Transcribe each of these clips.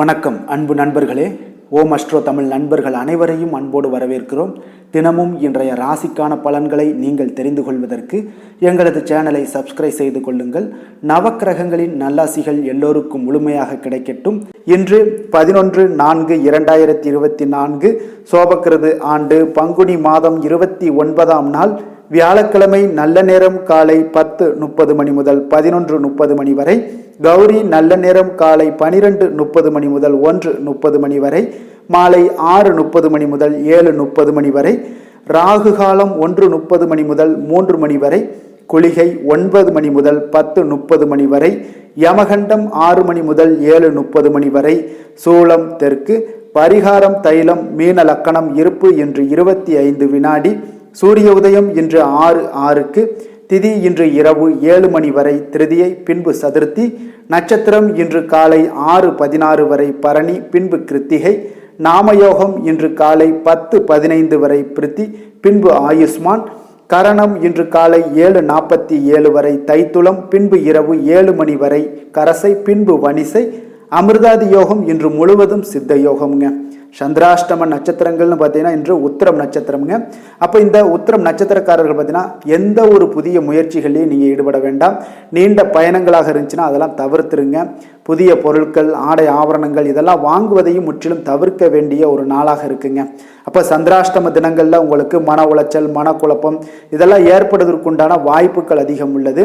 வணக்கம் அன்பு நண்பர்களே. ஓம் அஸ்ட்ரோ தமிழ் நண்பர்கள் அனைவரையும் அன்போடு வரவேற்கிறோம். தினமும் இன்றைய ராசிக்கான பலன்களை நீங்கள் தெரிந்து கொள்வதற்கு எங்களது சேனலை சப்ஸ்கிரைப் செய்து கொள்ளுங்கள். நவக்கிரகங்களின் நல்லாசிகள் எல்லோருக்கும் முழுமையாக கிடைக்கட்டும். இன்று 11/4/2024 சோபக்கிருது ஆண்டு பங்குனி மாதம் 29ஆம் நாள் வியாழக்கிழமை. நல்ல நேரம் காலை 10:30 மணி முதல் 11:30 மணி வரை. கௌரி நல்ல நேரம் காலை 12:30 மணி முதல் 1:30 மணி வரை. மாலை 6:30 மணி முதல் 7:30 மணி வரை. ராகு காலம் 1:30 மணி முதல் 3 மணி வரை. குளிகை 9 மணி முதல் 10:30 மணி வரை. யமகண்டம் 6 மணி முதல் 7:30 மணி வரை. சூலம் தெற்கு. பரிகாரம் தைலம். மீன லக்கணம் இருப்பு இன்று 25 வினாடி. சூரிய உதயம் இன்று 6:06. திதி இன்று இரவு 7 மணி வரை திருதியை, பின்பு சதுர்த்தி. நட்சத்திரம் இன்று காலை 6:16 வரை பரணி, பின்பு கிருத்திகை. நாமயோகம் இன்று காலை 10:15 வரை பிரித்தி, பின்பு ஆயுஷ்மான். கரணம் இன்று காலை 7:47 வரை தைத்துளம், பின்பு இரவு 7 மணி வரை கரசை, பின்பு வனிசை. அமிர்தாதி யோகம் இன்று முழுவதும் சித்த யோகம்ங்க. சந்திராஷ்டம நட்சத்திரங்கள்னு பார்த்தீங்கன்னா இன்று உத்திரம் நட்சத்திரம்ங்க. அப்போ இந்த உத்திரம் நட்சத்திரக்காரர்கள் பார்த்தீங்கன்னா எந்த ஒரு புதிய முயற்சிகளையும் நீங்கள் ஈடுபட வேண்டாம். நீண்ட பயணங்களாக இருந்துச்சுன்னா அதெல்லாம் தவிர்த்துருங்க. புதிய பொருட்கள், ஆடை ஆபரணங்கள் இதெல்லாம் வாங்குவதையும் முற்றிலும் தவிர்க்க வேண்டிய ஒரு நாளாக இருக்குங்க. அப்போ சந்திராஷ்டம தினங்களில் உங்களுக்கு மன உளைச்சல், மனக்குழப்பம் இதெல்லாம் ஏற்படுவதற்குண்டான வாய்ப்புகள் அதிகம் உள்ளது.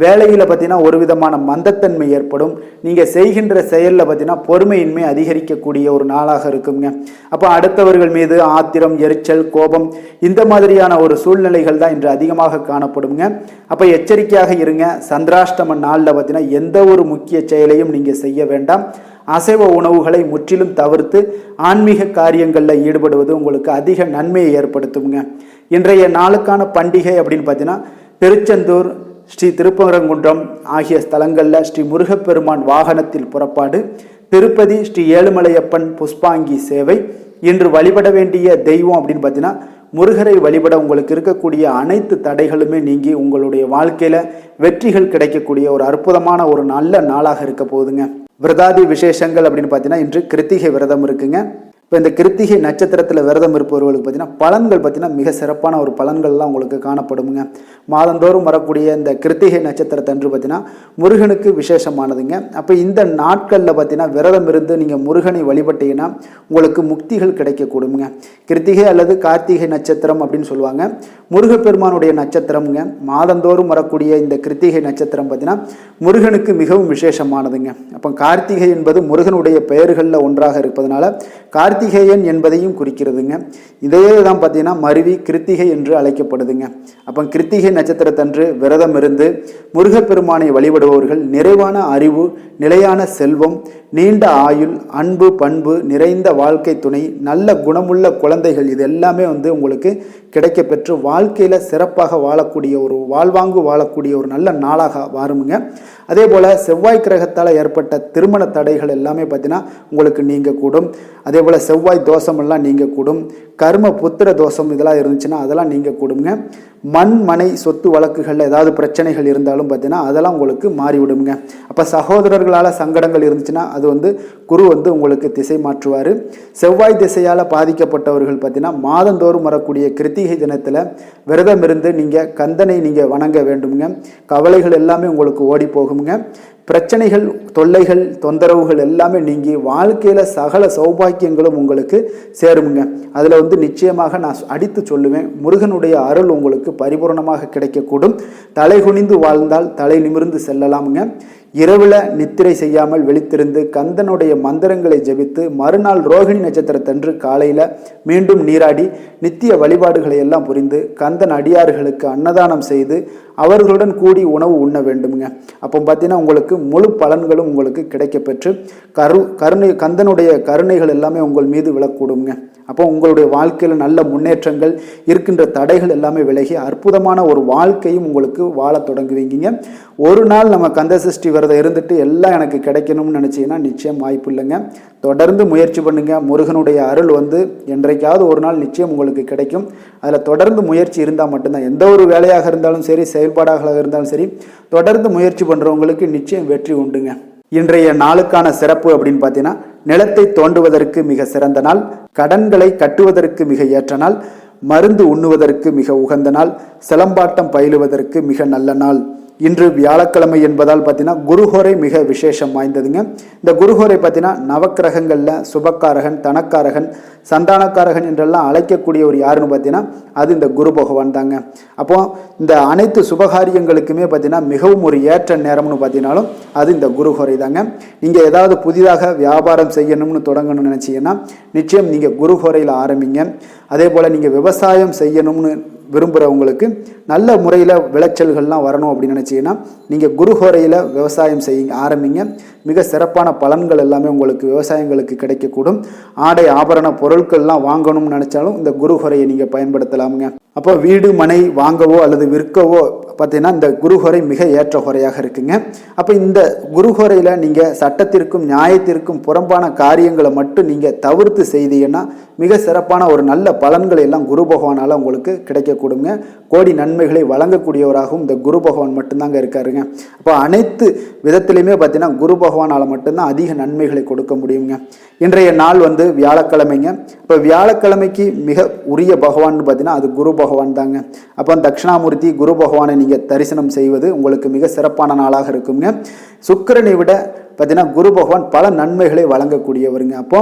வேலையில் பார்த்தீங்கன்னா ஒரு விதமான மந்தத்தன்மை ஏற்படும். நீங்கள் செய்கின்ற செயலில் பார்த்தீங்கன்னா பொறுமையின்மை அதிகரிக்கக்கூடிய ஒரு நாளாக இருக்குங்க. அப்போ அடுத்தவர்கள் மீது ஆத்திரம், எரிச்சல், கோபம் இந்த மாதிரியான ஒரு சூழ்நிலைகள் தான் இன்று அதிகமாக காணப்படுங்க. அப்போ எச்சரிக்கையாக இருங்க. சந்திராஷ்டம நாளில் பார்த்தீங்கன்னா எந்த ஒரு முக்கிய செயலையும் நீங்கள் செய்ய வேண்டாம். அசைவ உணவுகளை முற்றிலும் தவிர்த்து ஆன்மீக காரியங்களில் ஈடுபடுவது உங்களுக்கு அதிக நன்மையை ஏற்படுத்துங்க. இன்றைய நாளுக்கான பண்டிகை அப்படின்னு பார்த்தீங்கன்னா திருச்செந்தூர், ஸ்ரீ திருப்பரங்குன்றம் ஆகிய ஸ்தலங்களில் ஸ்ரீ முருகப்பெருமான் வாகனத்தில் புறப்பாடு, திருப்பதி ஸ்ரீ ஏழுமலையப்பன் புஷ்பாங்கி சேவை. இன்று வழிபட வேண்டிய தெய்வம் அப்படின்னு பார்த்தீங்கன்னா முருகரை வழிபட உங்களுக்கு இருக்கக்கூடிய அனைத்து தடைகளுமே நீங்கி உங்களுடைய வாழ்க்கையில வெற்றிகள் கிடைக்கக்கூடிய ஒரு அற்புதமான ஒரு நல்ல நாளாக இருக்க போகுதுங்க. விரதாதி விசேஷங்கள் அப்படின்னு பார்த்தீங்கன்னா இன்று கிருத்திகை விரதம் இருக்குங்க. இப்போ இந்த கிருத்திகை நட்சத்திரத்தில் விரதம் இருப்பவர்களுக்கு பார்த்தீங்கன்னா பலன்கள் பார்த்தீங்கன்னா மிக சிறப்பான ஒரு பலன்கள்லாம் உங்களுக்கு காணப்படுங்க. மாதந்தோறும் வரக்கூடிய இந்த கிருத்திகை நட்சத்திரத்தன்று பார்த்தீங்கன்னா முருகனுக்கு விசேஷமானதுங்க. அப்போ இந்த நாட்களில் பார்த்தீங்கன்னா விரதம் இருந்து நீங்கள் முருகனை வழிபட்டீங்கன்னா உங்களுக்கு முக்திகள் கிடைக்கக்கூடுங்க. கிருத்திகை அல்லது கார்த்திகை நட்சத்திரம் அப்படின்னு சொல்லுவாங்க. முருகப்பெருமானுடைய நட்சத்திரம்ங்க. மாதந்தோறும் வரக்கூடிய இந்த கிருத்திகை நட்சத்திரம் பார்த்தீங்கன்னா முருகனுக்கு மிகவும் விசேஷமானதுங்க. அப்போ கார்த்திகை என்பது முருகனுடைய பெயர்களில் ஒன்றாக இருப்பதனால கார்த்திகேயன் என்பதையும் குறிக்கிறதுங்க. இதையே தான் பார்த்தீங்கன்னா மருவி கிருத்திகை என்று அழைக்கப்படுதுங்க. அப்போ கிருத்திகை நட்சத்திரத்தன்று விரதம் இருந்து முருகப்பெருமானை வழிபடுபவர்கள் நிறைவான அறிவு, நிலையான செல்வம், நீண்ட ஆயுள், அன்பு, பண்பு நிறைந்த வாழ்க்கை துணை, நல்ல குணமுள்ள குழந்தைகள் இது எல்லாமே உங்களுக்கு கிடைக்க பெற்று வாழ்க்கையில் சிறப்பாக வாழக்கூடிய ஒரு வாழ்வாங்கு வாழக்கூடிய ஒரு நல்ல நாளாக வாருமுங்க. அதே போல் செவ்வாய் கிரகத்தால் ஏற்பட்ட திருமண தடைகள் எல்லாமே பார்த்தீங்கன்னா உங்களுக்கு நீங்கக்கூடும். அதே போல் செவ்வாய் தோஷமெல்லாம் நீங்கக்கூடும். கர்ம புத்திர தோஷம் இதெல்லாம் இருந்துச்சுன்னா அதெல்லாம் நீங்கக்கூடுங்க. மண் மனை சொத்து வழக்குகளில் ஏதாவது பிரச்சனைகள் இருந்தாலும் பார்த்தீங்கன்னா அதெல்லாம் உங்களுக்கு மாறிவிடுங்க. அப்போ சகோதரர்களால் சங்கடங்கள் இருந்துச்சுன்னா அது குரு உங்களுக்கு திசை மாற்றுவார். செவ்வாய் திசையால் பாதிக்கப்பட்டவர்கள் பார்த்தீங்கன்னா மாதந்தோறும் வரக்கூடிய கிருத்திகை தினத்தில் விரதம் இருந்து நீங்கள் கந்தனை நீங்கள் வணங்க வேண்டுங்க. கவலைகள் எல்லாமே உங்களுக்கு ஓடி போகுங்க. பிரச்சனைகள், தொல்லைகள், தொந்தரவுகள் எல்லாமே நீங்கி வாழ்க்கையில் சகல சௌபாக்கியங்களும் உங்களுக்கு சேருங்க. அதில் நிச்சயமாக நான் அடித்து சொல்லுவேன், முருகனுடைய அருள் உங்களுக்கு பரிபூர்ணமாக கிடைக்கக்கூடும். தலை குனிந்து வாழ்ந்தால் தலை நிமிர்ந்து செல்லலாமுங்க. இரவில் நித்திரை செய்யாமல் விழித்திருந்து கந்தனுடைய மந்திரங்களை ஜபித்து மறுநாள் ரோகிணி நட்சத்திரத்தன்று காலையில் மீண்டும் நீராடி நித்திய வழிபாடுகளை எல்லாம் புரிந்து கந்தன் அடியார்களுக்கு அன்னதானம் செய்து அவர்களுடன் கூடி உணவு உண்ண வேண்டுங்க. அப்போ பார்த்தீங்கன்னா உங்களுக்கு முழு பலன்களும் உங்களுக்கு கிடைக்க பெற்று கந்தனுடைய கருணைகள் எல்லாமே உங்கள் மீது விழக்கூடுங்க. அப்போ உங்களுடைய வாழ்க்கையில் நல்ல முன்னேற்றங்கள், இருக்கின்ற தடைகள் எல்லாமே விலகி அற்புதமான ஒரு வாழ்க்கையும் உங்களுக்கு வாழ தொடங்குவீங்க. ஒரு நாள் நம்ம கந்த சஷ்டி விரதம் இருந்துட்டு எல்லாம் எனக்கு கிடைக்கணும்னு நினச்சிங்கன்னா நிச்சயம் வாய்ப்பு இல்லைங்க. தொடர்ந்து முயற்சி பண்ணுங்க. முருகனுடைய அருள் என்றைக்காவது ஒரு நாள் நிச்சயம் உங்களுக்கு கிடைக்கும். அதில் தொடர்ந்து முயற்சி இருந்தால் மட்டும்தான் எந்த ஒரு வேலையாக இருந்தாலும் சரி, செயல்பாடாக இருந்தாலும் சரி, தொடர்ந்து முயற்சி பண்ணுறவங்களுக்கு நிச்சயம் வெற்றி உண்டுங்க. இன்றைய நாளுக்கான சிறப்பு அப்படின்னு பார்த்தீங்கன்னா நிலத்தை தோண்டுவதற்கு மிக சிறந்த நாள், கடன்களை கட்டுவதற்கு மிக ஏற்ற நாள், மருந்து உண்ணுவதற்கு மிக உகந்த நாள், சிலம்பாட்டம் பயிலுவதற்கு மிக நல்ல நாள். இன்று வியாழக்கிழமை என்பதால் பார்த்தீங்கன்னா குருஹோரை மிக விசேஷம் வாய்ந்ததுங்க. இந்த குருஹோரை பார்த்தீங்கன்னா நவக்கிரகங்களில் சுபக்காரகன், தனக்காரகன், சந்தானக்காரகன் என்றெல்லாம் அழைக்கக்கூடிய ஒரு யாருன்னு பார்த்தீங்கன்னா அது இந்த குரு பகவான் தாங்க. அப்போ இந்த அனைத்து சுபகாரியங்களுக்குமே பார்த்தீங்கன்னா மிகவும் ஒரு ஏற்ற நேரம்னு பார்த்தீங்கன்னாலும் அது இந்த குருஹோரை தாங்க. நீங்கள் ஏதாவது புதிதாக வியாபாரம் செய்யணும்னு தொடங்கணும்னு நினச்சிங்கன்னா நிச்சயம் நீங்கள் குருஹோரையில் ஆரம்பிங்க. அதே போல் நீங்கள் விவசாயம் செய்யணும்னு விரும்புகிறவங்களுக்கு நல்ல முறையில் விளைச்சல்கள்லாம் வரணும் அப்படின்னு நினச்சிங்கன்னா நீங்கள் குருஹோரையில் விவசாயம் ஆரம்பிங்க. மிக சிறப்பான பலன்கள் எல்லாமே உங்களுக்கு விவசாயங்களுக்கு கிடைக்கக்கூடும். ஆடை ஆபரண பொருட்கள்லாம் வாங்கணும்னு நினச்சாலும் இந்த குருஹோரையை நீங்கள் பயன்படுத்தலாமுங்க. அப்போ வீடு மனை வாங்கவோ அல்லது விற்கவோ பார்த்தீங்கன்னா இந்த குருஹோரை மிக ஏற்ற ஹோரையாக இருக்குங்க. அப்போ இந்த குருஹோரையில் நீங்கள் சட்டத்திற்கும் நியாயத்திற்கும் புறம்பான காரியங்களை மட்டும் நீங்கள் தவிர்த்து செய்தீங்கன்னா மிக சிறப்பான ஒரு நல்ல பலன்களை எல்லாம் குரு பகவானால் உங்களுக்கு கிடைக்கக்கூடுங்க. கோடி நன்மைகளை வழங்கக்கூடியவராகவும் இந்த குரு பகவான் மட்டும்தாங்க இருக்காருங்க. அப்போ அனைத்து விதத்திலையுமே பார்த்தீங்கன்னா குரு பகவானால் மட்டும்தான் அதிக நன்மைகளை கொடுக்க முடியுங்க. இன்றைய நாள் வியாழக்கிழமைங்க. இப்போ வியாழக்கிழமைக்கு மிக உரிய பகவான் பார்த்தீங்கன்னா அது குரு பகவான் தாங்க. அப்போ தட்சிணாமூர்த்தி குரு பகவானை நீங்கள் தரிசனம் செய்வது உங்களுக்கு மிக சிறப்பான நாளாக இருக்குங்க. சுக்கிரனை விட பார்த்தீங்கன்னா குரு பகவான் பல நன்மைகளை வழங்கக்கூடியவருங்க. அப்போ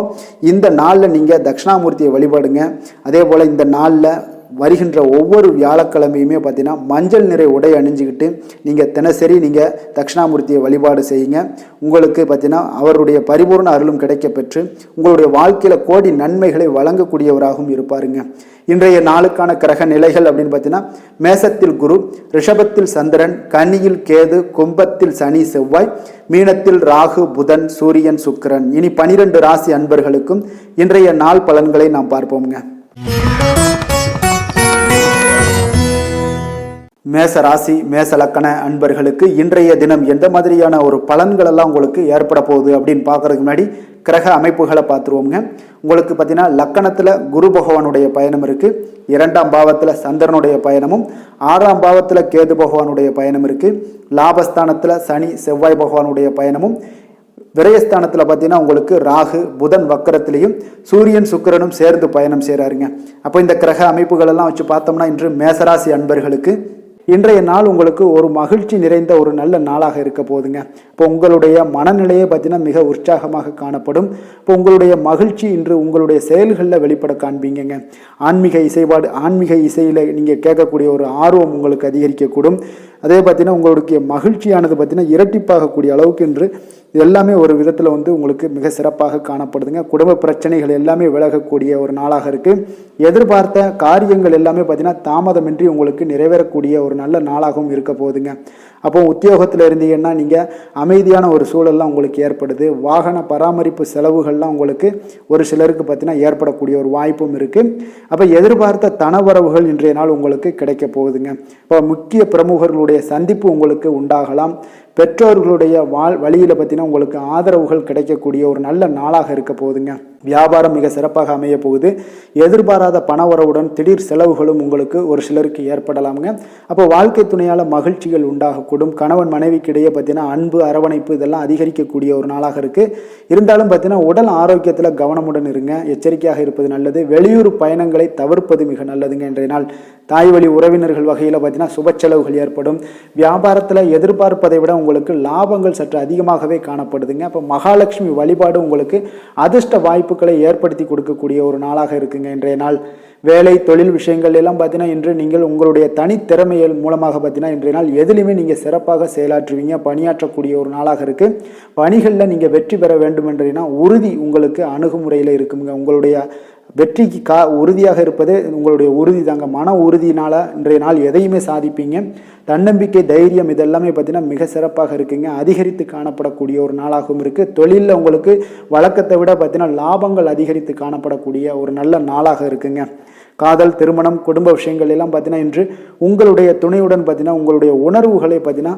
இந்த நாளில் நீங்கள் தட்சிணாமூர்த்தியை வழிபாடுங்க. அதே போல் இந்த நாளில் வருகின்ற ஒவ்வொரு வியாழக்கிழமையுமே பார்த்தீங்கன்னா மஞ்சள் நிறை உடை அணிஞ்சிக்கிட்டு நீங்கள் தினசரி நீங்கள் தட்சிணாமூர்த்தியை வழிபாடு செய்யுங்க. உங்களுக்கு பார்த்தீங்கன்னா அவருடைய பரிபூர்ண அருளும் கிடைக்க பெற்று உங்களுடைய வாழ்க்கையில் கோடி நன்மைகளை வழங்கக்கூடியவராகவும் இருப்பாருங்க. இன்றைய நாளுக்கான கிரக நிலைகள் அப்படின்னு பார்த்தீங்கன்னா மேசத்தில் குரு, ரிஷபத்தில் சந்திரன், கன்னியில் கேது, கும்பத்தில் சனி செவ்வாய், மீனத்தில் ராகு புதன் சூரியன் சுக்கிரன். இனி 12 ராசி அன்பர்களுக்கும் இன்றைய நாள் பலன்களை நாம் பார்ப்போம்ங்க. மேச ராசி மேச லக்கண அன்பர்களுக்கு இன்றைய தினம் எந்த மாதிரியான ஒரு பலன்கள் எல்லாம் உங்களுக்கு ஏற்பட போகுது அப்படின்னு பார்க்கறதுக்கு முன்னாடி கிரக அமைப்புகளை பார்த்துருவோங்க. உங்களுக்கு பார்த்தீங்கன்னா லக்கணத்தில் குரு பகவானுடைய பயணம் இருக்குது, 2ஆம் பாவத்தில் சந்திரனுடைய பயணமும், 6ஆம் பாவத்தில் கேது பகவானுடைய பயணம் இருக்குது, லாபஸ்தானத்தில் சனி செவ்வாய் பகவானுடைய பயணமும், விரயஸ்தானத்தில் பார்த்தீங்கன்னா உங்களுக்கு ராகு புதன் வக்கரத்திலையும் சூரியன் சுக்கிரனும் சேர்ந்து பயணம் செய்கிறாருங்க. அப்போ இந்த கிரக அமைப்புகள் எல்லாம் வச்சு பார்த்தோம்னா இன்று மேசராசி அன்பர்களுக்கு இன்றைய நாள் உங்களுக்கு ஒரு மகிழ்ச்சி நிறைந்த ஒரு நல்ல நாளாக இருக்க போகுதுங்க. இப்போ உங்களுடைய மனநிலையை பார்த்தீங்கன்னா மிக உற்சாகமாக காணப்படும். இப்போ உங்களுடைய மகிழ்ச்சி இன்று உங்களுடைய செயல்களில் வெளிப்பட காண்பீங்க. ஆன்மீக இசையில் நீங்கள் கேட்கக்கூடிய ஒரு ஆர்வம் உங்களுக்கு அதிகரிக்கக்கூடும். அதே பார்த்தீங்கன்னா உங்களுடைய மகிழ்ச்சியானது பார்த்தீங்கன்னா இரட்டிப்பாகக்கூடிய அளவுக்கு இன்று எல்லாமே ஒரு விதத்தில் உங்களுக்கு மிக சிறப்பாக காணப்படுதுங்க. குடும்ப பிரச்சனைகள் எல்லாமே விலகக்கூடிய ஒரு நாளாக இருக்குது. எதிர்பார்த்த காரியங்கள் எல்லாமே பார்த்தீங்கன்னா தாமதமின்றி உங்களுக்கு நிறைவேறக்கூடிய ஒரு நல்ல நாளாகவும் இருக்க போகுதுங்க. அப்போ உத்தியோகத்தில் இருந்தீங்கன்னா நீங்கள் அமைதியான ஒரு சூழல்லாம் உங்களுக்கு ஏற்படுது. வாகன பராமரிப்பு செலவுகள்லாம் உங்களுக்கு ஒரு சிலருக்கு பார்த்தீங்கன்னா ஏற்படக்கூடிய ஒரு வாய்ப்பும் இருக்குது. அப்போ எதிர்பார்த்த தனவரவுகள் இன்றைய நாள் உங்களுக்கு கிடைக்க போகுதுங்க. இப்போ முக்கிய பிரமுகர்களுடைய சந்திப்பு உங்களுக்கு உண்டாகலாம். பெற்றோர்களுடைய வழியில் பார்த்தீங்கன்னா உங்களுக்கு ஆதரவுகள் கிடைக்கக்கூடிய ஒரு நல்ல நாளாக இருக்க போகுதுங்க. வியாபாரம் மிக சிறப்பாக அமைய போகுது. எதிர்பாராத பணவரவுடன் திடீர் செலவுகளும் உங்களுக்கு ஒரு சிலருக்கு ஏற்படலாமுங்க. அப்போ வாழ்க்கை துணையால் மகிழ்ச்சிகள் உண்டாகக்கூடும். கணவன் மனைவிக்கு இடையே பார்த்தீங்கன்னா அன்பு அரவணைப்பு இதெல்லாம் அதிகரிக்கக்கூடிய ஒரு நாளாக இருக்குது. இருந்தாலும் பார்த்தீங்கன்னா உடல் ஆரோக்கியத்தில் கவனமுடன் இருங்க, எச்சரிக்கையாக இருப்பது நல்லது. வெளியூர் பயணங்களை தவிர்ப்பது மிக நல்லதுங்க. இன்றைய நாள் தாய் வழி உறவினர்கள் வகையில் பார்த்தீங்கன்னா சுப செலவுகள் ஏற்படும். வியாபாரத்தில் எதிர்பார்ப்பதை விட உங்களுக்கு லாபங்கள் சற்று அதிகமாகவே காணப்படுதுங்க. அப்போ மகாலட்சுமி வழிபாடு உங்களுக்கு அதிர்ஷ்ட வாய்ப்புகளை ஏற்படுத்தி கொடுக்கக்கூடிய ஒரு நாளாக இருக்குங்க இன்றைய நாள். வேலை தொழில் விஷயங்கள் எல்லாம் பார்த்தீங்கன்னா இன்று நீங்கள் உங்களுடைய தனித்திறமைகள் மூலமாக பார்த்தீங்கன்னா இன்றைய நாள் எதிலுமே நீங்கள் சிறப்பாக செயலாற்றுவீங்க, பணியாற்றக்கூடிய ஒரு நாளாக இருக்குது. பணிகளில் நீங்கள் வெற்றி பெற வேண்டும் என்றீங்கன்னா உறுதி உங்களுக்கு அணுகுமுறையில் இருக்குங்க. உங்களுடைய வெற்றிக்கு உறுதியாக இருப்பது உங்களுடைய உறுதி தாங்க. மன உறுதியினால் இன்றைய நாள் எதையுமே சாதிப்பீங்க. தன்னம்பிக்கை தைரியம் இதெல்லாமே பார்த்தீங்கன்னா மிக சிறப்பாக இருக்குங்க. அதிகரித்து காணப்படக்கூடிய ஒரு நாளாகவும் இருக்குது. தொழிலில் உங்களுக்கு வழக்கத்தை விட பார்த்தீங்கன்னா லாபங்கள் அதிகரித்து காணப்படக்கூடிய ஒரு நல்ல நாளாக இருக்குங்க. காதல், திருமணம், குடும்ப விஷயங்கள் எல்லாம் பார்த்தீங்கன்னா இன்று உங்களுடைய துணையுடன் பார்த்தீங்கன்னா உங்களுடைய உணர்வுகளை பார்த்தீங்கன்னா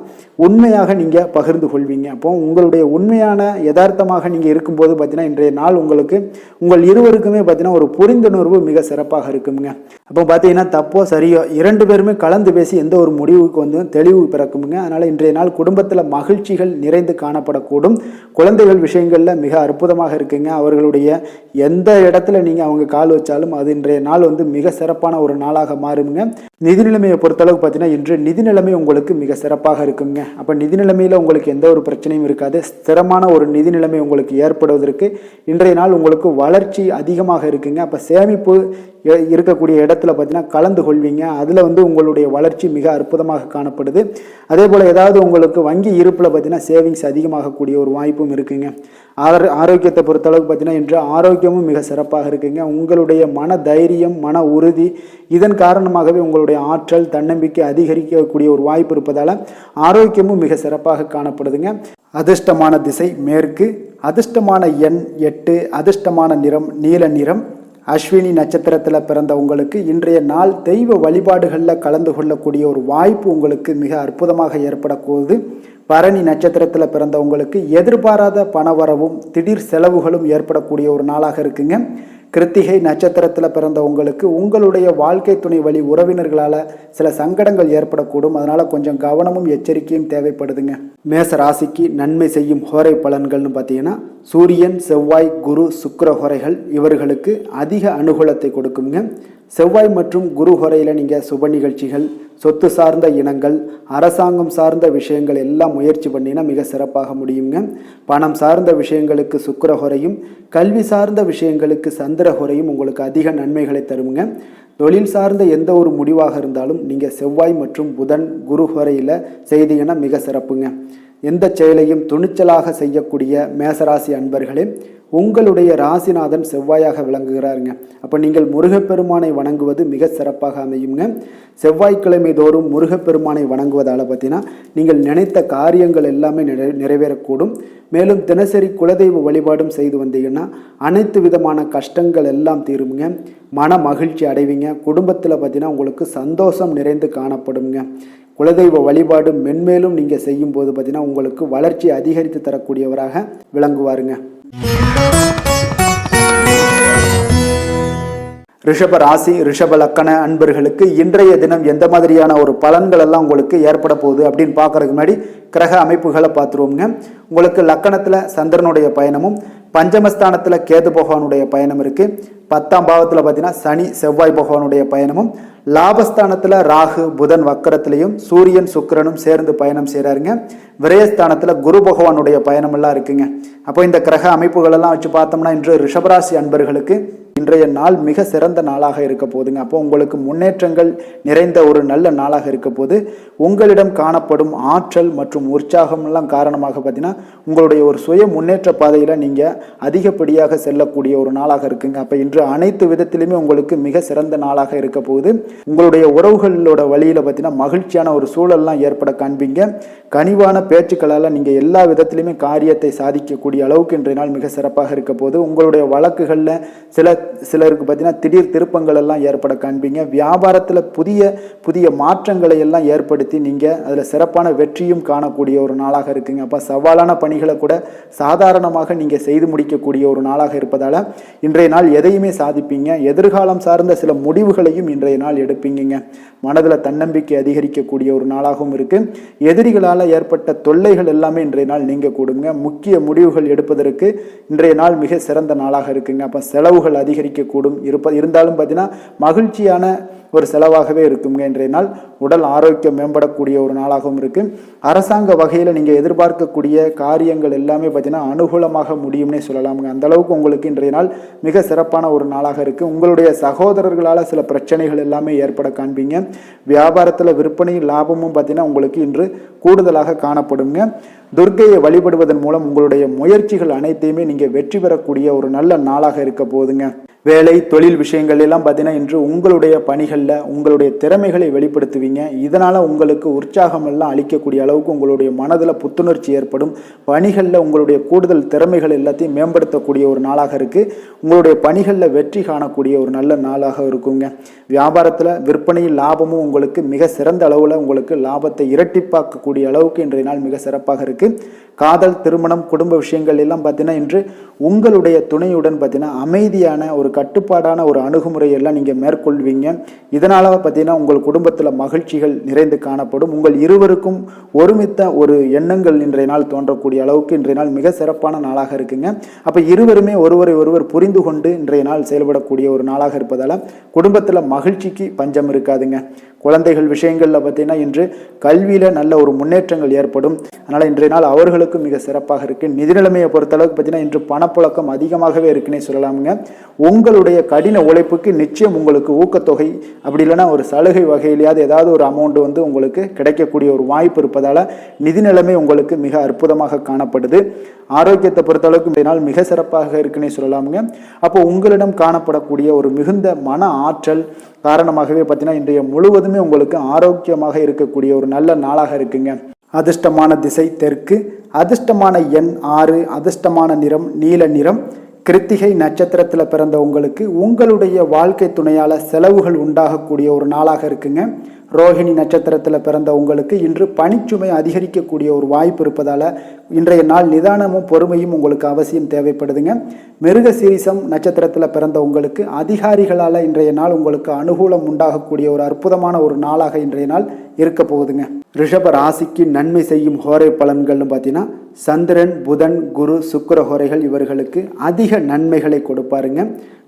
உண்மையாக நீங்கள் பகிர்ந்து கொள்வீங்க. அப்போ உங்களுடைய உண்மையான யதார்த்தமாக நீங்கள் இருக்கும்போது பார்த்தீங்கன்னா இன்றைய நாள் உங்களுக்கு உங்கள் இருவருக்குமே பார்த்தீங்கன்னா ஒரு புரிந்துணர்வு மிக சிறப்பாக இருக்குங்க. அப்போ பார்த்தீங்கன்னா தப்போ சரியோ 2 பேருமே கலந்து பேசி எந்த ஒரு முடிவுக்கு வந்து தெளிவு பிறக்குங்க. அதனால் இன்றைய நாள் குடும்பத்தில் மகிழ்ச்சிகள் நிறைந்து காணப்படக்கூடும். குழந்தைகள் விஷயங்களில் மிக அற்புதமாக இருக்குங்க. அவர்களுடைய எந்த இடத்துல நீங்கள் அவங்க கால் வச்சாலும் அது இன்றைய நாள் வந்து மிக சிறப்பான ஒரு நாளாக மாறுங்க. நிதி நிலைமையை பொறுத்தளவுக்கு பார்த்தீங்கன்னா இன்று நிதி நிலைமை உங்களுக்கு மிக சிறப்பாக இருக்குங்க. அப்போ நிதி நிலைமையில் உங்களுக்கு எந்த ஒரு பிரச்சனையும் இருக்காது. ஸ்திரமான ஒரு நிதி நிலைமை உங்களுக்கு ஏற்படுவதற்கு இன்றைய நாள் உங்களுக்கு வளர்ச்சி அதிகமாக இருக்குங்க. அப்போ சேமிப்பு இருக்கக்கூடிய இடத்துல பார்த்தீங்கன்னா கலந்து கொள்வீங்க. அதில் வந்து உங்களுடைய வளர்ச்சி மிக அற்புதமாக காணப்படுது. அதே போல் ஏதாவது உங்களுக்கு வங்கி இருப்பில் பார்த்தீங்கன்னா சேவிங்ஸ் அதிகமாகக்கூடிய ஒரு வாய்ப்பும் இருக்குங்க. ஆரோக்கியத்தை பொறுத்தளவுக்கு பார்த்தீங்கன்னா இன்று ஆரோக்கியமும் மிக சிறப்பாக இருக்குங்க. உங்களுடைய மன தைரியம், மன உறுதி இதன் காரணமாகவே உங்களுடைய ஆற்றல், தன்னம்பிக்கை அதிகரிக்கக்கூடிய ஒரு வாய்ப்பு இருப்பதால் ஆரோக்கியமும் மிக சிறப்பாக காணப்படுதுங்க. அதிர்ஷ்டமான திசை மேற்கு, அதிர்ஷ்டமான எண் 8, அதிர்ஷ்டமான நிறம் நீல நிறம். அஸ்வினி நட்சத்திரத்தில் பிறந்த உங்களுக்கு இன்றைய நாள் தெய்வ வழிபாடுகளில் கலந்து கொள்ளக்கூடிய ஒரு வாய்ப்பு உங்களுக்கு மிக அற்புதமாக ஏற்படக்கூடுது. பரணி நட்சத்திரத்தில் பிறந்த உங்களுக்கு எதிர்பாராத பணவரவும் திடீர் செலவுகளும் ஏற்படக்கூடிய ஒரு நாளாக இருக்குங்க. கிருத்திகை நட்சத்திரத்தில் பிறந்த உங்களுக்கு உங்களுடைய வாழ்க்கை துணை வழி உறவினர்களால் சில சங்கடங்கள் ஏற்படக்கூடும். அதனால் கொஞ்சம் கவனமும் எச்சரிக்கையும் தேவைப்படுதுங்க. மேச ராசிக்கு நன்மை செய்யும் ஹோரை பலன்கள்னு பார்த்தீங்கன்னா சூரியன், செவ்வாய், குரு, சுக்கிர ஹோரைகள் இவர்களுக்கு அதிக அனுகூலத்தை கொடுக்குங்க. செவ்வாய் மற்றும் குரு ஹோரையில் நீங்கள் சுப நிகழ்ச்சிகள், சொத்து சார்ந்த இனங்கள், அரசாங்கம் சார்ந்த விஷயங்கள் எல்லாம் முயற்சி பண்ணினா மிக சிறப்பாக முடியுங்க. பணம் சார்ந்த விஷயங்களுக்கு சுக்கிர ஹோரையும், கல்வி சார்ந்த விஷயங்களுக்கு சந்திர ஹோரையும் உங்களுக்கு அதிக நன்மைகளை தருங்க. தொழில் சார்ந்த எந்த ஒரு முடிவாக இருந்தாலும் நீங்கள் செவ்வாய் மற்றும் புதன், குரு ஹோரையில் செய்தீங்கன்னா மிக சிறப்புங்க. எந்த செயலையும் துணிச்சலாக செய்யக்கூடிய மேசராசி அன்பர்களே, உங்களுடைய ராசிநாதன் செவ்வாயாக விளங்குகிறாருங்க. அப்போ நீங்கள் முருகப்பெருமானை வணங்குவது மிக சிறப்பாக அமையுங்க. செவ்வாய்க்கிழமை தோறும் முருகப்பெருமானை வணங்குவதால் பார்த்தீங்கன்னா நீங்கள் நினைத்த காரியங்கள் எல்லாமே நிறைவேறக்கூடும். மேலும் தினசரி குலதெய்வ வழிபாடும் செய்து வந்தீங்கன்னா அனைத்து விதமான கஷ்டங்கள் எல்லாம் தீருங்க. மன மகிழ்ச்சி அடைவீங்க. குடும்பத்தில் பார்த்தீங்கன்னா உங்களுக்கு சந்தோஷம் நிறைந்து காணப்படுங்க. குலதெய்வ வழிபாடு மென்மேலும் நீங்கள் செய்யும் போது பார்த்தீங்கன்னா உங்களுக்கு வளர்ச்சி அதிகரித்து தரக்கூடியவராக விளங்குவாருங்க. ரிஷப ராசி, ரிஷப லக்கண அன்பர்களுக்கு இன்றைய தினம் எந்த மாதிரியான ஒரு பலன்கள் எல்லாம் உங்களுக்கு ஏற்பட போகுது அப்படின்னு பார்க்கறதுக்கு முன்னாடி கிரக அமைப்புகளை பார்த்துருவோங்க. உங்களுக்கு லக்கணத்தில் சந்திரனுடைய பயணமும், பஞ்சமஸ்தானத்தில் கேது பகவானுடைய பயணம் இருக்குது. 10ஆம் பாவத்தில் பார்த்தீங்கன்னா சனி, செவ்வாய் பகவானுடைய பயணமும், லாபஸ்தானத்தில் ராகு, புதன் வக்கரத்திலையும் சூரியன், சுக்கிரனும் சேர்ந்து பயணம் செய்கிறாருங்க. விரயஸ்தானத்தில் குரு பகவானுடைய பயணமெல்லாம் இருக்குங்க. அப்போ இந்த கிரக அமைப்புகளெல்லாம் வச்சு பார்த்தோம்னா இன்று ரிஷபராசி அன்பர்களுக்கு இன்றைய நாள் மிக சிறந்த நாளாக இருக்க போதுங்க. அப்போ உங்களுக்கு முன்னேற்றங்கள் நிறைந்த ஒரு நல்ல நாளாக இருக்க போது உங்களிடம் காணப்படும் ஆற்றல் மற்றும் உற்சாகம் எல்லாம் காரணமாக பார்த்தீங்கன்னா உங்களுடைய ஒரு சுய முன்னேற்ற பாதையில் நீங்கள் அதிகப்படியாக செல்லக்கூடிய ஒரு நாளாக இருக்குங்க. அப்போ இன்று அனைத்து விதத்திலுமே உங்களுக்கு மிக சிறந்த நாளாக இருக்க போகுது. உங்களுடைய உறவுகளோட வழியில் பார்த்தீங்கன்னா மகிழ்ச்சியான ஒரு சூழல்லாம் ஏற்பட காண்பீங்க. கனிவான பேச்சுக்களால் நீங்கள் எல்லா விதத்திலுமே காரியத்தை சாதிக்கக்கூடிய அளவுக்கு இன்றைய நாள் மிக சிறப்பாக இருக்க போது. உங்களுடைய வழக்குகளில் சிலருக்கு பார்த்தீங்கன்னா திடீர் திருப்பங்கள் எல்லாம் ஏற்பட காண்பீங்க. வியாபாரத்தில் புதிய புதிய மாற்றங்களை எல்லாம் ஏற்படுத்தி நீங்கள் அதில் சிறப்பான வெற்றியும் காணக்கூடிய ஒரு நாளாக இருக்குங்க. அப்போ சவாலான பணிகளை கூட சாதாரணமாக நீங்கள் செய்து முடிக்கக்கூடிய ஒரு நாளாக இருப்பதால் இன்றைய நாள் எதையுமே சாதிப்பீங்க. எதிர்காலம் சார்ந்த சில முடிவுகளையும் இன்றைய நாள் எடுப்பீங்க. மனதில் தன்னம்பிக்கை அதிகரிக்கக்கூடிய ஒரு நாளாகவும் இருக்குது. எதிரிகளால் ஏற்பட்ட தொல்லைகள் எல்லாமே இன்றைய நாள் நீங்க கூடுங்க. முக்கிய முடிவுகள் எடுப்பதற்கு இன்றைய நாள் மிக சிறந்த நாளாக இருக்குங்க. அப்போ செலவுகள் அதிகரிக்கக்கூடும். இருந்தாலும் பார்த்தீங்கன்னா மகிழ்ச்சியான ஒரு செலவாகவே இருக்குங்க. இன்றைய நாள் உடல் ஆரோக்கியம் மேம்படக்கூடிய ஒரு நாளாகவும் இருக்கு. அரசாங்க வகையில் நீங்கள் எதிர்பார்க்கக்கூடிய காரியங்கள் எல்லாமே பார்த்தீங்கன்னா அனுகூலமாக முடியும்னே சொல்லலாமுங்க. அந்த அளவுக்கு உங்களுக்கு இன்றைய நாள் மிக சிறப்பான ஒரு நாளாக இருக்கு. உங்களுடைய சகோதரர்களால் சில பிரச்சனைகள் எல்லாமே ஏற்பட காண்பீங்க. வியாபாரத்தில் விற்பனை லாபமும் பார்த்தீங்கன்னா உங்களுக்கு இன்று கூடுதலாக காணப்படுங்க. துர்க்கையை வழிபடுவதன் மூலம் உங்களுடைய முயற்சிகள் அனைத்தையுமே நீங்கள் வெற்றி பெறக்கூடிய ஒரு நல்ல நாளாக இருக்க போதுங்க. வேலை தொழில் விஷயங்கள் எல்லாம் பார்த்தீங்கன்னா இன்று உங்களுடைய பணிகளில் உங்களுடைய திறமைகளை வெளிப்படுத்துவீங்க. இதனால் உங்களுக்கு உற்சாகம் எல்லாம் அளிக்கக்கூடிய அளவுக்கு உங்களுடைய மனதில் புத்துணர்ச்சி ஏற்படும். பணிகளில் உங்களுடைய கூடுதல் திறமைகள் எல்லாத்தையும் மேம்படுத்தக்கூடிய ஒரு நாளாக இருக்குது. உங்களுடைய பணிகளில் வெற்றி காணக்கூடிய ஒரு நல்ல நாளாக இருக்குங்க. வியாபாரத்தில் விற்பனையில் லாபமும் உங்களுக்கு மிக சிறந்த அளவில் உங்களுக்கு லாபத்தை இரட்டிப்பாக்கக்கூடிய அளவுக்கு இன்றைய நாள் மிக சிறப்பாக இருக்குது. காதல், திருமணம், குடும்ப விஷயங்கள் எல்லாம் பார்த்தீங்கன்னா இன்று உங்களுடைய துணையுடன் பார்த்தீங்கன்னா அமைதியான ஒரு கட்டுப்பாடான ஒரு அணுகுமுறையெல்லாம் நீங்கள் மேற்கொள்வீங்க. இதனால் பார்த்தீங்கன்னா உங்கள் குடும்பத்தில் மகிழ்ச்சிகள் நிறைந்து காணப்படும். உங்கள் இருவருக்கும் ஒருமித்த ஒரு எண்ணங்கள் இன்றைய நாள் தோன்றக்கூடிய அளவுக்கு இன்றைய நாள் மிக சிறப்பான நாளாக இருக்குங்க. அப்போ இருவருமே ஒருவரை ஒருவர் புரிந்து கொண்டு இன்றைய நாள் செயல்படக்கூடிய ஒரு நாளாக இருப்பதால் குடும்பத்தில் மகிழ்ச்சிக்கு பஞ்சம் இருக்காதுங்க. குழந்தைகள் விஷயங்களில் பார்த்தீங்கன்னா இன்று கல்வியில் நல்ல ஒரு முன்னேற்றங்கள் ஏற்படும். அதனால் இன்றைய நாள் அவர்களுக்கும் மிக சிறப்பாக இருக்குது. நிதி நிலைமையை பொறுத்தளவுக்கு பார்த்தீங்கன்னா இன்று பணப்புழக்கம் அதிகமாகவே இருக்குன்னே சொல்லலாமுங்க. உங்களுடைய கடின உழைப்புக்கு நிச்சயம் உங்களுக்கு ஊக்கத்தொகை அப்படி இல்லைன்னா ஒரு சலுகை வகையிலேயாவது ஏதாவது ஒரு அமௌண்ட் உங்களுக்கு கிடைக்கக்கூடிய ஒரு வாய்ப்பு இருப்பதால் நிதி நிலைமை உங்களுக்கு மிக அற்புதமாக காணப்படுது. ஆரோக்கியத்தை பொறுத்தளவுக்கு இன்றைய நாள் மிக சிறப்பாக இருக்குன்னே சொல்லலாமுங்க. அப்போ உங்களிடம் காணப்படக்கூடிய ஒரு மிகுந்த மன ஆற்றல் காரணமாகவே பார்த்தீங்கன்னா இன்றைய முழுவதுமே உங்களுக்கு ஆரோக்கியமாக இருக்கக்கூடிய ஒரு நல்ல நாளாக இருக்குங்க. அதிர்ஷ்டமான திசை தெற்கு, அதிர்ஷ்டமான எண் 6, அதிர்ஷ்டமான நிறம் நீல நிறம். கிருத்திகை நட்சத்திரத்தில் பிறந்த உங்களுக்கு உங்களுடைய வாழ்க்கை துணையால் செலவுகள் உண்டாகக்கூடிய ஒரு நாளாக இருக்குங்க. ரோஹிணி நட்சத்திரத்தில் பிறந்த உங்களுக்கு இன்று பணிச்சுமை அதிகரிக்கக்கூடிய ஒரு வாய்ப்பு இருப்பதால் இன்றைய நாள் நிதானமும் பொறுமையும் உங்களுக்கு அவசியம் தேவைப்படுதுங்க. மிருகசீரிசம் நட்சத்திரத்தில் பிறந்த உங்களுக்கு அதிகாரிகளால் இன்றைய நாள் உங்களுக்கு அனுகூலம் உண்டாகக்கூடிய ஒரு அற்புதமான ஒரு நாளாக இன்றைய நாள் இருக்க போகுதுங்க. ரிஷப ராசிக்கு நன்மை செய்யும் ஹோரை பலன்கள்னு பார்த்தீங்கன்னா சந்திரன், புதன், குரு, சுக்கிர ஹோரைகள் இவர்களுக்கு அதிக நன்மைகளை கொடுப்பாருங்க.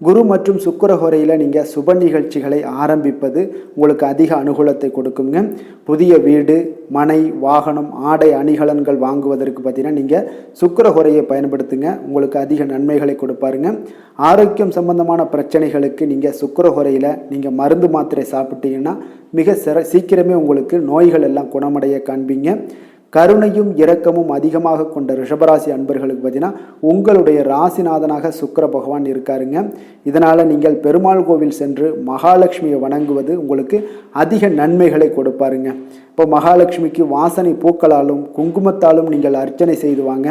குரு மற்றும் சுக்கிர ஹோரையில் நீங்கள் சுப நிகழ்ச்சிகளை ஆரம்பிப்பது உங்களுக்கு அதிக அனுகூலத்தை கொடுக்குங்க. புதிய வீடு, மனை, வாகனம், ஆடை அணிகலன்கள் வாங்குவதற்கு பார்த்தீங்கன்னா நீங்கள் சுக்கிர ஹோரையை பயன்படுத்துங்க. உங்களுக்கு அதிக நன்மைகளை கொடுப்பாருங்க. ஆரோக்கியம் சம்பந்தமான பிரச்சனைகளுக்கு நீங்கள் சுக்கிர ஹோரையில் நீங்கள் மருந்து மாத்திரை சாப்பிட்டீங்கன்னா மிக சீக்கிரமே உங்களுக்கு நோய்கள் எல்லாம் குணமடைய காண்பீங்க. கருணையும் இரக்கமும் அதிகமாக கொண்ட ரிஷபராசி அன்பர்களுக்கு பார்த்தீங்கன்னா உங்களுடைய ராசிநாதனாக சுக்கிர பகவான் இருக்காருங்க. இதனால் நீங்கள் பெருமாள் கோவில் சென்று மகாலட்சுமியை வணங்குவது உங்களுக்கு அதிக நன்மைகளை கொடுப்பாருங்க. இப்போ மகாலட்சுமிக்கு வாசனை பூக்களாலும் குங்குமத்தாலும் நீங்கள் அர்ச்சனை செய்து வாங்க.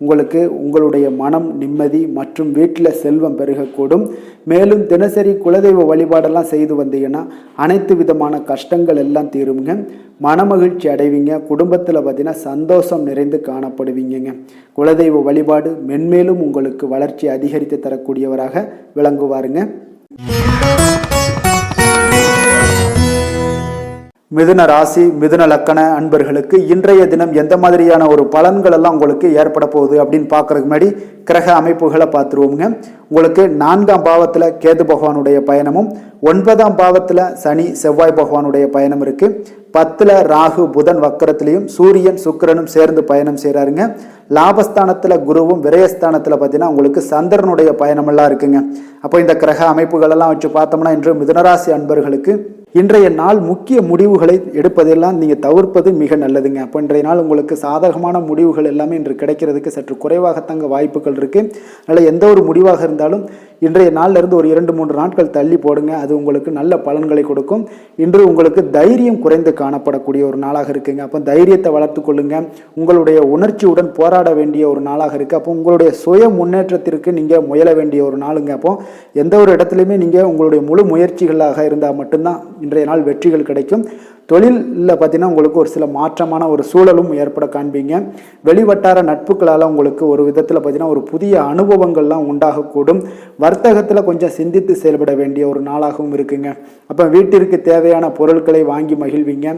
உங்களுக்கு உங்களுடைய மனம் நிம்மதி மற்றும் வீட்டில் செல்வம் பெருகக்கூடும். மேலும் தினசரி குலதெய்வ வழிபாடெல்லாம் செய்து வந்தீங்கன்னா அனைத்து விதமான கஷ்டங்கள் எல்லாம் தீருங்க. மனமகிழ்ச்சி அடைவீங்க. குடும்பத்தில் பார்த்தீங்கன்னா சந்தோஷம் நிறைந்து காணப்படுவீங்க. குலதெய்வ வழிபாடு மென்மேலும் உங்களுக்கு வளர்ச்சி அதிகரித்து தரக்கூடியவராக விளங்குவாருங்க. மிதுன ராசி, மிதுன லக்கண அன்பர்களுக்கு இன்றைய தினம் எந்த மாதிரியான ஒரு பலன்கள் எல்லாம் உங்களுக்கு ஏற்பட போகுது அப்படின்னு பார்க்கறதுக்கு முன்னாடி கிரக அமைப்புகளை பார்த்துருவோங்க. உங்களுக்கு 4ஆம் பாவத்தில் கேது பகவானுடைய பயணமும் 9ஆம் பாவத்தில் சனி செவ்வாய் பகவானுடைய பயணம் இருக்கு. 10ல் ராகு புதன் வக்கரத்திலையும் சூரியன் சுக்கிரனும் சேர்ந்து பயணம் செய்கிறாருங்க. லாபஸ்தானத்தில் குருவும் விரயஸ்தானத்தில் பார்த்தீங்கன்னா உங்களுக்கு சந்திரனுடைய பயணமெல்லாம் இருக்குங்க. அப்போ இந்த கிரக அமைப்புகளெல்லாம் வச்சு பார்த்தோம்னா இன்று மிதுனராசி அன்பர்களுக்கு இன்றைய நாள் முக்கிய முடிவுகளை எடுப்பதெல்லாம் நீங்கள் தவிர்ப்பது மிக நல்லதுங்க. அப்போ இன்றைய நாள் உங்களுக்கு சாதகமான முடிவுகள் எல்லாமே இன்று கிடைக்கிறதுக்கு சற்று குறைவாகத்தாங்க வாய்ப்புகள் இருக்குது. அதனால் எந்த ஒரு முடிவாக இருந்தாலும் இன்றைய நாளிலிருந்து ஒரு 2-3 நாட்கள் தள்ளி போடுங்க. அது உங்களுக்கு நல்ல பலன்களை கொடுக்கும். இன்று உங்களுக்கு தைரியம் குறைந்து காணப்படக்கூடிய ஒரு நாளாக இருக்குங்க. அப்போ தைரியத்தை வளர்த்து கொள்ளுங்க. உங்களுடைய உணர்ச்சியுடன் போராட வேண்டிய ஒரு நாளாக இருக்குது. அப்போ உங்களுடைய சுய முன்னேற்றத்திற்கு நீங்கள் முயல வேண்டிய ஒரு நாளுங்க. அப்போ எந்த ஒரு இடத்துலையுமே நீங்கள் உங்களுடைய முழு முயற்சிகளாக இருந்தால் மட்டும்தான் இன்றைய நாள் வெற்றிகள் கிடைக்கும். தொழிலில் பார்த்தீங்கன்னா உங்களுக்கு ஒரு சில மாற்றமான ஒரு சூழலும் ஏற்பட காண்பீங்க. வெளிவட்டார நட்புகளால் உங்களுக்கு ஒரு விதத்தில் பார்த்தீங்கன்னா ஒரு புதிய அனுபவங்கள்லாம் உண்டாகக்கூடும். வர்த்தகத்தில் கொஞ்சம் சிந்தித்து செயல்பட வேண்டிய ஒரு நாளாகவும் இருக்குங்க. அப்போ வீட்டிற்கு தேவையான பொருட்களை வாங்கி மகிழ்வீங்க.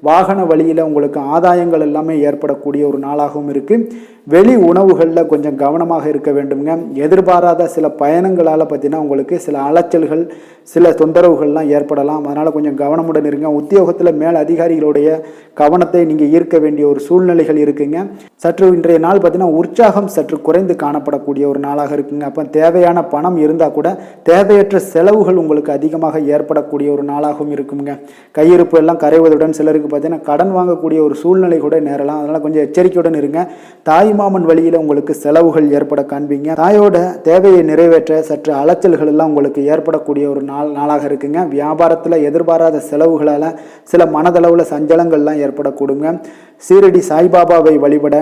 வாகன வழியில் உங்களுக்கு ஆதாயங்கள் எல்லாமே ஏற்படக்கூடிய ஒரு நாளாகவும் இருக்குது. வெளி உணவுகளில் கொஞ்சம் கவனமாக இருக்க வேண்டுங்க. எதிர்பாராத சில பயணங்களால் பார்த்தீங்கன்னா உங்களுக்கு சில அலைச்சல்கள் சில தொந்தரவுகள்லாம் ஏற்படலாம். அதனால் கொஞ்சம் கவனமுடன் இருங்க. உத்தியோகத்தில் மேல் அதிகாரிகளுடைய கவனத்தை நீங்கள் ஈர்க்க வேண்டிய ஒரு சூழ்நிலைகள் இருக்குங்க. சற்று இன்றைய நாள் பார்த்தீங்கன்னா உற்சாகம் சற்று குறைந்து காணப்படக்கூடிய ஒரு நாளாக இருக்குங்க. அப்போ தேவையான பணம் இருந்தால் கூட தேவையற்ற செலவுகள் உங்களுக்கு அதிகமாக ஏற்படக்கூடிய ஒரு நாளாகவும் இருக்குங்க. கையிருப்பு எல்லாம் கரைவதுடன் சிலருக்கு பார்த்தீங்கன்னா கடன் வாங்கக்கூடிய ஒரு சூழ்நிலை கூட நேரலாம். அதனால் கொஞ்சம் எச்சரிக்கையுடன் இருங்க. தாய் மாமன் வழியில் உங்களுக்கு செலவுகள் ஏற்பட காண்பீங்க. தாயோட தேவையை நிறைவேற்ற சற்று அலைச்சல்கள் எல்லாம் உங்களுக்கு ஏற்படக்கூடிய ஒரு நாளாக இருக்குங்க. வியாபாரத்தில் எதிர்பாராத செலவுகளால் சில மனதளவில் சஞ்சலங்கள்லாம் ஏற்படக்கூடுங்க. சீரடி சாய்பாபாவை வழிபட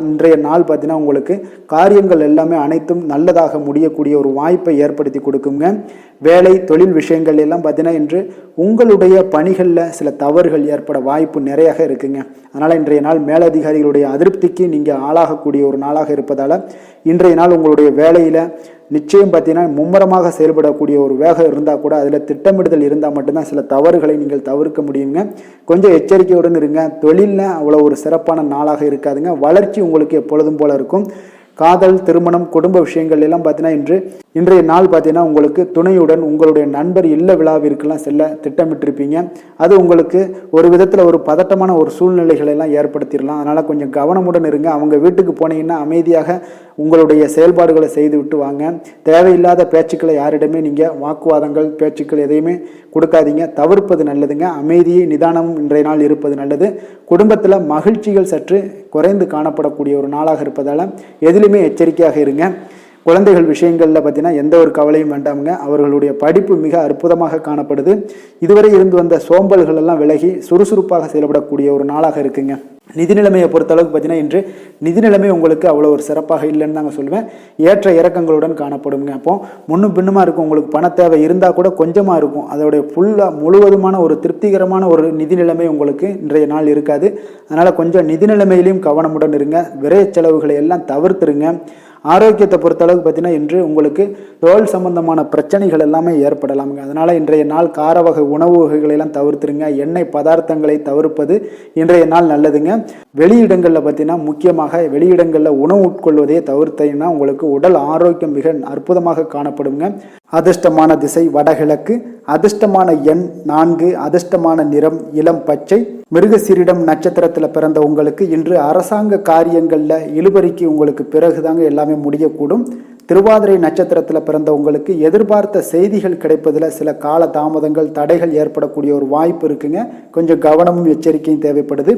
இன்றைய நாள் பார்த்தீங்கன்னா உங்களுக்கு காரியங்கள் எல்லாமே அனைத்தும் நல்லதாக முடியக்கூடிய ஒரு வாய்ப்பை ஏற்படுத்தி கொடுக்குங்க. வேலை தொழில் விஷயங்கள் எல்லாம் பார்த்தீங்கன்னா இன்று உங்களுடைய பணிகளில் சில தவறுகள் ஏற்பட வாய்ப்பு நிறையாக இருக்குங்க. அதனால் இன்றைய நாள் மேலதிகாரிகளுடைய அதிருப்திக்கு நீங்கள் ஆளாகக்கூடிய ஒரு நாளாக இருப்பதால் இன்றைய நாள் உங்களுடைய வேலையில் நிச்சயம் பார்த்தீங்கன்னா மும்முரமாக செயல்படக்கூடிய ஒரு வேகம் இருந்தால் கூட அதில் திட்டமிடுதல் இருந்தால் மட்டும்தான் சில தவறுகளை நீங்கள் தவிர்க்க முடியுங்க. கொஞ்சம் எச்சரிக்கையுடன் இருங்க. தொழிலில் அவ்வளோ ஒரு சிறப்பான நாளாக இருக்காதுங்க. வளர்ச்சி உங்களுக்கு எப்பொழுதும் போல இருக்கும். காதல், திருமணம், குடும்ப விஷயங்கள் எல்லாம் பார்த்தீங்கன்னா இன்றைய நாள் பார்த்தீங்கன்னா உங்களுக்கு துணையுடன் உங்களுடைய நண்பர் இல்ல விழாவிற்கெல்லாம் செல்ல திட்டமிட்டிருப்பீங்க. அது உங்களுக்கு ஒரு விதத்தில் ஒரு பதட்டமான ஒரு சூழ்நிலைகளை எல்லாம் ஏற்படுத்திடலாம். அதனால் கொஞ்சம் கவனமுடன் இருங்க. அவங்க வீட்டுக்கு போனீங்கன்னா அமைதியாக உங்களுடைய செயல்பாடுகளை செய்து விட்டு வாங்க. தேவையில்லாத பேச்சுக்களை யாரிடமே நீங்கள் வாக்குவாதங்கள் பேச்சுக்கள் எதையுமே கொடுக்காதீங்க. தவிர்ப்பது நல்லதுங்க. அமைதியை நிதானமும் இன்றைய நாள் இருப்பது நல்லது. குடும்பத்தில் மகிழ்ச்சிகள் சற்று குறைந்து காணப்படக்கூடிய ஒரு நாளாக இருப்பதால் எதிலுமே எச்சரிக்கையாக இருங்க. குழந்தைகள் விஷயங்களில் பார்த்தீங்கன்னா எந்த ஒரு கவலையும் வேண்டாமுங்க. அவர்களுடைய படிப்பு மிக அற்புதமாக காணப்படுது. இதுவரை இருந்து வந்த சோம்பல்கள் எல்லாம் விலகி சுறுசுறுப்பாக செயல்படக்கூடிய ஒரு நாளாக இருக்குங்க. நிதி நிலைமையை பொறுத்தளவுக்கு பார்த்தீங்கன்னா இன்று நிதி நிலைமை உங்களுக்கு அவ்வளோ ஒரு சிறப்பாக இல்லைன்னு தாங்க சொல்லுவேன். ஏற்ற இறக்கங்களுடன் காணப்படுங்க. அப்போ முன்னும் பின்னுமா இருக்கும். உங்களுக்கு பண தேவை இருந்தால் கூட கொஞ்சமாக இருக்கும். அதோடைய முழுவதுமான ஒரு திருப்திகரமான ஒரு நிதி நிலைமை உங்களுக்கு இன்றைய நாள் இருக்காது. அதனால் கொஞ்சம் நிதி நிலைமையிலையும் கவனமுடன் இருங்க. விரைய செலவுகளை எல்லாம் தவிர்த்துருங்க. ஆரோக்கியத்தை பொறுத்தளவுக்கு பார்த்தீங்கன்னா இன்று உங்களுக்கு தோல் சம்பந்தமான பிரச்சனைகள் எல்லாமே ஏற்படலாமுங்க. அதனால் இன்றைய நாள் கார வகை உணவு வகைகளெல்லாம் தவிர்த்துருங்க. எண்ணெய் பதார்த்தங்களை தவிர்ப்பது இன்றைய நாள் நல்லதுங்க. வெளியிடங்களில் பார்த்தீங்கன்னா முக்கியமாக வெளியிடங்களில் உணவு உட்கொள்வதையே தவிர்த்தீங்கன்னா உங்களுக்கு உடல் ஆரோக்கியம் மிக அற்புதமாக காணப்படுங்க. அதிர்ஷ்டமான திசை வடகிழக்கு, அதிர்ஷ்டமான எண் 4, அதிர்ஷ்டமான நிறம் இளம் பச்சை. மிருகசீரிடம் நட்சத்திரத்தில் பிறந்த உங்களுக்கு இன்று அரசாங்க காரியங்களில் இழுபறிக்கு உங்களுக்கு பிறகுதாங்க எல்லாமே முடியக்கூடும். திருவாதிரை நட்சத்திரத்தில் பிறந்த உங்களுக்கு எதிர்பார்த்த செய்திகள் கிடைப்பதில் சில கால தாமதங்கள் தடைகள் ஏற்படக்கூடிய ஒரு வாய்ப்பு இருக்குங்க. கொஞ்சம் கவனமும் எச்சரிக்கையும் தேவைப்படுது.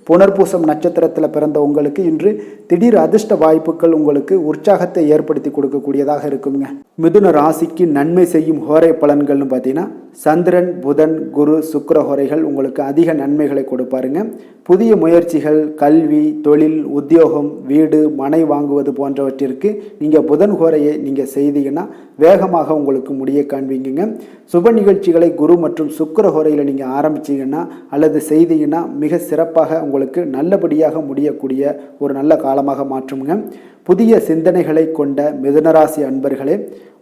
புனர்பூசம் நட்சத்திரத்தில் பிறந்த உங்களுக்கு இன்று திடீர் அதிர்ஷ்ட வாய்ப்புகள் உங்களுக்கு உற்சாகத்தை ஏற்படுத்தி கொடுக்கக்கூடியதாக இருக்குங்க. மிதுன ராசிக்கு நன்மை செய்யும் ஹோரை பலன்கள்னு பார்த்தீங்கன்னா சந்திரன், புதன், குரு, சுக்கிர ஹோரைகள் உங்களுக்கு அதிக நன்மைகளை கொடுப்பாருங்க. புதிய முயற்சிகள், கல்வி, தொழில், உத்தியோகம், வீடு, மனை வாங்குவது போன்றவற்றிற்கு நீங்கள் புதன் ஹோரையை நீங்கள் செய்தீங்கன்னா வேகமாக உங்களுக்கு முடிய காண்பீங்க. சுப நிகழ்ச்சிகளை குரு மற்றும் சுக்கிர ஹோரையில் நீங்கள் ஆரம்பிச்சிங்கன்னா அல்லது செய்தீங்கன்னா மிக சிறப்பாக உங்களுக்கு நல்லபடியாக முடியக்கூடிய ஒரு நல்ல காலமாக மாற்றுங்க. புதிய சிந்தனைகளை கொண்ட மிதுனராசி அன்பர்களே,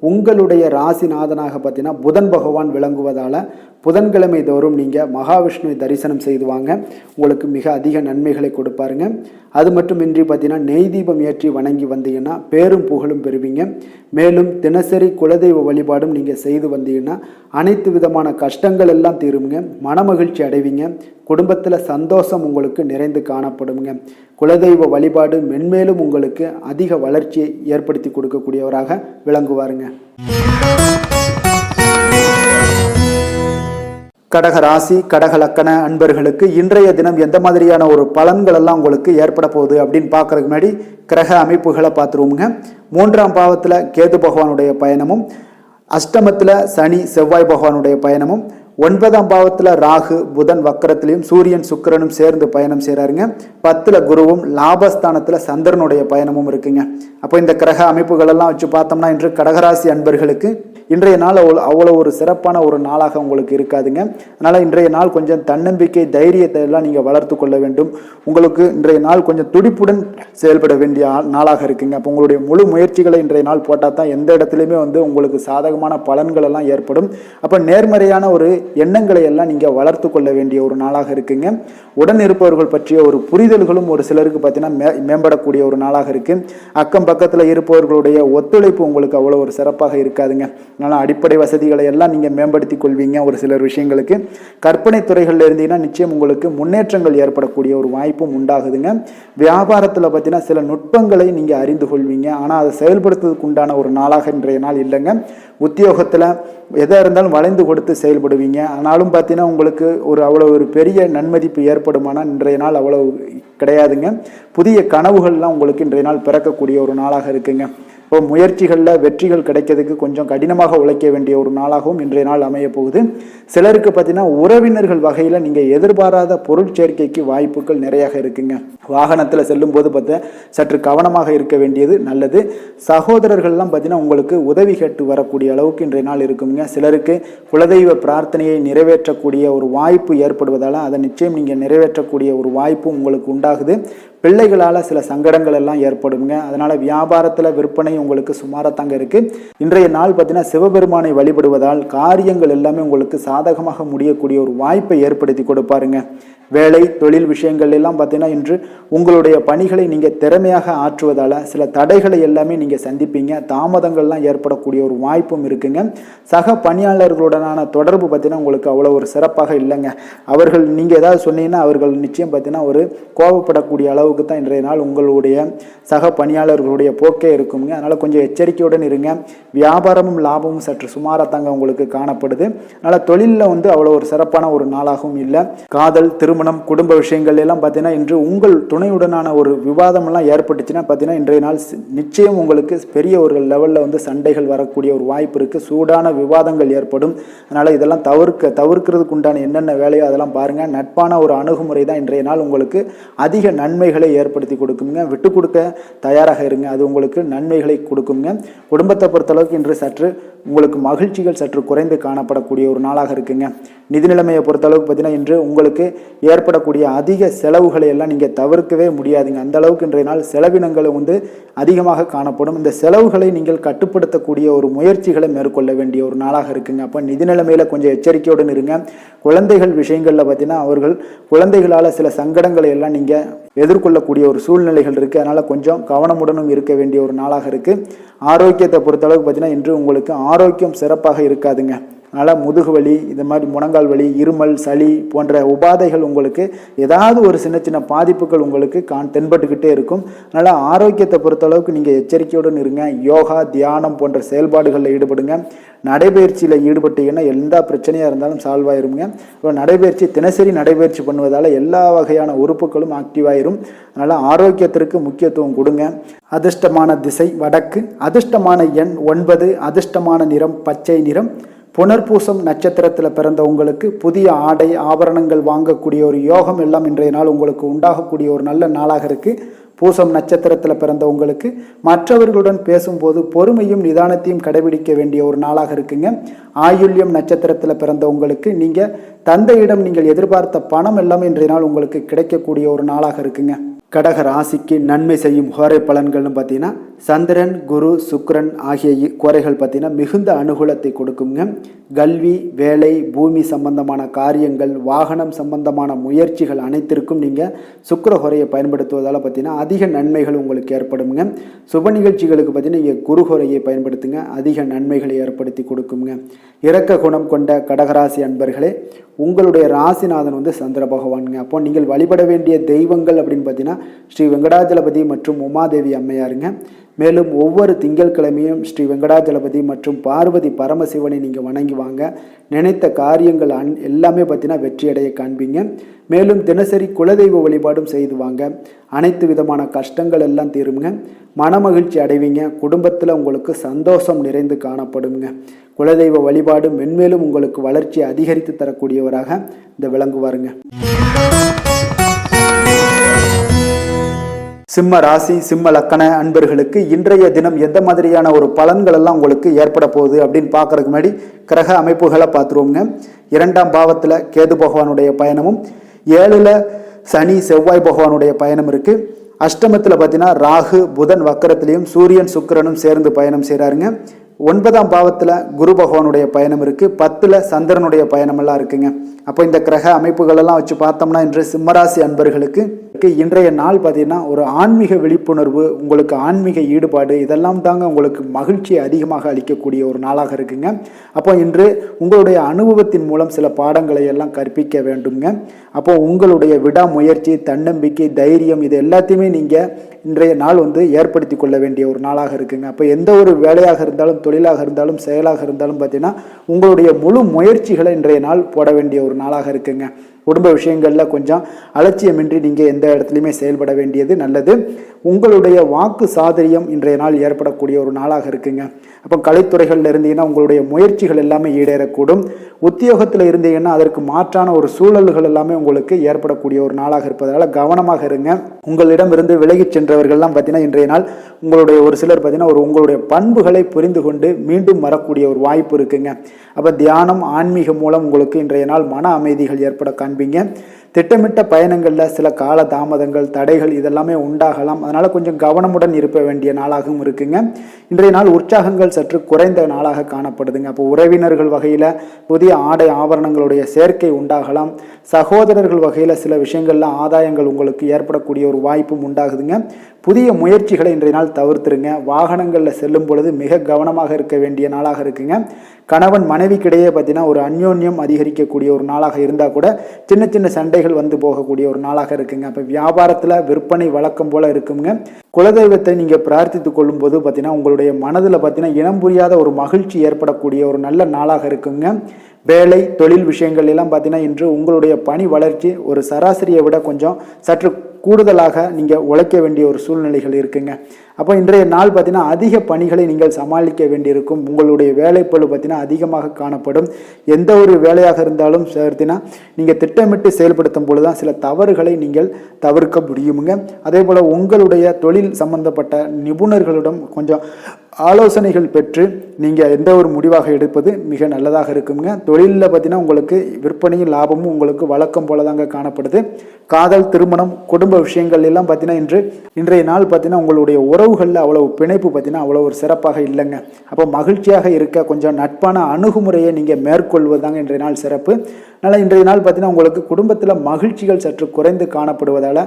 உங்களுடைய ராசிநாதனாக பார்த்தீங்கன்னா புதன் பகவான் விளங்குவதால் புதன்கிழமை தோறும் நீங்கள் மகாவிஷ்ணுவை தரிசனம் செய்து வாங்க. உங்களுக்கு மிக அதிக நன்மைகளை கொடுப்பாருங்க. அது மட்டுமின்றி பார்த்தீங்கன்னா நெய் தீபம் ஏற்றி வணங்கி வந்தீங்கன்னா பேரும் புகழும் பெறுவீங்க. மேலும் தினசரி குலதெய்வ வழிபாடும் நீங்கள் செய்து வந்தீங்கன்னா அனைத்து விதமான கஷ்டங்கள் எல்லாம் தீருங்க. மனமகிழ்ச்சி அடைவீங்க. குடும்பத்தில் சந்தோஷம் உங்களுக்கு நிறைந்து காணப்படுங்க. குலதெய்வ வழிபாடு மென்மேலும் உங்களுக்கு அதிக வளர்ச்சியை ஏற்படுத்தி கொடுக்கக்கூடியவராக விளங்குவாருங்க. கடக ராசி, கடக லக்கண அன்பர்களுக்கு இன்றைய தினம் எந்த மாதிரியான ஒரு பலன்கள் எல்லாம் உங்களுக்கு ஏற்பட போகுது அப்படின்னு பார்க்கறதுக்கு முன்னாடி கிரக அமைப்புகளை பார்த்துருவோமுங்க. 3ஆம் பாவத்தில் கேது பகவானுடைய பயணமும், அஷ்டமத்தில் சனி செவ்வாய் பகவானுடைய பயணமும், 9ஆம் பாவத்தில் ராகு புதன் வக்கரத்திலையும் சூரியன் சுக்கிரனும் சேர்ந்து பயணம் செய்கிறாருங்க. 10ல் குருவும், லாபஸ்தானத்தில் சந்திரனுடைய பயணமும் இருக்குங்க. அப்போ இந்த கிரக அமைப்புகள் எல்லாம் வச்சு பார்த்தோம்னா இன்று கடகராசி அன்பர்களுக்கு இன்றைய நாள் அவ்வளோ ஒரு சிறப்பான ஒரு நாளாக உங்களுக்கு இருக்காதுங்க. அதனால் இன்றைய நாள் கொஞ்சம் தன்னம்பிக்கை, தைரியத்தை எல்லாம் நீங்கள் வளர்த்து கொள்ள வேண்டும். உங்களுக்கு இன்றைய நாள் கொஞ்சம் துடிப்புடன் செயல்பட வேண்டிய நாளாக இருக்குங்க. அப்போ உங்களுடைய முழு முயற்சிகளை இன்றைய நாள் போட்டால் தான் எந்த இடத்துலையுமே உங்களுக்கு சாதகமான பலன்கள் எல்லாம் ஏற்படும். அப்போ நேர்மறையான ஒரு எண்ணங்களை எல்லாம் நீங்கள் வளர்த்து கொள்ள வேண்டிய ஒரு நாளாக இருக்குங்க. உடன் இருப்பவர்கள் பற்றிய ஒரு புரிதல்களும் ஒரு சிலருக்கு பார்த்தீங்கன்னா மேம்படக்கூடிய ஒரு நாளாக இருக்கு. அக்கம் பக்கத்தில் இருப்பவர்களுடைய ஒத்துழைப்பு உங்களுக்கு அவ்வளோ ஒரு சிறப்பாக இருக்காதுங்க. அதனால் அடிப்படை வசதிகளை எல்லாம் நீங்கள் மேம்படுத்தி கொள்வீங்க. ஒரு சிலர் விஷயங்களுக்கு கற்பனை துறைகளில் இருந்தீங்கன்னா நிச்சயம் உங்களுக்கு முன்னேற்றங்கள் ஏற்படக்கூடிய ஒரு வாய்ப்பும் உண்டாகுதுங்க. வியாபாரத்தில் பார்த்தீங்கன்னா சில நுட்பங்களை நீங்கள் அறிந்து கொள்வீங்க. ஆனால் அதை செயல்படுத்துவதற்கு உண்டான ஒரு நாளாக இன்றைய நாள் இல்லைங்க. உத்தியோகத்தில் எதாக இருந்தாலும் வளைந்து கொடுத்து செயல்படுவீங்க. ஆனாலும் பார்த்தீங்கன்னா உங்களுக்கு அவ்வளோ ஒரு பெரிய நன்மதிப்பு ஏற்படுமானால் இன்றைய நாள் அவ்வளோ கிடையாதுங்க. புதிய கனவுகள்லாம் உங்களுக்கு இன்றைய நாள் பிறக்கக்கூடிய ஒரு நாளாக இருக்குங்க. இப்போ முயற்சிகளில் வெற்றிகள் கிடைக்கிறதுக்கு கொஞ்சம் கடினமாக உழைக்க வேண்டிய ஒரு நாளாகவும் இன்றைய நாள் அமைய போகுது. சிலருக்கு பார்த்தீங்கன்னா உறவினர்கள் வகையில் நீங்கள் எதிர்பாராத பொருள் சேர்க்கைக்கு வாய்ப்புகள் நிறையாக இருக்குங்க. வாகனத்தில் செல்லும் போது பார்த்தா சற்று கவனமாக இருக்க வேண்டியது நல்லது. சகோதரர்கள்லாம் பார்த்தீங்கன்னா உங்களுக்கு உதவி கேட்டு வரக்கூடிய அளவுக்கு இன்றைய நாள் இருக்குங்க. சிலருக்கு குலதெய்வ பிரார்த்தனையை நிறைவேற்றக்கூடிய ஒரு வாய்ப்பு ஏற்படுவதால் அதை நிச்சயம் நீங்கள் நிறைவேற்றக்கூடிய ஒரு வாய்ப்பு உங்களுக்கு உண்டாகுது. பிள்ளைகளால் சில சங்கடங்கள் எல்லாம் ஏற்படுங்க. அதனால் வியாபாரத்தில் விற்பனை உங்களுக்கு சுமாராக இருக்குது. இன்றைய நாள் பார்த்தீங்கன்னா சிவபெருமானை வழிபடுவதால் காரியங்கள் எல்லாமே உங்களுக்கு சாதகமாக முடியக்கூடிய ஒரு வாய்ப்பை ஏற்படுத்தி கொடுப்பாருங்க. வேலை தொழில் விஷயங்கள் எல்லாம் பார்த்தீங்கன்னா இன்று உங்களுடைய பணிகளை நீங்கள் திறமையாக ஆற்றுவதால் சில தடைகளை எல்லாமே நீங்கள் சந்திப்பீங்க. தாமதங்கள்லாம் ஏற்படக்கூடிய ஒரு வாய்ப்பும் இருக்குங்க. சக பணியாளர்களுடனான தொடர்பு பார்த்தீங்கன்னா உங்களுக்கு அவ்வளோ ஒரு சிறப்பாக இல்லைங்க. அவர்கள் நீங்கள் ஏதாவது சொன்னீங்கன்னா அவர்கள் நிச்சயம் பார்த்தீங்கன்னா ஒரு கோபப்படக்கூடிய அளவுக்கு தான் இன்றைய நாள் உங்களுடைய சக பணியாளர்களுடைய போக்கே இருக்குங்க. அதனால் கொஞ்சம் எச்சரிக்கையுடன் இருங்க. வியாபாரமும் லாபமும் சற்று சுமாராக உங்களுக்கு காணப்படுது. அதனால் தொழிலில் அவ்வளோ ஒரு சிறப்பான ஒரு நாளாகவும் இல்லை. காதல் திருமணம் குடும்ப விஷயங்கள் எல்லாம் பார்த்தீங்கன்னா இன்று உங்கள் துணையுடனான ஒரு விவாதம் எல்லாம் ஏற்பட்டுச்சுன்னா பார்த்தீங்கன்னா இன்றைய நாள் நிச்சயம் உங்களுக்கு பெரிய ஒரு லெவலில் சண்டைகள் வரக்கூடிய ஒரு வாய்ப்பு இருக்குது. சூடான விவாதங்கள் ஏற்படும். அதனால் இதெல்லாம் தவிர்க்கிறதுக்கு உண்டான என்னென்ன வேலையோ அதெல்லாம் பாருங்கள். நட்பான ஒரு அணுகுமுறை தான் இன்றைய நாள் உங்களுக்கு அதிக நன்மைகளை ஏற்படுத்தி கொடுக்குங்க. விட்டு கொடுக்க தயாராக இருங்க. அது உங்களுக்கு நன்மைகளை கொடுக்குங்க. குடும்பத்தை பொறுத்தளவுக்கு இன்று சற்று உங்களுக்கு மகிழ்ச்சிகள் சற்று குறைந்து காணப்படக்கூடிய ஒரு நாளாக இருக்குங்க. நிதி நிலைமையை பொறுத்தளவுக்கு பார்த்தீங்கன்னா இன்று உங்களுக்கு ஏற்படக்கூடிய அதிக செலவுகளை எல்லாம் நீங்கள் தவிர்க்கவே முடியாதுங்க. அந்த அளவுக்கு இன்றைய நாள் செலவினங்கள் அதிகமாக காணப்படும். இந்த செலவுகளை நீங்கள் கட்டுப்படுத்தக்கூடிய ஒரு முயற்சிகளை மேற்கொள்ள வேண்டிய ஒரு நாளாக இருக்குங்க. அப்போ நிதி நிலைமையில் கொஞ்சம் எச்சரிக்கையுடன் இருங்க. குழந்தைகள் விஷயங்களில் பார்த்தீங்கன்னா அவர்கள் குழந்தைகளால் சில சங்கடங்களை எல்லாம் நீங்கள் எதிர்கொள்ளக்கூடிய ஒரு சூழ்நிலைகள் இருக்குது. அதனால் கொஞ்சம் கவனமுடனும் இருக்க வேண்டிய ஒரு நாளாக இருக்குது. ஆரோக்கியத்தை பொறுத்தளவுக்கு பார்த்தீங்கன்னா இன்று உங்களுக்கு ஆரோக்கியம் சிறப்பாக இருக்காதுங்க. அதனால் முதுகு வலி, இந்த மாதிரி முழங்கால் வலி, இருமல், சளி போன்ற உபாதைகள் உங்களுக்கு ஏதாவது ஒரு சின்ன சின்ன பாதிப்புகள் உங்களுக்கு தென்பட்டுக்கிட்டே இருக்கும். அதனால் ஆரோக்கியத்தை பொறுத்தளவுக்கு நீங்கள் எச்சரிக்கையுடன் இருங்க. யோகா, தியானம் போன்ற செயல்பாடுகளில் ஈடுபடுங்க. நடைபயிற்சியில் ஈடுபட்டீங்கன்னா எந்த பிரச்சனையாக இருந்தாலும் சால்வ் ஆயிருங்க. இப்போ நடைபயிற்சி தினசரி நடைபயிற்சி பண்ணுவதால் எல்லா வகையான உறுப்புகளும் ஆக்டிவாயிரும். அதனால் ஆரோக்கியத்திற்கு முக்கியத்துவம் கொடுங்க. அதிர்ஷ்டமான திசை வடக்கு, அதிர்ஷ்டமான எண் 9, அதிர்ஷ்டமான நிறம் பச்சை நிறம். புனர்பூசம் நட்சத்திரத்தில் பிறந்த உங்களுக்கு புதிய ஆடை ஆபரணங்கள் வாங்கக்கூடிய ஒரு யோகம் எல்லாம் இன்றைய நாள் உங்களுக்கு உண்டாகக்கூடிய ஒரு நல்ல நாளாக இருக்குது. பூசம் நட்சத்திரத்தில் பிறந்த உங்களுக்கு மற்றவர்களுடன் பேசும்போது பொறுமையும் நிதானத்தையும் கடைபிடிக்க வேண்டிய ஒரு நாளாக இருக்குங்க. ஆயுள்யம் நட்சத்திரத்தில் பிறந்த உங்களுக்கு நீங்கள் தந்தையிடம் நீங்கள் எதிர்பார்த்த பணம் எல்லாம் இன்றைய நாள் உங்களுக்கு கிடைக்கக்கூடிய ஒரு நாளாக இருக்குங்க. கடக ராசிக்கு நன்மை செய்யும் ஹோரை பலன்கள்னு பார்த்தீங்கன்னா சந்திரன், குரு, சுக்கிரன் ஆகிய குறைகள் பார்த்தீங்கன்னா மிகுந்த அனுகூலத்தை கொடுக்குங்க. கல்வி, வேலை, பூமி சம்பந்தமான காரியங்கள், வாகனம் சம்பந்தமான முயற்சிகள் அனைத்திற்கும் நீங்கள் சுக்கிர ஹோரையை பயன்படுத்துவதால் பார்த்தீங்கன்னா அதிக நன்மைகள் உங்களுக்கு ஏற்படுங்க. சுப நிகழ்ச்சிகளுக்கு பார்த்தீங்கன்னா நீங்கள் குரு ஹோரையை பயன்படுத்துங்க, அதிக நன்மைகளை ஏற்படுத்தி கொடுக்குங்க. இரக்க குணம் கொண்ட கடகராசி அன்பர்களே, உங்களுடைய ராசிநாதன் சந்திர பகவானுங்க. அப்போ நீங்கள் வழிபட வேண்டிய தெய்வங்கள் அப்படின்னு பார்த்தீங்கன்னா ஸ்ரீ வெங்கடாஜலபதி மற்றும் உமாதேவி அம்மையாருங்க. மேலும் ஒவ்வொரு திங்கட்கிழமையும் ஸ்ரீ வெங்கடாஜலபதி மற்றும் பார்வதி பரமசிவனை நீங்கள் வணங்கி வாங்க. நினைத்த காரியங்கள் எல்லாமே பார்த்தீங்கன்னா வெற்றியடைய காண்பீங்க. மேலும் தினசரி குலதெய்வ வழிபாடும் செய்து வாங்க. அனைத்து விதமான கஷ்டங்கள் எல்லாம் தீருங்க. மனமகிழ்ச்சி அடைவீங்க. குடும்பத்தில் உங்களுக்கு சந்தோஷம் நிறைந்து காணப்படுங்க. குலதெய்வ வழிபாடு மென்மேலும் உங்களுக்கு வளர்ச்சி அதிகரித்து தரக்கூடியவராக இந்த விளங்குவாருங்க. சிம்ம ராசி, சிம்ம லக்கண அன்பர்களுக்கு இன்றைய தினம் எந்த மாதிரியான ஒரு பலன்கள் எல்லாம் உங்களுக்கு ஏற்பட போகுது அப்படின்னு பார்க்கறதுக்கு முன்னாடி கிரக அமைப்புகளை பார்த்துருவோங்க. 2ஆம் பாவத்தில் கேது பகவானுடைய பயணமும், 7ல் சனி செவ்வாய் பகவானுடைய பயணம் இருக்கு. அஷ்டமத்தில் பார்த்தீங்கன்னா ராகு புதன் வக்கரத்திலையும் சூரியன் சுக்கிரனும் சேர்ந்து பயணம் செய்கிறாருங்க. 9ஆம் பாவத்தில் குரு பகவானுடைய பயணம் இருக்குது. 10ல் சந்திரனுடைய பயணமெல்லாம் இருக்குங்க. அப்போ இந்த கிரக அமைப்புகளெல்லாம் வச்சு பார்த்தோம்னா இன்று சிம்மராசி அன்பர்களுக்கு இன்றைய நாள் பார்த்தீங்கன்னா ஒரு ஆன்மீக விழிப்புணர்வு, உங்களுக்கு ஆன்மீக ஈடுபாடு இதெல்லாம் தாங்க உங்களுக்கு மகிழ்ச்சியை அதிகமாக அளிக்கக்கூடிய ஒரு நாளாக இருக்குங்க. அப்போ இன்று உங்களுடைய அனுபவத்தின் மூலம் சில பாடங்களை எல்லாம் கற்பிக்க வேண்டுங்க. அப்போ உங்களுடைய விடாமுயற்சி, தன்னம்பிக்கை, தைரியம் இது எல்லாத்தையுமே நீங்கள் இன்றைய நாள் ஏற்படுத்தி கொள்ள வேண்டிய ஒரு நாளாக இருக்குங்க. அப்போ எந்த ஒரு வேலையாக இருந்தாலும், தொழிலாக இருந்தாலும், செயலாக இருந்தாலும் பார்த்தீங்கன்னா உங்களுடைய முழு முயற்சிகளை இன்றைய நாள் போட வேண்டிய ஒரு நாளாக இருக்குங்க. குடும்ப விஷயங்களில் கொஞ்சம் அலட்சியமின்றி நீங்கள் எந்த இடத்துலையுமே செயல்பட வேண்டியது நல்லது. உங்களுடைய வாக்கு சாதுரியம் இன்றைய நாள் ஏற்படக்கூடிய ஒரு நாளாக இருக்குங்க. அப்போ கலைத்துறைகளில் இருந்தீங்கன்னா உங்களுடைய முயற்சிகள் எல்லாமே ஈடேறக்கூடும். உத்தியோகத்தில் இருந்தீங்கன்னா அதற்கு மாற்றான ஒரு சூழல்கள் எல்லாமே உங்களுக்கு ஏற்படக்கூடிய ஒரு நாளாக இருப்பதால் கவனமாக இருங்க. உங்களிடம் இருந்து விலகி சென்றவர்கள்லாம் பார்த்தீங்கன்னா இன்றைய நாள் உங்களுடைய ஒரு சிலர் பார்த்தீங்கன்னா உங்களுடைய பண்புகளை புரிந்து கொண்டு மீண்டும் வரக்கூடிய ஒரு வாய்ப்பு இருக்குங்க. அப்போ தியானம், ஆன்மீகம் மூலம் உங்களுக்கு இன்றைய நாள் மன அமைதிகள் ஏற்பட காண்பீங்க. திட்டமிட்ட பயணங்களில் சில கால தாமதங்கள், தடைகள் இதெல்லாமே உண்டாகலாம். அதனால் கொஞ்சம் கவனமுடன் இருக்க வேண்டிய நாளாகவும் இருக்குங்க. இன்றைய நாள் உற்சாகங்கள் சற்று குறைந்த நாளாக காணப்படுதுங்க. அப்போ உறவினர்கள் வகையில் புதிய ஆடை ஆபரணங்களுடைய சேர்க்கை உண்டாகலாம். சகோதரர்கள் வகையில் சில விஷயங்களில் ஆதாயங்கள் உங்களுக்கு ஏற்படக்கூடிய ஒரு வாய்ப்பும் உண்டாகுதுங்க. புதிய முயற்சிகளை இன்றைய நாள் தவிர்த்துருங்க. வாகனங்களில் செல்லும் பொழுது மிக கவனமாக இருக்க வேண்டிய நாளாக இருக்குங்க. கணவன் மனைவிக்கிடையே பார்த்தீங்கன்னா ஒரு அந்யோன்யம் அதிகரிக்கக்கூடிய ஒரு நாளாக இருந்தால் கூட சின்ன சின்ன சண்டைகள் போகக்கூடிய ஒரு நாளாக இருக்குங்க. அப்போ வியாபாரத்தில் விற்பனை வழக்கம் போல இருக்குங்க. குலதெய்வத்தை நீங்கள் பிரார்த்தித்து கொள்ளும் போது பார்த்தீங்கன்னா உங்களுடைய மனதில் பார்த்தீங்கன்னா இனம் புரியாத ஒரு மகிழ்ச்சி ஏற்படக்கூடிய ஒரு நல்ல நாளாக இருக்குங்க. வேலை, தொழில் விஷயங்கள் எல்லாம் பார்த்தீங்கன்னா இன்று உங்களுடைய பணி வளர்ச்சி ஒரு சராசரியை விட கொஞ்சம் சற்று கூடுதலாக நீங்கள் உழைக்க வேண்டிய ஒரு சூழ்நிலைகள் இருக்குங்க. அப்போ இன்றைய நாள் பார்த்தீங்கன்னா அதிக பணிகளை நீங்கள் சமாளிக்க வேண்டியிருக்கும். உங்களுடைய வேலைப்பளு பார்த்தீங்கன்னா அதிகமாக காணப்படும். எந்த ஒரு வேலையாக இருந்தாலும் பார்த்தீங்கன்னா நீங்கள் திட்டமிட்டு செயல்படுத்தும் பொழுது தான் சில தவறுகளை நீங்கள் தவிர்க்க முடியுமுங்க. அதே போல் உங்களுடைய தொழில் சம்பந்தப்பட்ட நிபுணர்களிடம் கொஞ்சம் ஆலோசனைகள் பெற்று நீங்கள் எந்த ஒரு முடிவாக எடுப்பது மிக நல்லதாக இருக்குங்க. தொழிலில் பார்த்தீங்கன்னா உங்களுக்கு விற்பனையும் லாபமும் உங்களுக்கு வழக்கம் போல தாங்க காணப்படுது. காதல், திருமணம், குடும்ப விஷயங்கள் எல்லாம் பார்த்தீங்கன்னா இன்றைய நாள் பார்த்தீங்கன்னா உங்களுடைய உறவுகளில் அவ்வளவு பிணைப்பு பார்த்தீங்கன்னா அவ்வளோ ஒரு சிறப்பாக இல்லைங்க. அப்போ மகிழ்ச்சியாக இருக்க கொஞ்சம் நட்பான அணுகுமுறையை நீங்கள் மேற்கொள்வதாங்க இன்றைய நாள் சிறப்பு. அதனால் இன்றைய நாள் பார்த்தீங்கன்னா உங்களுக்கு குடும்பத்தில் மகிழ்ச்சிகள் சற்று குறைந்து காணப்படுவதால்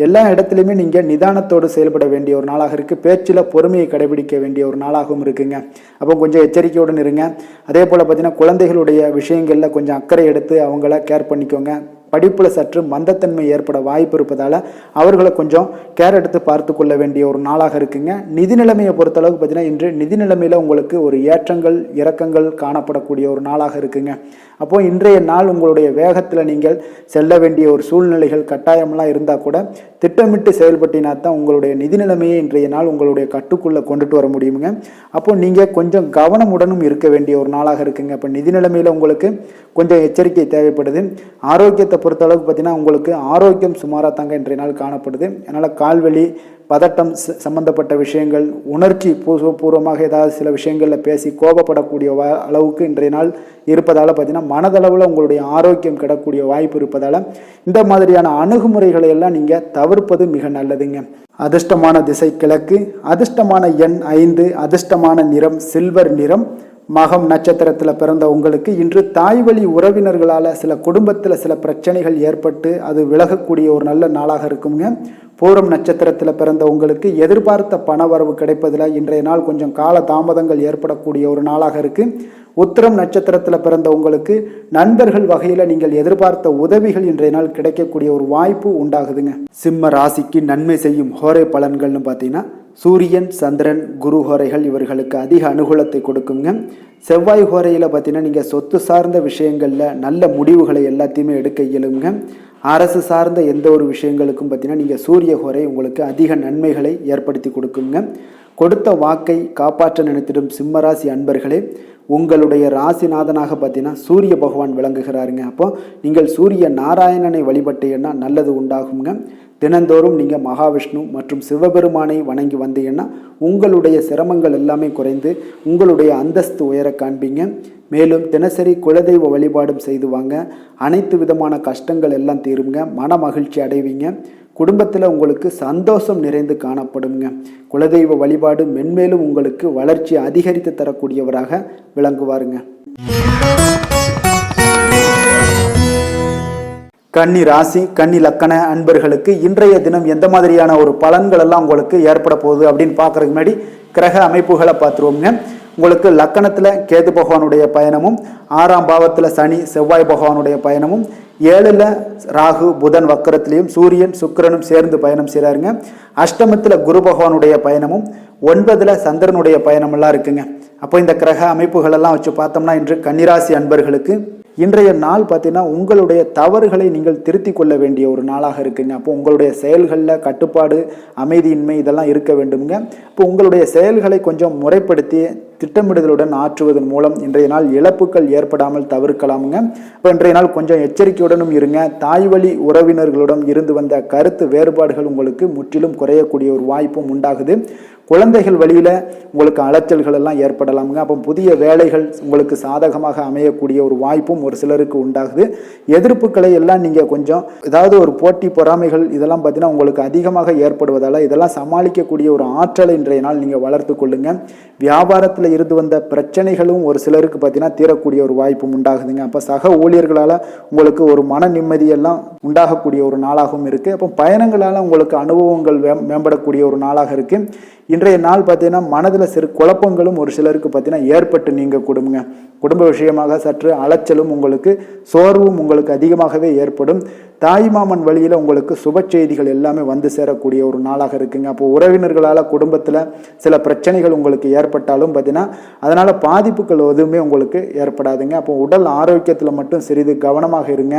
எல்லா இடத்துலையுமே நீங்கள் நிதானத்தோடு செயல்பட வேண்டிய ஒரு நாளாக இருக்குது. பேச்சில் பொறுமையை கடைபிடிக்க வேண்டிய ஒரு நாளாகவும் இருக்குங்க. அப்போ கொஞ்சம் எச்சரிக்கையுடன் இருங்க. அதே போல் பார்த்தீங்கன்னா குழந்தைகளுடைய விஷயங்களில் கொஞ்சம் அக்கறை எடுத்து அவங்கள கேர் பண்ணிக்கோங்க. படிப்பில் சற்று மந்தத்தன்மை ஏற்பட வாய்ப்பு இருப்பதால் அவர்களை கொஞ்சம் கேர் எடுத்து பார்த்து கொள்ள வேண்டிய ஒரு நாளாக இருக்குங்க. நிதி நிலைமையை பொறுத்தளவுக்கு பார்த்தீங்கன்னா இன்று நிதி நிலைமையில் உங்களுக்கு ஒரு ஏற்றங்கள் இறக்கங்கள் காணப்படக்கூடிய ஒரு நாளாக இருக்குங்க. அப்போது இன்றைய நாள் உங்களுடைய வேகத்தில் நீங்கள் செல்ல வேண்டிய ஒரு சூழ்நிலைகள் கட்டாயமெல்லாம் இருந்தால் கூட திட்டமிட்டு செயல்பட்டினா தான் உங்களுடைய நிதி நிலைமையை இன்றைய நாள் உங்களுடைய கட்டுக்குள்ளே கொண்டுட்டு வர முடியுங்க. அப்போ நீங்கள் கொஞ்சம் கவனமுடனும் இருக்க வேண்டிய ஒரு நாளாக இருக்குங்க. அப்போ நிதி நிலைமையில் உங்களுக்கு கொஞ்சம் எச்சரிக்கை தேவைப்படுது. ஆரோக்கியத்தை பொறுத்தளவுக்கு பார்த்தீங்கன்னா உங்களுக்கு ஆரோக்கியம் சுமாராக தாங்க இன்றைய நாள் காணப்படுது. அதனால் கால்வலி, பதட்டம் சம்பந்தப்பட்ட விஷயங்கள், உணர்ச்சி பூர்வமாக ஏதாவது சில விஷயங்களில் பேசி கோபப்படக்கூடிய அளவுக்கு இன்றைய நாள் இருப்பதால் பார்த்தீங்கன்னா மனதளவில் உங்களுடைய ஆரோக்கியம் கிடக்கூடிய வாய்ப்பு இருப்பதால் இந்த மாதிரியான அணுகுமுறைகளை எல்லாம் நீங்கள் தவிர்ப்பது மிக நல்லதுங்க. அதிர்ஷ்டமான திசை கிழக்கு, அதிர்ஷ்டமான எண் 5, அதிர்ஷ்டமான நிறம் சில்வர் நிறம். மகம் நட்சத்திரத்தில் பிறந்த உங்களுக்கு இன்று தாய்வழி உறவினர்களால் சில குடும்பத்தில் சில பிரச்சனைகள் ஏற்பட்டு அது விலகக்கூடிய ஒரு நல்ல நாளாக இருக்குங்க. பூரம் நட்சத்திரத்தில் பிறந்த உங்களுக்கு எதிர்பார்த்த பணவரவு கிடைப்பதில் இன்றைய நாள் கொஞ்சம் கால தாமதங்கள் ஏற்படக்கூடிய ஒரு நாளாக இருக்குது. உத்திரம் நட்சத்திரத்தில் பிறந்த உங்களுக்கு நண்பர்கள் வகையில் நீங்கள் எதிர்பார்த்த உதவிகள் இன்றைய நாள் கிடைக்கக்கூடிய ஒரு வாய்ப்பு உண்டாகுதுங்க. சிம்ம ராசிக்கு நன்மை செய்யும் ஹோரை பலன்கள்னு பார்த்தீங்கன்னா சூரியன், சந்திரன், குரு ஹோரைகள் இவர்களுக்கு அதிக அனுகூலத்தை கொடுக்குங்க. செவ்வாய் ஹோரையில் பார்த்தீங்கன்னா நீங்கள் சொத்து சார்ந்த விஷயங்களில் நல்ல முடிவுகளை எல்லாத்தையுமே எடுக்க இயலுங்க. அரசு சார்ந்த எந்த ஒரு விஷயங்களுக்கும் பார்த்தீங்கன்னா நீங்கள் சூரிய ஹோரை உங்களுக்கு அதிக நன்மைகளை ஏற்படுத்தி கொடுக்குங்க. கொடுத்த வாக்கை காப்பாற்ற நினைத்திடும் சிம்மராசி அன்பர்களே, உங்களுடைய ராசிநாதனாக பார்த்தீங்கன்னா சூரிய பகவான் விளங்குகிறாருங்க. அப்போ நீங்கள் சூரிய நாராயணனை வழிபட்டீங்கன்னா நல்லது உண்டாகுங்க. தினந்தோறும் நீங்கள் மகாவிஷ்ணு மற்றும் சிவபெருமானை வணங்கி வந்தீங்கன்னா உங்களுடைய சிரமங்கள் எல்லாமே குறைந்து உங்களுடைய அந்தஸ்து உயர காண்பீங்க. மேலும் தினசரி குலதெய்வ வழிபாடும் செய்து வாங்க. அனைத்து விதமான கஷ்டங்கள் எல்லாம் தீருங்க. மன மகிழ்ச்சி அடைவீங்க. குடும்பத்தில் உங்களுக்கு சந்தோஷம் நிறைந்து காணப்படுங்க. குலதெய்வ வழிபாடு மென்மேலும் உங்களுக்கு வளர்ச்சி அதிகரித்து தரக்கூடியவராக விளங்குவாருங்க. கன்னி ராசி கன்னி லக்கண அன்பர்களுக்கு இன்றைய தினம் எந்த மாதிரியான ஒரு பலன்கள் எல்லாம் உங்களுக்கு ஏற்பட போகுது அப்படின்னு பார்க்கறதுக்கு முன்னாடி கிரக அமைப்புகளை பார்த்துருவோங்க. உங்களுக்கு லக்கணத்தில் கேது பகவானுடைய பயணமும், 6ஆம் பாவத்தில் சனி செவ்வாய் பகவானுடைய பயணமும், 7ல் ராகு புதன் வக்கரத்திலையும் சூரியன் சுக்கிரனும் சேர்ந்து பயணம் செய்கிறாருங்க. அஷ்டமத்தில் குரு பகவானுடைய பயணமும், 9ல் சந்திரனுடைய பயணமெல்லாம் இருக்குங்க. அப்போ இந்த கிரக அமைப்புகள் எல்லாம் வச்சு பார்த்தோம்னா இன்று கன்னிராசி அன்பர்களுக்கு இன்றைய நாள் பார்த்தீங்கன்னா உங்களுடைய தவறுகளை நீங்கள் திருத்தி கொள்ள வேண்டிய ஒரு நாளாக இருக்குங்க. அப்போ உங்களுடைய செயல்களில் கட்டுப்பாடு, அமைதியின்மை இதெல்லாம் இருக்க வேண்டுங்க. இப்போ உங்களுடைய செயல்களை கொஞ்சம் முறைப்படுத்தி திட்டமிடுதலுடன் ஆற்றுவதன் மூலம் இன்றைய நாள் இழப்புகள் ஏற்படாமல் தவிர்க்கலாமுங்க. இப்போ இன்றைய நாள் கொஞ்சம் எச்சரிக்கையுடனும் இருங்க. தாய் வழி உறவினர்களுடன் இருந்து வந்த கருத்து வேறுபாடுகள் உங்களுக்கு முற்றிலும் குறையக்கூடிய ஒரு வாய்ப்பும் உண்டாகுது. குழந்தைகள் வழியில் உங்களுக்கு அலைச்சல்கள் எல்லாம் ஏற்படலாமுங்க. அப்போ புதிய வேலைகள் உங்களுக்கு சாதகமாக அமையக்கூடிய ஒரு வாய்ப்பும் ஒரு சிலருக்கு உண்டாகுது. எதிர்ப்புகளை எல்லாம் நீங்கள் கொஞ்சம் ஏதாவது ஒரு போட்டி பொறாமைகள் இதெல்லாம் பார்த்தீங்கன்னா உங்களுக்கு அதிகமாக ஏற்படுவதால் இதெல்லாம் சமாளிக்கக்கூடிய ஒரு ஆற்றலை இன்றைய நாள் நீங்கள் வளர்த்து கொள்ளுங்க. வியாபாரத்தில் இருந்து வந்த பிரச்சனைகளும் ஒரு சிலருக்கு பார்த்தீங்கன்னா தீரக்கூடிய ஒரு வாய்ப்பும் உண்டாகுதுங்க. அப்போ சக ஊழியர்களால் உங்களுக்கு ஒரு மன நிம்மதியெல்லாம் உண்டாகக்கூடிய ஒரு நாளாகவும் இருக்குது. அப்போ பயணங்களால் உங்களுக்கு அனுபவங்கள் மேம்படக்கூடிய ஒரு நாளாக இருக்குது. இன்றைய நாள் பார்த்தீங்கன்னா மனதில் சிறு குழப்பங்களும் ஒரு சிலருக்கு பார்த்தீங்கன்னா ஏற்பட்டு நீங்க குடும்ப விஷயமாக சற்று அலைச்சலும் உங்களுக்கு சோர்வும் உங்களுக்கு அதிகமாகவே ஏற்படும். தாய்மாமன் வழியில் உங்களுக்கு சுப செய்திகள் எல்லாமே வந்து சேரக்கூடிய ஒரு நாளாக இருக்குங்க. அப்போ உறவினர்களால் குடும்பத்தில் சில பிரச்சனைகள் உங்களுக்கு ஏற்பட்டாலும் பார்த்தீங்கன்னா அதனால் பாதிப்புகள் எதுவுமே உங்களுக்கு ஏற்படாதுங்க. அப்போ உடல் ஆரோக்கியத்தில் மட்டும் சிறிது கவனமாக இருங்க.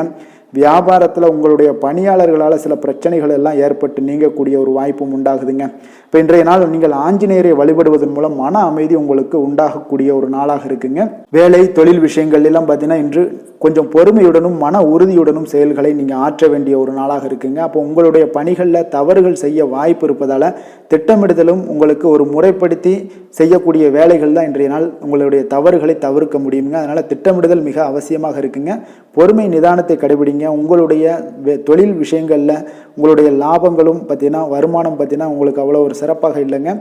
வியாபாரத்தில் உங்களுடைய பணியாளர்களால் சில பிரச்சனைகள் எல்லாம் ஏற்பட்டு நீங்கக்கூடிய ஒரு வாய்ப்பும் உண்டாகுதுங்க. இப்போ இன்றைய நாள் நீங்கள் ஆஞ்சநேயரை வழிபடுவதன் மூலம் மன அமைதி உங்களுக்கு உண்டாகக்கூடிய ஒரு நாளாக இருக்குங்க. வேலை தொழில் விஷயங்கள் எல்லாம் பார்த்தீங்கன்னா இன்று கொஞ்சம் பொறுமையுடனும் மன உறுதியுடனும் செயல்களை நீங்கள் ஆற்ற வேண்டிய ஒரு நாளாக இருக்குங்க. அப்போ உங்களுடைய பணிகளில் தவறுகள் செய்ய வாய்ப்பு இருப்பதால் திட்டமிடுதலும் உங்களுக்கு ஒரு முறைப்படுத்தி செய்யக்கூடிய வேலைகள் தான் இன்றைய நாள் உங்களுடைய தவறுகளை தவிர்க்க முடியுங்க. அதனால் திட்டமிடுதல் மிக அவசியமாக இருக்குங்க. பொறுமை நிதானத்தை கடைபிடிங்க. உங்களுடைய தொழில் விஷயங்களில் உங்களுடைய லாபங்களும் பார்த்தீங்கன்னா வருமானம் பார்த்தீங்கன்னா உங்களுக்கு அவ்வளோ ஒரு சிறப்பாக இல்லைங்க.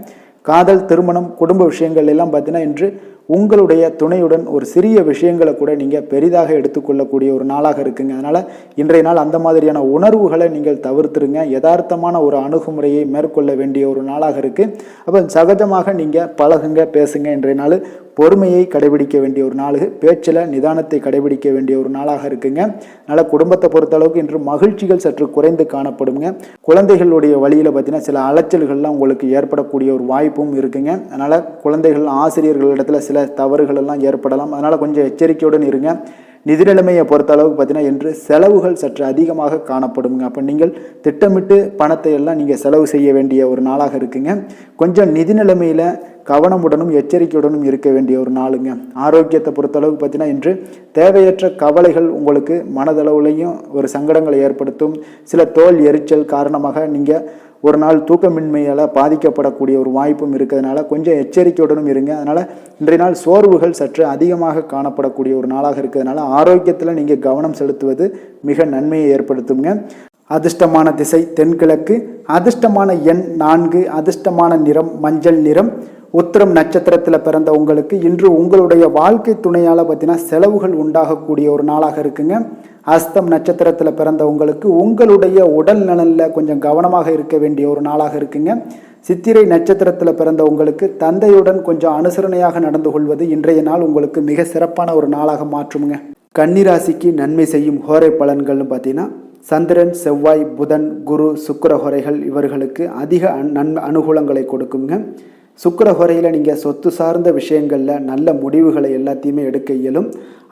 காதல், திருமணம், குடும்ப விஷயங்கள் எல்லாம் பார்த்தீங்கன்னா இன்று உங்களுடைய துணையுடன் ஒரு சிறிய விஷயங்களை கூட நீங்கள் பெரிதாக எடுத்துக்கொள்ளக்கூடிய ஒரு நாளாக இருக்குங்க. அதனால் இன்றைய நாள் அந்த மாதிரியான உணர்வுகளை நீங்கள் தவிர்த்துருங்க. யதார்த்தமான ஒரு அணுகுமுறையை மேற்கொள்ள வேண்டிய ஒரு நாளாக இருக்குது. அப்போ சகஜமாக நீங்கள் பழகுங்க, பேசுங்க. இன்றைய நாள் பொறுமையை கடைபிடிக்க வேண்டிய ஒரு நாள், பேச்சில் நிதானத்தை கடைபிடிக்க வேண்டிய ஒரு நாளாக இருக்குங்க. அதனால் குடும்பத்தை பொறுத்தளவுக்கு இன்று மகிழ்ச்சிகள் சற்று குறைந்து காணப்படுங்க. குழந்தைகளுடைய வழியில் பார்த்தீங்கன்னா சில அலைச்சல்கள்லாம் உங்களுக்கு ஏற்படக்கூடிய ஒரு வாய்ப்பும் இருக்குங்க. அதனால் குழந்தைகள் ஆசிரியர்களிடத்தில் சில தவறுகள் எல்லாம் ஏற்படலாம். அதனால் கொஞ்சம் எச்சரிக்கையுடன் இருங்க. நிதி நிலைமையை பொறுத்த அளவுக்கு பார்த்தீங்கன்னா இன்று செலவுகள் சற்று அதிகமாக காணப்படுங்க. அப்போ நீங்கள் திட்டமிட்டு பணத்தை எல்லாம் நீங்கள் செலவு செய்ய வேண்டிய ஒரு நாளாக இருக்குங்க. கொஞ்சம் நிதி நிலைமையில் கவனமுடனும் எச்சரிக்கையுடனும் இருக்க வேண்டிய ஒரு நாளுங்க. ஆரோக்கியத்தை பொறுத்தளவுக்கு பார்த்தீங்கன்னா இன்று தேவையற்ற கவலைகள் உங்களுக்கு மனதளவுலையும் ஒரு சங்கடங்களை ஏற்படுத்தும். சில தோல் எரிச்சல் காரணமாக நீங்கள் ஒரு நாள் தூக்கமின்மையால் பாதிக்கப்படக்கூடிய ஒரு வாய்ப்பும் இருக்கிறதுனால கொஞ்சம் எச்சரிக்கையுடனும் இருங்க. அதனால் இன்றைய நாள் சோர்வுகள் சற்று அதிகமாக காணப்படக்கூடிய ஒரு நாளாக இருக்கிறதுனால ஆரோக்கியத்தில் நீங்கள் கவனம் செலுத்துவது மிக நன்மையை ஏற்படுத்துங்க. அதிர்ஷ்டமான திசை தென்கிழக்கு, அதிர்ஷ்டமான எண் 4, அதிர்ஷ்டமான நிறம் மஞ்சள் நிறம். உத்திரம் நட்சத்திரத்தில் பிறந்த உங்களுக்கு இன்று உங்களுடைய வாழ்க்கை துணையால் பார்த்தீங்கன்னா செலவுகள் உண்டாகக்கூடிய ஒரு நாளாக இருக்குங்க. அஸ்தம் நட்சத்திரத்தில் பிறந்த உங்களுக்கு உங்களுடைய உடல் நலனில் கொஞ்சம் கவனமாக இருக்க வேண்டிய ஒரு நாளாக இருக்குங்க. சித்திரை நட்சத்திரத்தில் பிறந்த உங்களுக்கு தந்தையுடன் கொஞ்சம் அனுசரணையாக நடந்து கொள்வது இன்றைய நாள் உங்களுக்கு மிக சிறப்பான ஒரு நாளாக மாற்றுமுங்க. கன்னிராசிக்கு நன்மை செய்யும் ஹோரை பலன்கள்னு பார்த்தீங்கன்னா சந்திரன், செவ்வாய், புதன், குரு, சுக்கிர ஹோரைகள் இவர்களுக்கு அதிக அனுகூலங்களை கொடுக்குங்க. சுக்கிர ஹோரையில் நீங்கள் சொத்து சார்ந்த விஷயங்களில் நல்ல முடிவுகளை எல்லாத்தையுமே எடுக்க இயலும்.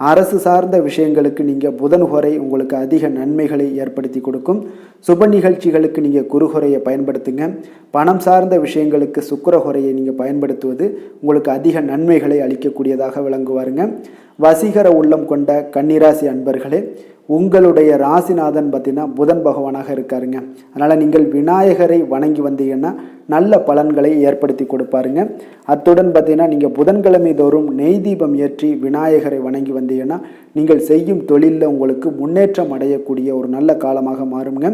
அரசு சார்ந்த விஷயங்களுக்கு நீங்கள் புதன் ஹோரை உங்களுக்கு அதிக நன்மைகளை ஏற்படுத்தி கொடுக்கும். சுப நிகழ்ச்சிகளுக்கு நீங்கள் குரு ஹோரையை பயன்படுத்துங்க. பணம் சார்ந்த விஷயங்களுக்கு சுக்கிர ஹோரையை நீங்கள் பயன்படுத்துவது உங்களுக்கு அதிக நன்மைகளை அளிக்கக்கூடியதாக விளங்குவாருங்க. வசீகர உள்ளம் கொண்ட கன்னிராசி அன்பர்களே, உங்களுடைய ராசிநாதன் பார்த்தீங்கன்னா புதன் பகவானாக இருக்காருங்க. அதனால் நீங்கள் விநாயகரை வணங்கி வந்தீங்கன்னா நல்ல பலன்களை ஏற்படுத்தி கொடுப்பாருங்க. அத்துடன் பார்த்தீங்கன்னா நீங்கள் புதன்கிழமை தோறும் நெய் தீபம் ஏற்றி விநாயகரை வணங்கி வந்தீங்கன்னா நீங்கள் செய்யும் தொழிலில் உங்களுக்கு முன்னேற்றம் அடையக்கூடிய ஒரு நல்ல காலமாக மாறுங்க.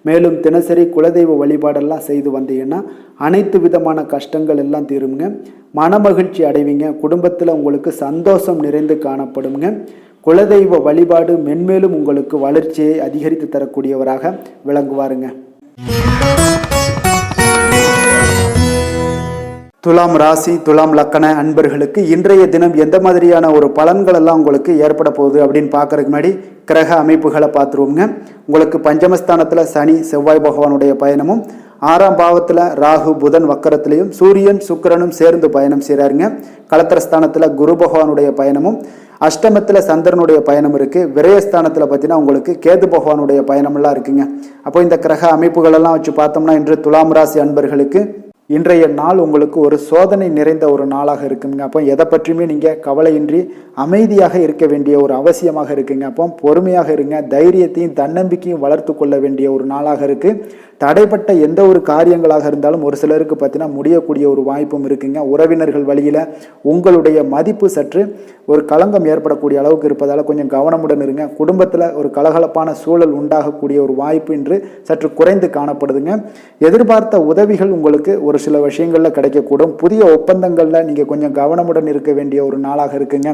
மேலும் தினசரி குலதெய்வ வழிபாடெல்லாம் செய்து வந்தீங்கன்னா அனைத்து விதமான கஷ்டங்கள் எல்லாம் தீருங்க. மனமகிழ்ச்சி அடைவீங்க. குடும்பத்தில் உங்களுக்கு சந்தோஷம் நிறைந்து காணப்படுங்க. குலதெய்வ வழிபாடு மென்மேலும் உங்களுக்கு வளர்ச்சியை அதிகரித்து தரக்கூடியவராக விளங்குவாருங்க. துலாம் ராசி துலாம் லக்கண அன்பர்களுக்கு இன்றைய தினம் எந்த மாதிரியான ஒரு பலன்கள் எல்லாம் உங்களுக்கு ஏற்பட போகுது அப்படின்னு பார்க்கறதுக்கு முன்னாடி கிரக அமைப்புகளை பார்த்துருவோங்க. உங்களுக்கு பஞ்சமஸ்தானத்தில் சனி செவ்வாய் பகவானுடைய பயணமும், 6ஆம் பாவத்தில் ராகு புதன் வக்கரத்திலையும் சூரியன் சுக்கிரனும் சேர்ந்து பயணம் செய்கிறாருங்க. களத்திரஸ்தானத்தில் குரு பகவானுடைய பயணமும், அஷ்டமத்தில் சந்திரனுடைய பயணம் இருக்குது. விரயஸ்தானத்தில் பார்த்தீங்கன்னா உங்களுக்கு கேது பகவானுடைய பயணமெல்லாம் இருக்குங்க. அப்போ இந்த கிரக அமைப்புகளெல்லாம் வச்சு பார்த்தோம்னா இன்று துலாம் ராசி அன்பர்களுக்கு இன்றைய நாள் உங்களுக்கு ஒரு சோதனை நிறைந்த ஒரு நாளாக இருக்குங்க. அப்போ எதை பற்றியுமே நீங்கள் கவலையின்றி அமைதியாக இருக்க வேண்டிய ஒரு அவசியமாக இருக்குங்க. அப்போ பொறுமையாக இருங்க. தைரியத்தையும் தன்னம்பிக்கையும் வளர்த்து கொள்ள வேண்டிய ஒரு நாளாக இருக்குது. தடைப்பட்ட எந்த ஒரு காரியங்களாக இருந்தாலும் ஒரு சிலருக்கு பார்த்தீங்கன்னா முடியக்கூடிய ஒரு வாய்ப்பும் இருக்குங்க. உறவினர்கள் வழியில் உங்களுடைய மதிப்பு சற்று ஒரு களங்கம் ஏற்படக்கூடிய அளவுக்கு இருப்பதால் கொஞ்சம் கவனமுடன் இருங்க. குடும்பத்தில் ஒரு கலகலப்பான சூழல் உண்டாகக்கூடிய ஒரு வாய்ப்பு இன்று சற்று குறைந்து காணப்படுதுங்க. எதிர்பார்த்த உதவிகள் உங்களுக்கு ஒரு சில விஷயங்களில் கிடைக்கக்கூடும். புதிய ஒப்பந்தங்களில் நீங்கள் கொஞ்சம் கவனமுடன் இருக்க வேண்டிய ஒரு நாளாக இருக்குங்க.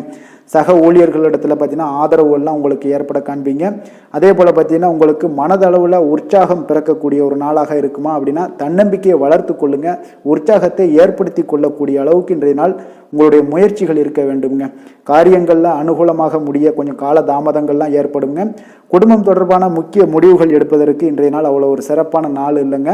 சக ஊழியர்களிடத்தில் பார்த்தீங்கன்னா ஆதரவு எல்லாம் உங்களுக்கு ஏற்பட காண்பீங்க. அதே போல் பார்த்தீங்கன்னா உங்களுக்கு மனதளவில் உற்சாகம் பிறக்கக்கூடிய ஒரு நாளாக இருக்குமா அப்படின்னா தன்னம்பிக்கையை வளர்த்து கொள்ளுங்க. உற்சாகத்தை ஏற்படுத்தி கொள்ளக்கூடிய அளவுக்கு இன்றைய நாள் உங்களுடைய முயற்சிகள் இருக்க வேண்டுங்க. காரியங்களில் அனுகூலமாக முடிய கொஞ்சம் கால தாமதங்கள்லாம் ஏற்படுங்க. குடும்பம் தொடர்பான முக்கிய முடிவுகள் எடுப்பதற்கு இன்றைய நாள் அவ்வளோ ஒரு சிறப்பான நாள் இல்லைங்க.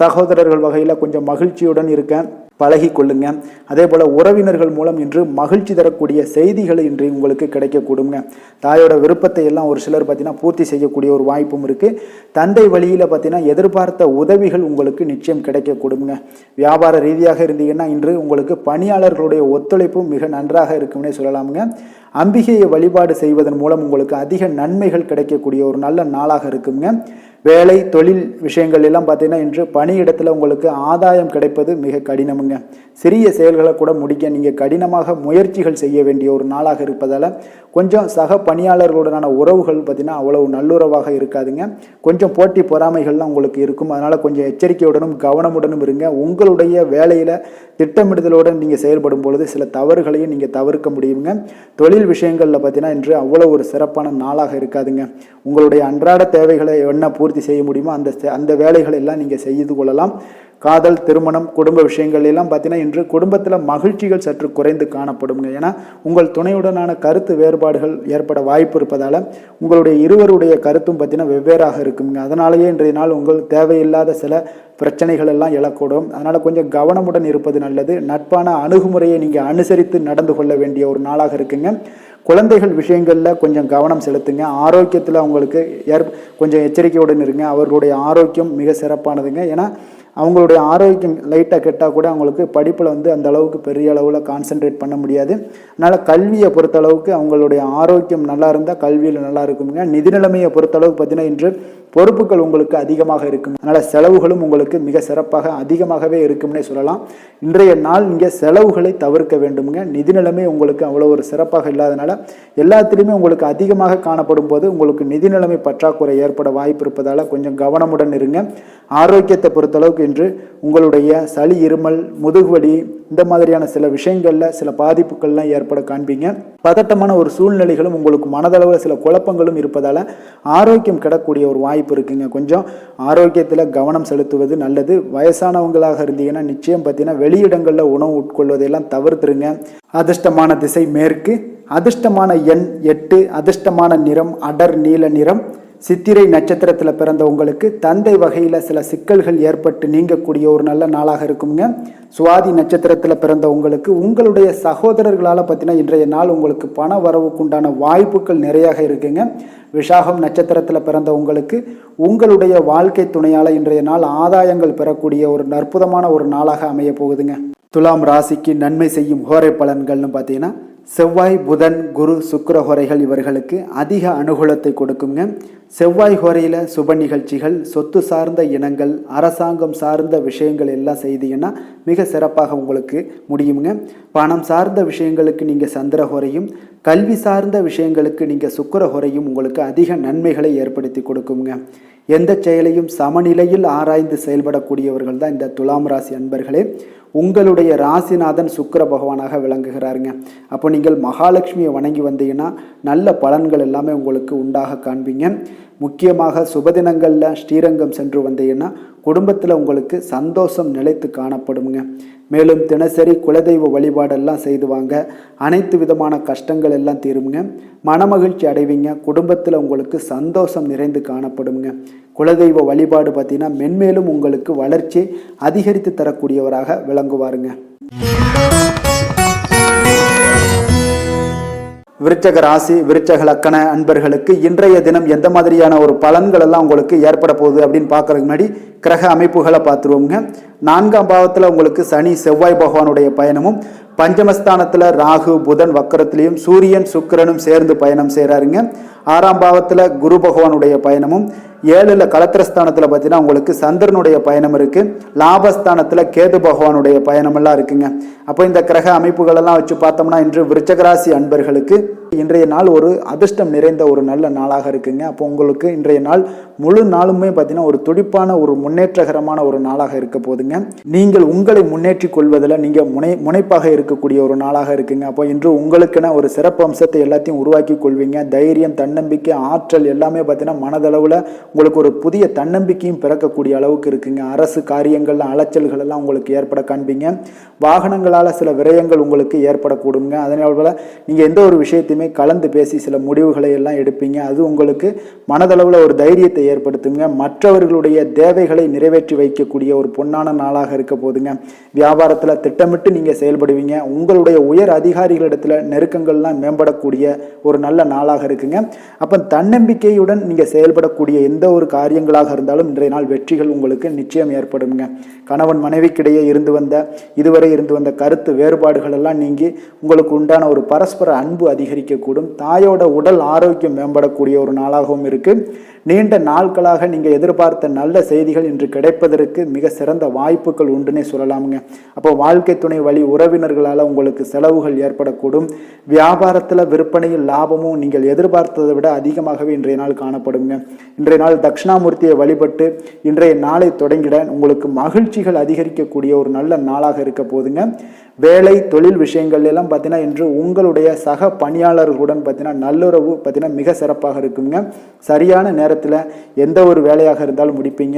சகோதரர்கள் வகையில் கொஞ்சம் மகிழ்ச்சியுடன் இருக்க பழகி கொள்ளுங்க. அதே போல் உறவினர்கள் மூலம் இன்று மகிழ்ச்சி தரக்கூடிய செய்திகள் இன்று உங்களுக்கு கிடைக்கக்கூடுங்க. தாயோட விருப்பத்தை எல்லாம் ஒரு சிலர் பார்த்தீங்கன்னா பூர்த்தி செய்யக்கூடிய ஒரு வாய்ப்பும் இருக்குது. தந்தை வழியில் பார்த்தீங்கன்னா எதிர்பார்த்த உதவிகள் உங்களுக்கு நிச்சயம் கிடைக்கக்கூடுங்க. வியாபார ரீதியாக இருந்தீங்கன்னா இன்று உங்களுக்கு பணியாளர்களுடைய ஒத்துழைப்பும் மிக நன்றாக இருக்கும்னே சொல்லலாமுங்க. அம்பிகையை வழிபாடு செய்வதன் மூலம் உங்களுக்கு அதிக நன்மைகள் கிடைக்கக்கூடிய ஒரு நல்ல நாளாக இருக்குங்க. வேலை தொழில் விஷயங்கள் எல்லாம் பார்த்தீங்கன்னா இன்று பணியிடத்தில் உங்களுக்கு ஆதாயம் கிடைப்பது மிக கடினமுங்க. சிறிய செயல்களை கூட முடிக்க நீங்கள் கடினமாக முயற்சிகள் செய்ய வேண்டிய ஒரு நாளாக இருப்பதால் கொஞ்சம் சக பணியாளர்களுடனான உறவுகள் பார்த்தீங்கன்னா அவ்வளவு நல்லுறவாக இருக்காதுங்க. கொஞ்சம் போட்டி பொறாமைகள்லாம் உங்களுக்கு இருக்கும். அதனால் கொஞ்சம் எச்சரிக்கையுடனும் கவனமுடனும் இருங்க. உங்களுடைய வேலையில் திட்டமிடுதலுடன் நீங்கள் செயல்படும் பொழுது சில தவறுகளையும் நீங்கள் தவிர்க்க முடியுங்க. தொழில் விஷயங்களில் பார்த்தீங்கன்னா இன்று அவ்வளோ ஒரு சிறப்பான நாளாக இருக்காதுங்க. உங்களுடைய அன்றாட தேவைகளை என்ன பூர்த்தி செய்ய முடியுமோ அந்த வேலைகளை எல்லாம் நீங்கள் செய்து கொள்ளலாம். காதல் திருமணம் குடும்ப விஷயங்கள் எல்லாம் பார்த்தீங்கன்னா இன்று குடும்பத்தில் மகிழ்ச்சிகள் சற்று குறைந்து காணப்படுங்க. ஏன்னா உங்கள் துணையுடனான கருத்து வேறுபாடுகள் ஏற்பட வாய்ப்பு இருப்பதால் உங்களுடைய இருவருடைய கருத்தும் பார்த்தீங்கன்னா வெவ்வேறாக இருக்குங்க. அதனாலேயே இன்றைய நாள் உங்கள் தேவையில்லாத சில பிரச்சனைகள் எல்லாம் எழக்கூடும். அதனால் கொஞ்சம் கவனமுடன் இருப்பது நல்லது. நட்பான அணுகுமுறையை நீங்கள் அனுசரித்து நடந்து கொள்ள வேண்டிய ஒரு நாளாக இருக்குங்க. குழந்தைகள் விஷயங்களில் கொஞ்சம் கவனம் செலுத்துங்க. ஆரோக்கியத்தில் அவங்களுக்கு கொஞ்சம் எச்சரிக்கையுடன் இருங்க. அவர்களுடைய ஆரோக்கியம் மிக சிறப்பானதுங்க. ஏன்னா அவங்களுடைய ஆரோக்கியம் லைட்டாக கெட்டால் கூட அவங்களுக்கு படிப்பில் அந்த அளவுக்கு பெரிய அளவில் கான்சென்ட்ரேட் பண்ண முடியாது. அதனால் கல்வியை பொறுத்தளவுக்கு அவங்களுடைய ஆரோக்கியம் நல்லா இருந்தால் கல்வியில் நல்லா இருக்குங்க. நிதி நிலைமையை பொறுத்தளவுக்கு பார்த்தீங்கன்னா இன்று பொறுப்புகள் உங்களுக்கு அதிகமாக இருக்கும். அதனால் செலவுகளும் உங்களுக்கு மிக சிறப்பாக அதிகமாகவே இருக்கும்னே சொல்லலாம். இன்றைய நாள் நீங்கள் செலவுகளை தவிர்க்க வேண்டுமுங்க. நிதி நிலைமை உங்களுக்கு அவ்வளோ ஒரு சிறப்பாக இல்லாதனால எல்லாத்திலையுமே உங்களுக்கு அதிகமாக காணப்படும் போது உங்களுக்கு நிதி நிலைமை பற்றாக்குறை ஏற்பட வாய்ப்பு இருப்பதால் கொஞ்சம் கவனமுடன் இருங்க. ஆரோக்கியத்தை பொறுத்தளவுக்கு இன்று உங்களுடைய சளி இருமல் முதுகுவலி இந்த மாதிரியான சில விஷயங்களில் சில பாதிப்புகள்லாம் ஏற்பட காண்பீங்க. பதட்டமான ஒரு சூழ்நிலைகளும் உங்களுக்கு மனதளவில் சில குழப்பங்களும் இருப்பதால் ஆரோக்கியம் கிடக்கூடிய ஒரு வாய்ப்பு இருக்குங்க. கொஞ்சம் ஆரோக்கியத்தில் கவனம் செலுத்துவது நல்லது. வயசானவங்களாக இருந்தீங்கன்னா நிச்சயம் பார்த்தீங்கன்னா வெளியிடங்களில் உணவு உட்கொள்வதையெல்லாம் தவிர்த்துருங்க. அதிர்ஷ்டமான திசை மேற்கு, அதிர்ஷ்டமான எண் 8, அதிர்ஷ்டமான நிறம் அடர் நீல நிறம். சித்திரை நட்சத்திரத்தில் பிறந்த உங்களுக்கு தந்தை வகையில் சில சிக்கல்கள் ஏற்பட்டு நீங்கக்கூடிய ஒரு நல்ல நாளாக இருக்குங்க. சுவாதி நட்சத்திரத்தில் பிறந்த உங்களுக்கு உங்களுடைய சகோதரர்களால் பார்த்தீங்கன்னா இன்றைய நாள் உங்களுக்கு பண வரவுக்குண்டான வாய்ப்புகள் நிறையாக இருக்குங்க. விஷாகம் நட்சத்திரத்தில் பிறந்த உங்களுக்கு உங்களுடைய வாழ்க்கை துணையால் இன்றைய நாள் ஆதாயங்கள் பெறக்கூடிய ஒரு அற்புதமான ஒரு நாளாக அமைய போகுதுங்க. துலாம் ராசிக்கு நன்மை செய்யும் ஹோரை பலன்கள்னு பார்த்தீங்கன்னா செவ்வாய் புதன் குரு சுக்கிர ஹோரைகள் இவர்களுக்கு அதிக அனுகூலத்தை கொடுக்குங்க. செவ்வாய் ஹோரையில் சுப நிகழ்ச்சிகள், சொத்து சார்ந்த இனங்கள், அரசாங்கம் சார்ந்த விஷயங்கள் எல்லாம் செய்தீங்கன்னா மிக சிறப்பாக உங்களுக்கு முடியுங்க. பணம் சார்ந்த விஷயங்களுக்கு நீங்கள் சந்திர ஹோரையும், கல்வி சார்ந்த விஷயங்களுக்கு நீங்கள் சுக்கிர ஹோரையும் உங்களுக்கு அதிக நன்மைகளை ஏற்படுத்தி கொடுக்குங்க. எந்த செயலையும் சமநிலையில் ஆராய்ந்து செயல்படக்கூடியவர்கள் தான் இந்த துலாம் ராசி அன்பர்களே. உங்களுடைய ராசிநாதன் சுக்கிர பகவானாக விளங்குகிறாருங்க. அப்போ நீங்கள் மகாலட்சுமியை வணங்கி வந்தீங்கன்னா நல்ல பலன்கள் எல்லாமே உங்களுக்கு உண்டாக காண்பீங்க. முக்கியமாக சுபதினங்களில் ஸ்ரீரங்கம் சென்று வந்தீங்கன்னா குடும்பத்தில் உங்களுக்கு சந்தோஷம் நிலைத்து காணப்படுங்க. மேலும் தினசரி குலதெய்வ வழிபாடெல்லாம் செய்து வாங்க, அனைத்து விதமான கஷ்டங்கள் எல்லாம் தீருங்க, மனமகிழ்ச்சி அடைவீங்க, குடும்பத்தில் உங்களுக்கு சந்தோஷம் நிறைந்து காணப்படுங்க. குலதெய்வ வழிபாடு பார்த்தீங்கன்னா மென்மேலும் உங்களுக்கு வளர்ச்சி அதிகரித்து தரக்கூடியவராக விளங்குவாருங்க. விருச்சக ராசி விருச்சக லக்கண அன்பர்களுக்கு இன்றைய தினம் எந்த மாதிரியான ஒரு பலன்கள் எல்லாம் உங்களுக்கு ஏற்பட போகுது அப்படின்னு பார்க்கறதுக்கு முன்னாடி கிரக அமைப்புகளை பார்த்துருவோங்க. 4ஆம் பாவத்தில் உங்களுக்கு சனி செவ்வாய் பகவானுடைய பயணமும், பஞ்சமஸ்தானத்தில் ராகு புதன் வக்கரத்திலையும் சூரியன் சுக்கிரனும் சேர்ந்து பயணம் செய்கிறாருங்க. 6ஆம் பாவத்தில் குரு பகவானுடைய பயணமும், 7ல் கலத்திரஸ்தானத்தில் பார்த்தீங்கன்னா உங்களுக்கு சந்திரனுடைய பயணம் இருக்குது. லாபஸ்தானத்தில் கேது பகவானுடைய பயணமெல்லாம் இருக்குங்க. அப்போ இந்த கிரக அமைப்புகளெல்லாம் வச்சு பார்த்தோம்னா இன்று விருச்சகராசி அன்பர்களுக்கு இன்றைய நாள் ஒரு அதிர்ஷ்டம் நிறைந்த ஒரு நல்ல நாளாக இருக்குங்க. அப்போ உங்களுக்கு இன்றைய நாள் முழு நாளுமே பார்த்தீங்கன்னா ஒரு துடிப்பான ஒரு முன்னேற்றகரமான ஒரு நாளாக இருக்க போதுங்க. நீங்கள் உங்களை முன்னேற்றி கொள்வதில் நீங்கள் முனைப்பாக இருக்கக்கூடிய ஒரு நாளாக இருக்குங்க. அப்போ இன்று உங்களுக்கென ஒரு சிறப்பு அம்சத்தை எல்லாத்தையும் உருவாக்கி கொள்வீங்க. தைரியம், தன்னம்பிக்கை, ஆற்றல் எல்லாமே பார்த்தீங்கன்னா மனதளவில் உங்களுக்கு ஒரு புதிய தன்னம்பிக்கையும் பிறக்கக்கூடிய அளவுக்கு இருக்குங்க. அரசு காரியங்கள்ல அலைச்சல்கள் எல்லாம் உங்களுக்கு ஏற்பட காண்பீங்க. வாகனங்களால் சில விரயங்கள் உங்களுக்கு ஏற்படக்கூடுங்க. அதனால நீங்கள் எந்த ஒரு விஷயத்தையுமே கலந்து பேசி சில முடிவுகளை எல்லாம் எடுப்பீங்க. அது உங்களுக்கு மனதளவில் ஒரு தைரியத்தை ஏற்படுத்துங்க. மற்றவர்களுடைய தேவைகளை நிறைவேற்றி வைக்கக்கூடிய ஒரு பொன்னான நாளாக இருக்க போதுங்க. வியாபாரத்தில் திட்டமிட்டு நீங்கள் செயல்படுவீங்க. உங்களுடைய உயர் அதிகாரிகளிடத்தில் நெருக்கங்கள்லாம் மேம்படக்கூடிய ஒரு நல்ல நாளாக இருக்குங்க. அப்போ தன்னம்பிக்கையுடன் நீங்கள் செயல்படக்கூடிய எந்த ஒரு காரியங்களாக இருந்தாலும் இன்றைய நாள் வெற்றிகள் உங்களுக்கு நிச்சயம் ஏற்படுங்க. கணவன் மனைவிக்கிடையே இதுவரை இருந்து வந்த கருத்து வேறுபாடுகள் எல்லாம் நீங்கி உங்களுக்கு உண்டான ஒரு பரஸ்பர அன்பு அதிகரிக்கக்கூடும். தாயோட உடல் ஆரோக்கியம் மேம்படக்கூடிய ஒரு நாளாகவும் இருக்கு. நீண்ட நாட்களாக நீங்கள் எதிர்பார்த்த நல்ல செய்திகள் இன்று கிடைப்பதற்கு மிக சிறந்த வாய்ப்புகள் உண்டுன்னே சொல்லலாமுங்க. அப்போ வாழ்க்கை துணை வழி உறவினர்களால் உங்களுக்கு செலவுகள் ஏற்படக்கூடும். வியாபாரத்தில் விற்பனையில் லாபமும் நீங்கள் எதிர்பார்த்ததை விட அதிகமாகவே இன்றைய நாள் காணப்படுங்க. இன்றைய நாள் தட்சிணாமூர்த்தியை வழிபட்டு இன்றைய நாளை தொடங்கிட உங்களுக்கு மகிழ்ச்சிகள் அதிகரிக்கக்கூடிய ஒரு நல்ல நாளாக இருக்க போதுங்க. வேலை தொழில் விஷயங்கள் எல்லாம் பார்த்தீங்கன்னா இன்று உங்களுடைய சக பணியாளர்களுடன் பார்த்தீங்கன்னா நல்லுறவு பார்த்தீங்கன்னா மிக சிறப்பாக இருக்குங்க. சரியான நேரத்தில் எந்த ஒரு வேலையாக இருந்தாலும் முடிப்பீங்க.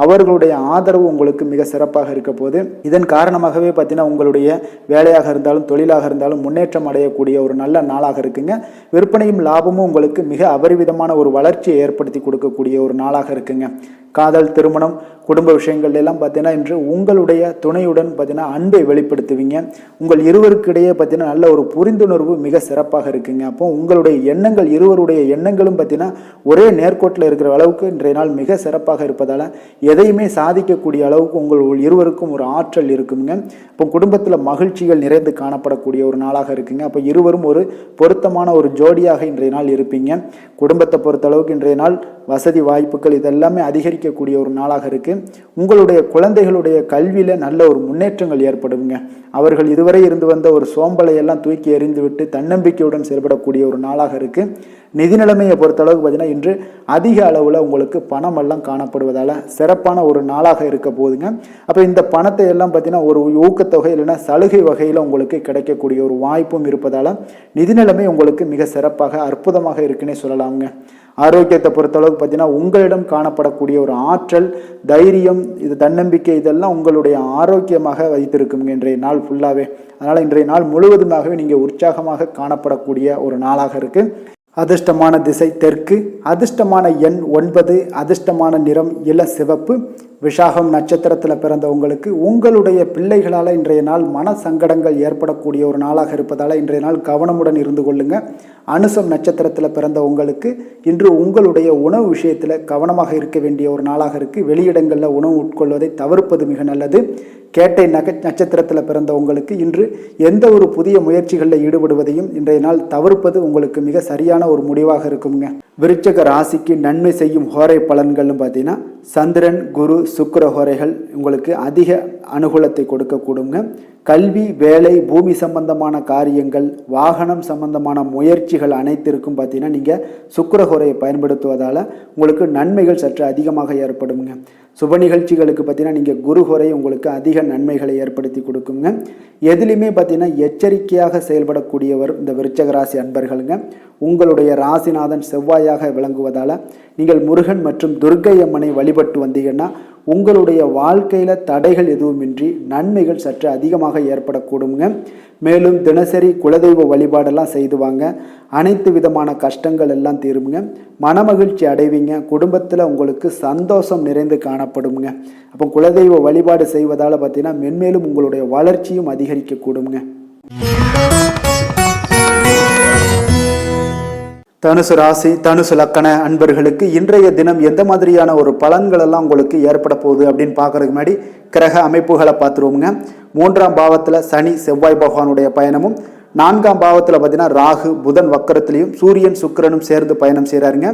அவர்களுடைய ஆதரவு உங்களுக்கு மிக சிறப்பாக இருக்க போது. இதன் காரணமாகவே பார்த்தீங்கன்னா உங்களுடைய வேலையாக இருந்தாலும் தொழிலாக இருந்தாலும் முன்னேற்றம் அடையக்கூடிய ஒரு நல்ல நாளாக இருக்குங்க. விற்பனையும் லாபமும் உங்களுக்கு மிக அபரிவிதமான ஒரு வளர்ச்சியை ஏற்படுத்தி கொடுக்கக்கூடிய ஒரு நாளாக இருக்குங்க. காதல், திருமணம், குடும்ப விஷயங்கள் எல்லாம் பார்த்தீங்கன்னா இன்று உங்களுடைய துணையுடன் பார்த்தீங்கன்னா அன்பை வெளிப்படுத்துவீங்க. உங்கள் இருவருக்கிடையே பார்த்தீங்கன்னா நல்ல ஒரு புரிந்துணர்வு மிக சிறப்பாக இருக்குங்க. அப்போ உங்களுடைய எண்ணங்கள், இருவருடைய எண்ணங்களும் பார்த்தீங்கன்னா ஒரே நேர்கோட்டில் இருக்கிற அளவுக்கு இன்றைய நாள் மிக சிறப்பாக இருப்பதால் எதையுமே சாதிக்கக்கூடிய அளவுக்கு உங்கள் இருவருக்கும் ஒரு ஆற்றல் இருக்குங்க. இப்போ குடும்பத்தில் மகிழ்ச்சிகள் நிறைந்து காணப்படக்கூடிய ஒரு நாளாக இருக்குங்க. அப்போ இருவரும் ஒரு பொருத்தமான ஒரு ஜோடியாக இன்றைய நாள் இருப்பீங்க. குடும்பத்தை பொறுத்த அளவுக்கு இன்றைய நாள் வசதி வாய்ப்புகள் இதெல்லாமே அதிகரிக்கக்கூடிய ஒரு நாளாக இருக்கு. உங்களுடைய குழந்தைகளுடைய கல்வியில நல்ல ஒரு முன்னேற்றங்கள் ஏற்படுங்க. அவர்கள் இதுவரை இருந்து வந்த ஒரு சோம்பலை எல்லாம் தூக்கி எறிந்து விட்டு தன்னம்பிக்கையுடன் செயல்படக்கூடிய ஒரு நாளாக இருக்கு. நிதி நிலைமையை பொறுத்த அளவுக்கு பார்த்தீங்கன்னா இன்று அதிக அளவில் உங்களுக்கு பணம் எல்லாம் காணப்படுவதால சிறப்பான ஒரு நாளாக இருக்க போதுங்க. அப்போ இந்த பணத்தை எல்லாம் பார்த்தீங்கன்னா ஒரு ஊக்கத்தொகை இல்லைன்னா சலுகை வகையில் உங்களுக்கு கிடைக்கக்கூடிய ஒரு வாய்ப்பும் இருப்பதால நிதி நிலைமை உங்களுக்கு மிக சிறப்பாக அற்புதமாக இருக்குன்னே சொல்லலாமுங்க. ஆரோக்கியத்தை பொறுத்தளவுக்கு பார்த்தீங்கன்னா உங்களிடம் காணப்படக்கூடிய ஒரு ஆற்றல், தைரியம், இது தன்னம்பிக்கை இதெல்லாம் உங்களுடைய ஆரோக்கியமாக வைத்திருக்குங்க இன்றைய நாள் ஃபுல்லாகவே. அதனால் இன்றைய நாள் முழுவதுமாகவே நீங்கள் உற்சாகமாக காணப்படக்கூடிய ஒரு நாளாக இருக்கு. அதிர்ஷ்டமான திசை தெற்கு, அதிர்ஷ்டமான எண் 9, அதிர்ஷ்டமான நிறம் இள சிவப்பு. விஷாகம் நட்சத்திரத்தில் பிறந்தவங்களுக்கு உங்களுடைய பிள்ளைகளால் இன்றைய நாள் மன சங்கடங்கள் ஏற்படக்கூடிய ஒரு நாளாக இருப்பதால் இன்றைய நாள் கவனமுடன் இருந்து கொள்ளுங்க. அனுசம் நட்சத்திரத்தில் பிறந்த உங்களுக்கு இன்று உங்களுடைய உணவு விஷயத்தில் கவனமாக இருக்க வேண்டிய ஒரு நாளாக இருக்குது. வெளியிடங்களில் உணவு உட்கொள்வதை தவிர்ப்பது மிக நல்லது. கேட்டை நட்சத்திரத்தில் பிறந்த உங்களுக்கு இன்று எந்த ஒரு புதிய முயற்சிகளில் ஈடுபடுவதையும் இன்றைய நாள் தவிர்ப்பது உங்களுக்கு மிக சரியான ஒரு முடிவாக இருக்குங்க. விருச்சக ராசிக்கு நன்மை செய்யும் ஹோரை பலன்கள்னு பார்த்தீங்கன்னா சந்திரன், குரு, சுக்கிர ஹோரைகள் உங்களுக்கு அதிக அனுகூலத்தை கொடுக்கக்கூடுங்க. கல்வி, வேலை, பூமி சம்பந்தமான காரியங்கள், வாகனம் சம்பந்தமான முயற்சிகள் அனைத்திற்கும் பார்த்தீங்கன்னா நீங்கள் சுக்கிர ஹோரையை பயன்படுத்துவதால் உங்களுக்கு நன்மைகள் சற்று அதிகமாக ஏற்படுங்க. சுப நிகழ்ச்சிகளுக்கு பார்த்தீங்கன்னா நீங்கள் குரு ஹோரை உங்களுக்கு அதிக நன்மைகளை ஏற்படுத்தி கொடுக்குங்க. எதுலையுமே பார்த்தீங்கன்னா எச்சரிக்கையாக செயல்படக்கூடியவர் இந்த விருச்சக ராசி அன்பர்களுங்க. உங்களுடைய ராசிநாதன் செவ்வாயாக விளங்குவதால் நீங்கள் முருகன் மற்றும் துர்க்கை அம்மனை வழிபட்டு வந்தீங்கன்னா உங்களுடைய வாழ்க்கையில் தடைகள் எதுவுமின்றி நன்மைகள் சற்று அதிகமாக ஏற்படக்கூடுங்க. மேலும் தினசரி குலதெய்வ வழிபாடெல்லாம் செய்து வாங்க. அனைத்து விதமான கஷ்டங்கள் எல்லாம் தீருங்க. மனமகிழ்ச்சி அடைவீங்க. குடும்பத்தில் உங்களுக்கு சந்தோஷம் நிறைந்து காணப்படுங்க. அப்போ குலதெய்வ வழிபாடு செய்வதால் பார்த்தீங்கன்னா மென்மேலும் உங்களுடைய வளர்ச்சியும் அதிகரிக்க கூடுங்க. தனுசு ராசி, தனுசு லக்கண அன்பர்களுக்கு இன்றைய தினம் எந்த மாதிரியான ஒரு பலன்கள் எல்லாம் உங்களுக்கு ஏற்பட போகுது அப்படின்னு பார்க்கறதுக்கு முன்னாடி கிரக அமைப்புகளை பார்த்துருவோங்க. 3ஆம் பாவத்தில் சனி செவ்வாய் பகவானுடைய பயணமும், 4ஆம் பாவத்தில் பார்த்தீங்கன்னா ராகு புதன் வக்கரத்திலையும் சூரியன் சுக்கிரனும் சேர்ந்து பயணம் செய்கிறாருங்க.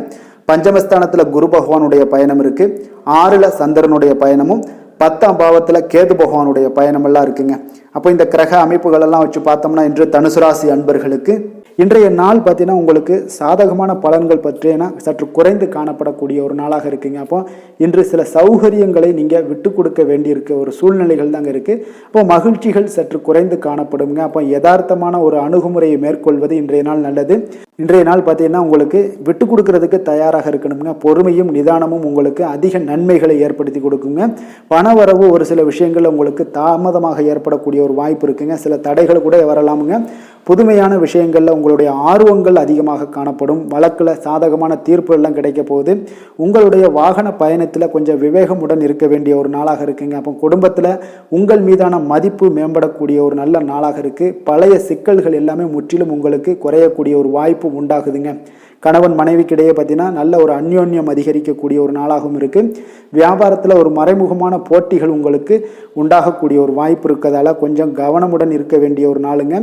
பஞ்சமஸ்தானத்தில் குரு பகவானுடைய பயணம் இருக்குது. 6ல் சந்திரனுடைய பயணமும், 10ஆம் பாவத்தில் கேது பகவானுடைய பயணமெல்லாம் இருக்குங்க. அப்போ இந்த கிரக அமைப்புகளெல்லாம் வச்சு பார்த்தோம்னா இன்று தனுசு ராசி அன்பர்களுக்கு இன்றைய நாள் பார்த்தீங்கன்னா உங்களுக்கு சாதகமான பலன்கள் பற்றினா சற்று குறைந்து காணப்படக்கூடிய ஒரு நாளாக இருக்குங்க. அப்போ இன்று சில சௌகரியங்களை நீங்கள் விட்டு கொடுக்க வேண்டியிருக்க ஒரு சூழ்நிலைகள் தாங்க இருக்குது. அப்போ மகிழ்ச்சிகள் சற்று குறைந்து காணப்படுங்க. அப்போ யதார்த்தமான ஒரு அணுகுமுறையை மேற்கொள்வது இன்றைய நாள் நல்லது. இன்றைய நாள் பார்த்தீங்கன்னா உங்களுக்கு விட்டு கொடுக்கறதுக்கு தயாராக இருக்கணுங்க. பொறுமையும் நிதானமும் உங்களுக்கு அதிக நன்மைகளை ஏற்படுத்தி கொடுக்குங்க. பணவரவு ஒரு சில விஷயங்கள் உங்களுக்கு தாமதமாக ஏற்படக்கூடிய ஒரு வாய்ப்பு இருக்குங்க. சில தடைகள் கூட வரலாமுங்க. புதுமையான விஷயங்களில் உங்களுடைய ஆர்வங்கள் அதிகமாக காணப்படும். வழக்கில் சாதகமான தீர்ப்பு எல்லாம் கிடைக்க போகுது. உங்களுடைய வாகன பயணத்தில் கொஞ்சம் விவேகமுடன் இருக்க வேண்டிய ஒரு நாளாக இருக்குங்க. அப்போ குடும்பத்தில் உங்கள் மீதான மதிப்பு மேம்படக்கூடிய ஒரு நல்ல நாளாக இருக்குது. பழைய சிக்கல்கள் எல்லாமே முற்றிலும் உங்களுக்கு குறையக்கூடிய ஒரு வாய்ப்பு உண்டாகுதுங்க. கணவன் மனைவிக்கிடையே பார்த்தீங்கன்னா நல்ல ஒரு அந்யோன்யம் அதிகரிக்கக்கூடிய ஒரு நாளாகவும் இருக்குது. வியாபாரத்தில் ஒரு மறைமுகமான போட்டிகள் உங்களுக்கு உண்டாகக்கூடிய ஒரு வாய்ப்பு இருக்கிறதால கொஞ்சம் கவனமுடன் இருக்க வேண்டிய ஒரு நாளுங்க.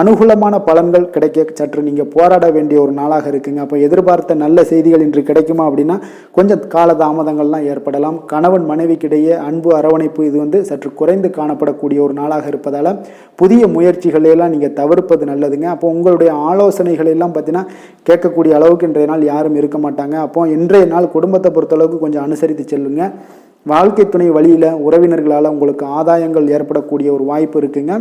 அனுகூலமான பலன்கள் கிடைக்க சற்று நீங்கள் போராட வேண்டிய ஒரு நாளாக இருக்குங்க. அப்போ எதிர்பார்த்த நல்ல செய்திகள் இன்று கிடைக்குமா அப்படின்னா கொஞ்சம் காலதாமதங்கள்லாம் ஏற்படலாம். கணவன் மனைவிக்கிடையே அன்பு அரவணைப்பு இது சற்று குறைந்து காணப்படக்கூடிய ஒரு நாளாக இருப்பதால் புதிய முயற்சிகளையெல்லாம் நீங்கள் தவிர்ப்பது நல்லதுங்க. அப்போ உங்களுடைய ஆலோசனைகள் எல்லாம் பார்த்தீங்கன்னா கேட்கக்கூடிய அளவுக்கு இன்றைய நாள் யாரும் இருக்க மாட்டாங்க. அப்போ இன்றைய நாள் குடும்பத்தை பொறுத்தளவுக்கு கொஞ்சம் அனுசரித்து செல்லுங்க. வாழ்க்கை துணை வழியில் உறவினர்களால் உங்களுக்கு ஆதாயங்கள் ஏற்படக்கூடிய ஒரு வாய்ப்பு இருக்குங்க.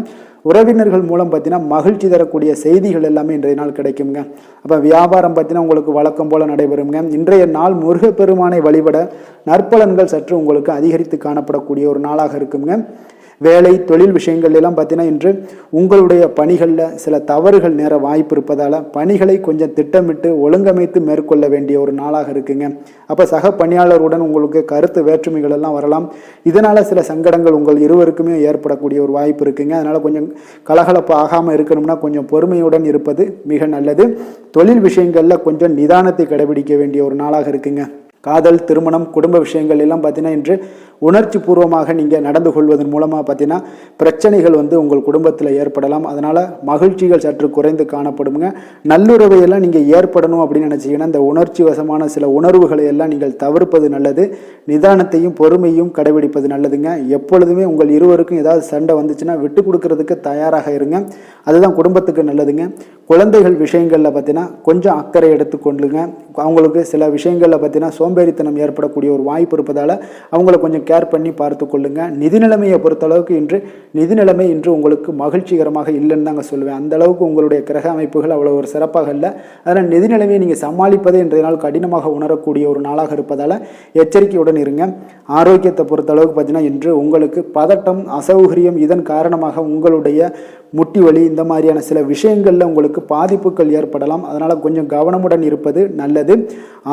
உறவினர்கள் மூலம் பார்த்தீங்கன்னா மகிழ்ச்சி தரக்கூடிய செய்திகள் எல்லாமே இன்றைய நாள் கிடைக்குங்க. அப்போ வியாபாரம் பார்த்தீங்கன்னா உங்களுக்கு வழக்கம் போல் நடைபெறுங்க. இன்றைய நாள் முருகப்பெருமானை வழிபட நற்பலன்கள் சற்று உங்களுக்கு அதிகரித்து காணப்படக்கூடிய ஒரு நாளாக இருக்குங்க. வேலை தொழில் விஷயங்கள் எல்லாம் பார்த்தீங்கன்னா இன்று உங்களுடைய பணிகளில் சில தவறுகள் நேர வாய்ப்பு இருப்பதால் பணிகளை கொஞ்சம் திட்டமிட்டு ஒழுங்கமைத்து மேற்கொள்ள வேண்டிய ஒரு நாளாக இருக்குங்க. அப்போ சக பணியாளருடன் உங்களுக்கு கருத்து வேற்றுமைகள் எல்லாம் வரலாம். இதனால் சில சங்கடங்கள் உங்கள் இருவருக்குமே ஏற்படக்கூடிய ஒரு வாய்ப்பு இருக்குங்க. அதனால் கொஞ்சம் கலகலப்பு ஆகாமல் இருக்கணும்னா கொஞ்சம் பொறுமையுடன் இருப்பது மிக நல்லது. தொழில் விஷயங்களில் கொஞ்சம் நிதானத்தை கடைபிடிக்க வேண்டிய ஒரு நாளாக இருக்குங்க. காதல், திருமணம், குடும்ப விஷயங்கள் எல்லாம் பார்த்தீங்கன்னா இன்று உணர்ச்சி பூர்வமாக நீங்கள் நடந்து கொள்வதன் மூலமாக பார்த்தீங்கன்னா பிரச்சனைகள் உங்கள் குடும்பத்தில் ஏற்படலாம். அதனால் மகிழ்ச்சிகள் சற்று குறைந்து காணப்படுங்க. நல்லுறவையெல்லாம் நீங்கள் ஏற்படணும் அப்படின்னு நினச்சிங்கன்னா இந்த உணர்ச்சி வசமான சில உணர்வுகளை எல்லாம் நீங்கள் தவிர்ப்பது நல்லது. நிதானத்தையும் பொறுமையும் கடைபிடிப்பது நல்லதுங்க. எப்பொழுதுமே உங்கள் இருவருக்கும் ஏதாவது சண்டை வந்துச்சுன்னா விட்டு கொடுக்கறதுக்கு தயாராக இருங்க. அதுதான் குடும்பத்துக்கு நல்லதுங்க. குழந்தைகள் விஷயங்களில் பார்த்தீங்கன்னா கொஞ்சம் அக்கறை எடுத்துக்கொள்ளுங்க. அவங்களுக்கு சில விஷயங்களில் பார்த்தீங்கன்னா சோம்பேறித்தனம் ஏற்படக்கூடிய ஒரு வாய்ப்பு இருப்பதால் அவங்கள கொஞ்சம் கேர் பண்ணி பார்த்து கொள்ளுங்க. நிதி நிலைமையை பொறுத்தளவுக்கு நிதி நிலைமை இன்று உங்களுக்கு மகிழ்ச்சிகரமாக இல்லைன்னு தாங்க சொல்லுவேன். அந்த அளவுக்கு உங்களுடைய கிரக அமைப்புகள் அவ்வளோ ஒரு சிறப்பாக இல்லை. அதனால் நிதி நிலைமையை நீங்கள் சமாளிப்பதே இன்றைய நாள் கடினமாக உணரக்கூடிய ஒரு நாளாக இருப்பதால் எச்சரிக்கையுடன் இருங்க. ஆரோக்கியத்தை பொறுத்தளவுக்கு பார்த்தீங்கன்னா இன்று உங்களுக்கு பதட்டம், அசௌகரியம் இதன் காரணமாக உங்களுடைய முட்டி வலி இந்த மாதிரியான சில விஷயங்களில் உங்களுக்கு பாதிப்புகள் ஏற்படலாம். அதனால் கொஞ்சம் கவனமுடன் இருப்பது நல்லது.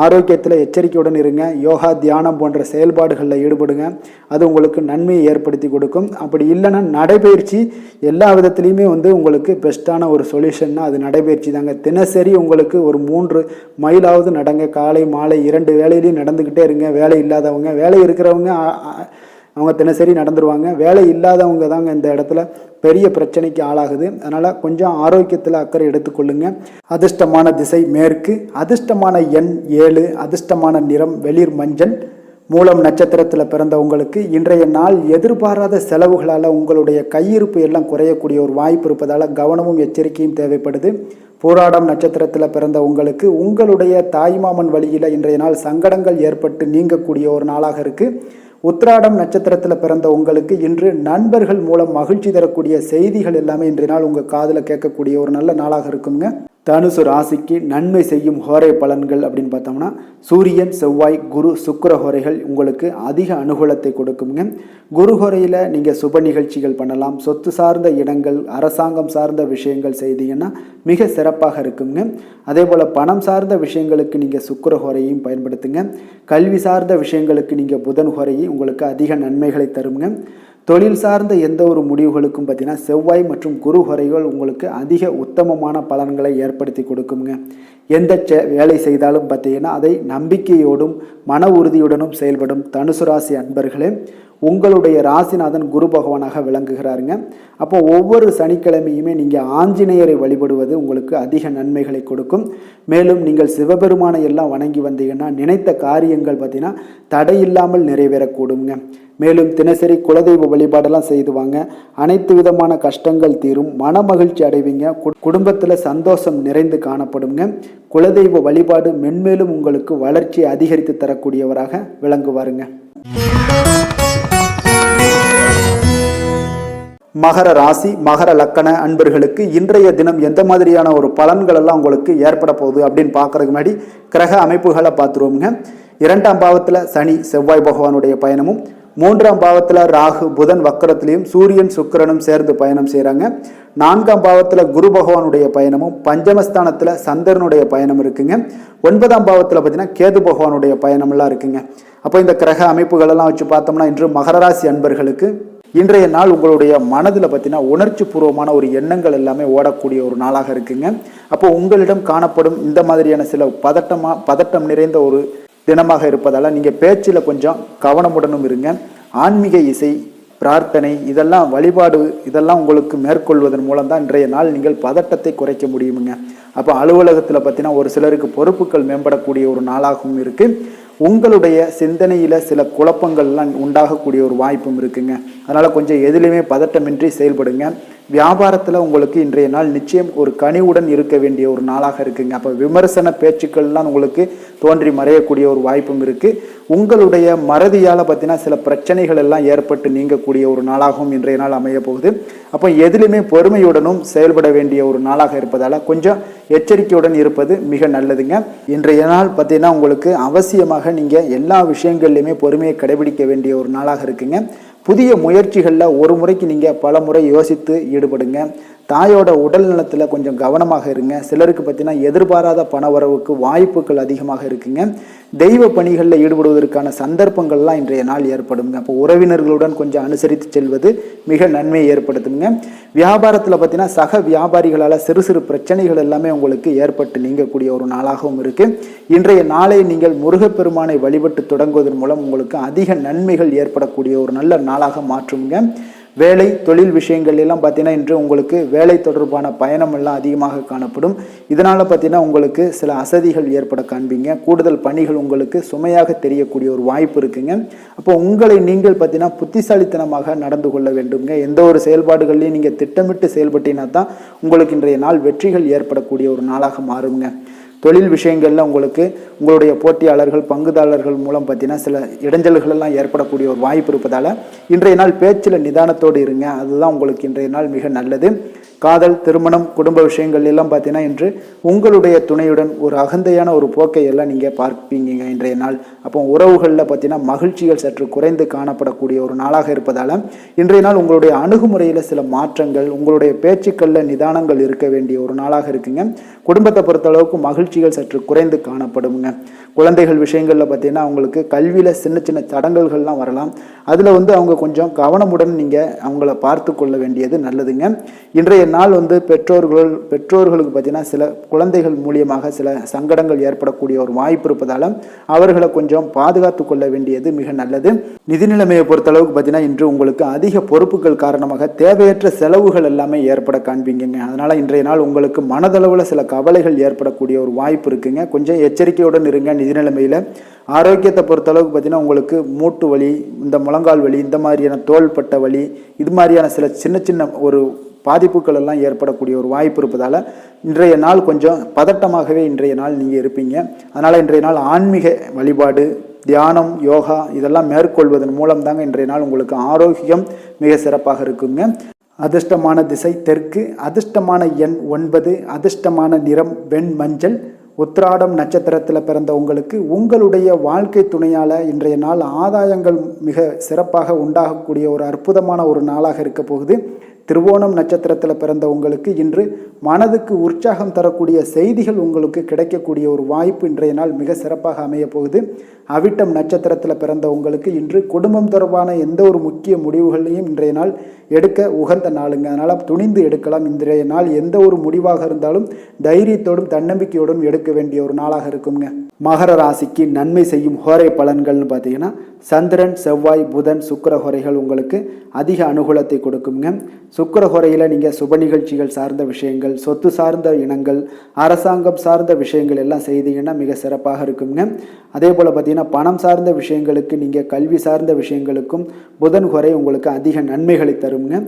ஆரோக்கியத்தில் எச்சரிக்கையுடன் இருங்க. யோகா, தியானம் போன்ற செயல்பாடுகளில் ஈடுபடுங்க. அது உங்களுக்கு நன்மையை ஏற்படுத்தி கொடுக்கும். அப்படி இல்லைன்னா நடைபயிற்சி எல்லா விதத்துலேயுமே உங்களுக்கு பெஸ்ட்டான ஒரு சொல்யூஷன்னா அது நடைபயிற்சி தாங்க. தினசரி உங்களுக்கு ஒரு 3 மைலாவது நடங்க. காலை மாலை 2 வேலையிலையும் நடந்துக்கிட்டே இருங்க. வேலை இல்லாதவங்க, வேலை இருக்கிறவங்க அவங்க தினசரி நடந்துருவாங்க. வேலை இல்லாதவங்க தாங்க இந்த இடத்துல பெரிய பிரச்சனைக்கு ஆளாகுது. அதனால் கொஞ்சம் ஆரோக்கியத்தில் அக்கறை எடுத்துக்கொள்ளுங்க. அதிர்ஷ்டமான திசை மேற்கு, அதிர்ஷ்டமான எண் 7, அதிர்ஷ்டமான நிறம் வெளிர் மஞ்சள். மூலம் நட்சத்திரத்தில் பிறந்தவங்களுக்கு இன்றைய நாள் எதிர்பாராத செலவுகளால் உங்களுடைய கையிருப்பு எல்லாம் குறையக்கூடிய ஒரு வாய்ப்பு இருப்பதால் கவனமும் எச்சரிக்கையும் தேவைப்படுது. பூராடம் நட்சத்திரத்தில் பிறந்த உங்களுக்கு உங்களுடைய தாய்மாமன் வழியில் இன்றைய நாள் சங்கடங்கள் ஏற்பட்டு நீங்கக்கூடிய ஒரு நாளாக இருக்குது. உத்திராடம் நட்சத்திரத்தில் பிறந்த உங்களுக்கு இன்று நண்பர்கள் மூலம் மகிழ்ச்சி தரக்கூடிய செய்திகள் எல்லாமே இன்றைய நாள் உங்கள் காதில் கேட்கக்கூடிய ஒரு நல்ல நாளாக இருக்குங்க. தனுசு ராசிக்கு நன்மை செய்யும் ஹோரை பலன்கள் அப்படின்னு பார்த்தோம்னா சூரியன், செவ்வாய், குரு, சுக்கிர ஹோரைகள் உங்களுக்கு அதிக அனுகூலத்தை கொடுக்குங்க. குரு ஹோரையில் நீங்கள் சுப நிகழ்ச்சிகள் பண்ணலாம். சொத்து சார்ந்த இடங்கள், அரசாங்கம் சார்ந்த விஷயங்கள் செய்தீங்கன்னா மிக சிறப்பாக இருக்குங்க. அதே போல் பணம் சார்ந்த விஷயங்களுக்கு நீங்கள் சுக்கிர ஹோரையும் பயன்படுத்துங்க. கல்வி சார்ந்த விஷயங்களுக்கு நீங்கள் புதன் ஹோரையை உங்களுக்கு அதிக நன்மைகளை தருங்க. தொழில் சார்ந்த எந்த ஒரு முடிவுகளுக்கும் பார்த்தீங்கன்னா செவ்வாய் மற்றும் குரு ஹோரைகள் உங்களுக்கு அதிக உத்தமமான பலன்களை ஏற்படுத்தி கொடுக்குங்க. எந்த வேலை செய்தாலும் பார்த்தீங்கன்னா அதை நம்பிக்கையோடும் மன உறுதியுடனும் செயல்படும் தனுசு ராசி அன்பர்களே, உங்களுடைய ராசிநாதன் குரு பகவானாக விளங்குகிறாருங்க. அப்போ ஒவ்வொரு சனிக்கிழமையுமே நீங்கள் ஆஞ்சநேயரை வழிபடுவது உங்களுக்கு அதிக நன்மைகளை கொடுக்கும். மேலும் நீங்கள் சிவபெருமானை எல்லாம் வணங்கி வந்தீங்கன்னா நினைத்த காரியங்கள் பார்த்தீங்கன்னா தடையில்லாமல் நிறைவேறக்கூடுங்க. மேலும் தினசரி குலதெய்வ வழிபாடெல்லாம் செய்துவாங்க. அனைத்து விதமான கஷ்டங்கள் தீரும், மன மகிழ்ச்சி அடைவீங்க, குடும்பத்தில் சந்தோஷம் நிறைந்து காணப்படுங்க. குலதெய்வ வழிபாடு மென்மேலும் உங்களுக்கு வளர்ச்சியை அதிகரித்து தரக்கூடியவராக விளங்குவாருங்க. மகர ராசி, மகர லக்கண அன்பர்களுக்கு இன்றைய தினம் எந்த மாதிரியான ஒரு பலன்கள் எல்லாம் உங்களுக்கு ஏற்பட போகுது அப்படின்னு பார்க்கறதுக்கு முன்னாடி கிரக அமைப்புகளை பார்த்துருவோங்க. 2ஆம் பாவத்தில் சனி செவ்வாய் பகவானுடைய பயணமும், 3ஆம் பாவத்தில் ராகு புதன் வக்கரத்திலையும் சூரியன் சுக்கிரனும் சேர்ந்து பயணம் செய்கிறாங்க. 4ஆம் பாவத்தில் குரு பகவானுடைய பயணமும், பஞ்சமஸ்தானத்தில் சந்திரனுடைய பயணம் இருக்குங்க. 9ஆம் பாவத்தில் பார்த்தீங்கன்னா கேது பகவானுடைய பயணமெல்லாம் இருக்குங்க. அப்போ இந்த கிரக அமைப்புகளெல்லாம் வச்சு பார்த்தோம்னா இன்று மகர ராசி அன்பர்களுக்கு இன்றைய நாள் உங்களுடைய மனதில் பார்த்தீங்கன்னா உணர்ச்சி பூர்வமான ஒரு எண்ணங்கள் எல்லாமே ஓடக்கூடிய ஒரு நாளாக இருக்குங்க. அப்போ உங்களிடம் காணப்படும் இந்த மாதிரியான சில பதட்டம் நிறைந்த ஒரு தினமாக இருப்பதால் நீங்கள் பேச்சில் கொஞ்சம் கவனமுடனும் இருங்க. ஆன்மீக இசை, பிரார்த்தனை, இதெல்லாம் வழிபாடு, இதெல்லாம் உங்களுக்கு மேற்கொள்வதன் மூலம் தான் இன்றைய நாள் நீங்கள் பதட்டத்தை குறைக்க முடியுமுங்க. அப்போ அலுவலகத்தில் பார்த்தீங்கன்னா ஒரு சிலருக்கு பொறுப்புகள் மேம்படக்கூடிய ஒரு நாளாகவும் இருக்குது. உங்களுடைய சிந்தனையில் சில குழப்பங்கள்லாம் உண்டாகக்கூடிய ஒரு வாய்ப்பும் இருக்குங்க. அதனால் கொஞ்சம் எதிலுமே பதட்டமின்றி செயல்படுங்க. வியாபாரத்தில் உங்களுக்கு இன்றைய நாள் நிச்சயம் ஒரு கனிவுடன் இருக்க வேண்டிய ஒரு நாளாக இருக்குங்க. அப்போ விமர்சன பேச்சுக்கள்லாம் உங்களுக்கு தோன்றி மறையக்கூடிய ஒரு வாய்ப்பும் இருக்குது. உங்களுடைய மறதியால் பார்த்தீங்கன்னா சில பிரச்சனைகள் எல்லாம் ஏற்பட்டு நீங்கக்கூடிய ஒரு நாளாகவும் இன்றைய நாள் அமைய போகுது. அப்போ எதிலுமே பொறுமையுடனும் செயல்பட வேண்டிய ஒரு நாளாக இருப்பதால் கொஞ்சம் எச்சரிக்கையுடன் இருப்பது மிக நல்லதுங்க. இன்றைய நாள் பார்த்தீங்கன்னா உங்களுக்கு அவசியமாக நீங்கள் எல்லா விஷயங்கள்லையுமே பொறுமையை கடைபிடிக்க வேண்டிய ஒரு நாளாக இருக்குங்க. புதிய முயற்சிகளில் ஒரு முறைக்கு நீங்கள் பல முறை யோசித்து ஈடுபடுங்க. தாயோட உடல் நலத்தில் கொஞ்சம் கவனமாக இருங்க. சிலருக்கு பார்த்தீங்கன்னா எதிர்பாராத பண வரவுக்கு வாய்ப்புகள் அதிகமாக இருக்குங்க. தெய்வ பணிகளில் ஈடுபடுவதற்கான சந்தர்ப்பங்கள்லாம் இன்றைய நாள் ஏற்படுங்க. அப்போ உறவினர்களுடன் கொஞ்சம் அனுசரித்து செல்வது மிக நன்மையை ஏற்படுத்துங்க. வியாபாரத்தில் பார்த்தீங்கன்னா சக வியாபாரிகளால் சிறு சிறு பிரச்சனைகள் எல்லாமே உங்களுக்கு ஏற்பட்டு நீங்கக்கூடிய ஒரு நாளாகவும் இருக்குது. இன்றைய நாளை நீங்கள் முருகப்பெருமானை வழிபட்டு தொடங்குவதன் மூலம் உங்களுக்கு அதிக நன்மைகள் ஏற்படக்கூடிய ஒரு நல்ல நாளாக மாற்றுங்க. வேலை தொழில் விஷயங்கள் எல்லாம் பார்த்தீங்கன்னா இன்று உங்களுக்கு வேலை தொடர்பான பயணம் எல்லாம் அதிகமாக காணப்படும். இதனால் பார்த்தீங்கன்னா உங்களுக்கு சில அசதிகள் ஏற்பட காண்பீங்க. கூடுதல் பணிகள் உங்களுக்கு சுமையாக தெரியக்கூடிய ஒரு வாய்ப்பு இருக்குங்க. அப்போ உங்களை நீங்கள் பார்த்தீங்கன்னா புத்திசாலித்தனமாக நடந்து கொள்ள வேண்டுங்க. எந்த ஒரு செயல்பாடுகள்லையும் நீங்கள் திட்டமிட்டு செயல்பட்டீங்கன்னா தான் உங்களுக்கு இன்றைய நாள் வெற்றிகள் ஏற்படக்கூடிய ஒரு நாளாக மாறுங்க. தொழில் விஷயங்களில் உங்களுக்கு உங்களுடைய போட்டியாளர்கள் பங்குதாரர்கள் மூலம் பார்த்தீங்கன்னா சில இடைஞ்சல்கள் எல்லாம் ஏற்படக்கூடிய ஒரு வாய்ப்பு இருப்பதால் இன்றைய நாள் பேச்சில் நிதானத்தோடு இருங்க. அதுதான் உங்களுக்கு இன்றைய நாள் மிக நல்லது. காதல், திருமணம், குடும்ப விஷயங்கள் எல்லாம் பார்த்தீங்கன்னா இன்று உங்களுடைய துணையுடன் ஒரு அகந்தையான ஒரு போக்கை எல்லாம் நீங்கள் பார்ப்பீங்க இன்றைய நாள். அப்போ உறவுகளில் பார்த்தீங்கன்னா மகிழ்ச்சிகள் சற்று குறைந்து காணப்படக்கூடிய ஒரு நாளாக இருப்பதால் இன்றைய நாள் உங்களுடைய அணுகுமுறையில் சில மாற்றங்கள், உங்களுடைய பேச்சுக்களில் நிதானங்கள் இருக்க வேண்டிய ஒரு நாளாக இருக்குங்க. குடும்பத்தை பொறுத்தளவுக்கு மகிழ்ச்சி மகிழ்ச்சிகள் சற்று குறைந்து காணப்படுங்க. குழந்தைகள் விஷயங்களில் பார்த்தீங்கன்னா அவங்களுக்கு கல்வியில் சின்ன சின்ன தடங்கல்கள்லாம் வரலாம். அதில் அவங்க கொஞ்சம் கவனமுடன் நீங்கள் அவங்கள பார்த்து கொள்ள வேண்டியது நல்லதுங்க. இன்றைய நாள் பெற்றோர்களுக்கு பார்த்தீங்கன்னா சில குழந்தைகள் மூலியமாக சில சங்கடங்கள் ஏற்படக்கூடிய ஒரு வாய்ப்பு இருப்பதால் அவர்களை கொஞ்சம் பாதுகாத்து கொள்ள வேண்டியது மிக நல்லது. நிதி நிலைமையை பொறுத்தளவுக்கு பார்த்தீங்கன்னா இன்று உங்களுக்கு அதிக பொறுப்புகள் காரணமாக தேவையற்ற செலவுகள் எல்லாமே ஏற்பட காண்பீங்க. அதனால் இன்றைய நாள் உங்களுக்கு மனதளவில் சில கவலைகள் ஏற்படக்கூடிய ஒரு வாய்ப்பு இருக்குங்க. கொஞ்சம் எச்சரிக்கையுடன் இருங்க. நிதி நிலைமையில் ஆரோக்கியத்தை பொறுத்தளவுக்கு பார்த்தீங்கன்னா உங்களுக்கு மூட்டு வலி, இந்த முழங்கால் வலி, இந்த மாதிரியான தோள்பட்ட வலி, இது மாதிரியான சில சின்ன சின்ன ஒரு பாதிப்புகள் எல்லாம் ஏற்படக்கூடிய ஒரு வாய்ப்பு இருப்பதால் இன்றைய நாள் கொஞ்சம் பதட்டமாகவே இன்றைய நாள் நீங்கள் இருப்பீங்க. அதனால் இன்றைய நாள் ஆன்மீக வழிபாடு, தியானம், யோகா இதெல்லாம் மேற்கொள்வதன் மூலம் தாங்க இன்றைய நாள் உங்களுக்கு ஆரோக்கியம் மிக சிறப்பாக இருக்குங்க. அதிர்ஷ்டமான திசை தெற்கு, அதிர்ஷ்டமான எண் 9, அதிர்ஷ்டமான நிறம் வெண் மஞ்சள். உத்திராடம் நட்சத்திரத்தில் பிறந்த உங்களுக்கு உங்களுடைய வாழ்க்கை துணையால் இன்றைய நாள் ஆதாயங்கள் மிக சிறப்பாக உண்டாகக்கூடிய ஒரு அற்புதமான ஒரு நாளாக இருக்க போகுது. திருவோணம் நட்சத்திரத்தில் பிறந்த உங்களுக்கு இன்று மனதுக்கு உற்சாகம் தரக்கூடிய செய்திகள் உங்களுக்கு கிடைக்கக்கூடிய ஒரு வாய்ப்பு இன்றைய நாள் மிக சிறப்பாக அமைய போகுது. அவிட்டம் நட்சத்திரத்தில் பிறந்த உங்களுக்கு இன்று குடும்பம் தொடர்பான எந்த ஒரு முக்கிய முடிவுகளையும் இன்றைய நாள் எடுக்க உகந்த நாளுங்க. அதனால் துணிந்து எடுக்கலாம். இன்றைய நாள் எந்த ஒரு முடிவாக இருந்தாலும் தைரியத்தோடும் தன்னம்பிக்கையோடும் எடுக்க வேண்டிய ஒரு நாளாக இருக்குங்க. மகர ராசிக்கு நன்மை செய்யும் ஹோரை பலன்கள்னு பார்த்தீங்கன்னா சந்திரன், செவ்வாய், புதன், சுக்கிர ஹோரைகள் உங்களுக்கு அதிக அனுகூலத்தை கொடுக்குங்க. சுக்கிர ஹோரையில் நீங்கள் சுப நிகழ்ச்சிகள் சார்ந்த விஷயங்கள், சொத்து சார்ந்த இனங்கள், அரசாங்கம் சார்ந்த விஷயங்கள் எல்லாம் செய்தீங்கன்னா மிக சிறப்பாக இருக்குங்க. அதே போல் பார்த்தீங்கன்னா பணம் சார்ந்த விஷயங்களுக்கு, நீங்கள் கல்வி சார்ந்த விஷயங்களுக்கும் புதன் ஹோரை உங்களுக்கு அதிக நன்மைகளை தருங்க.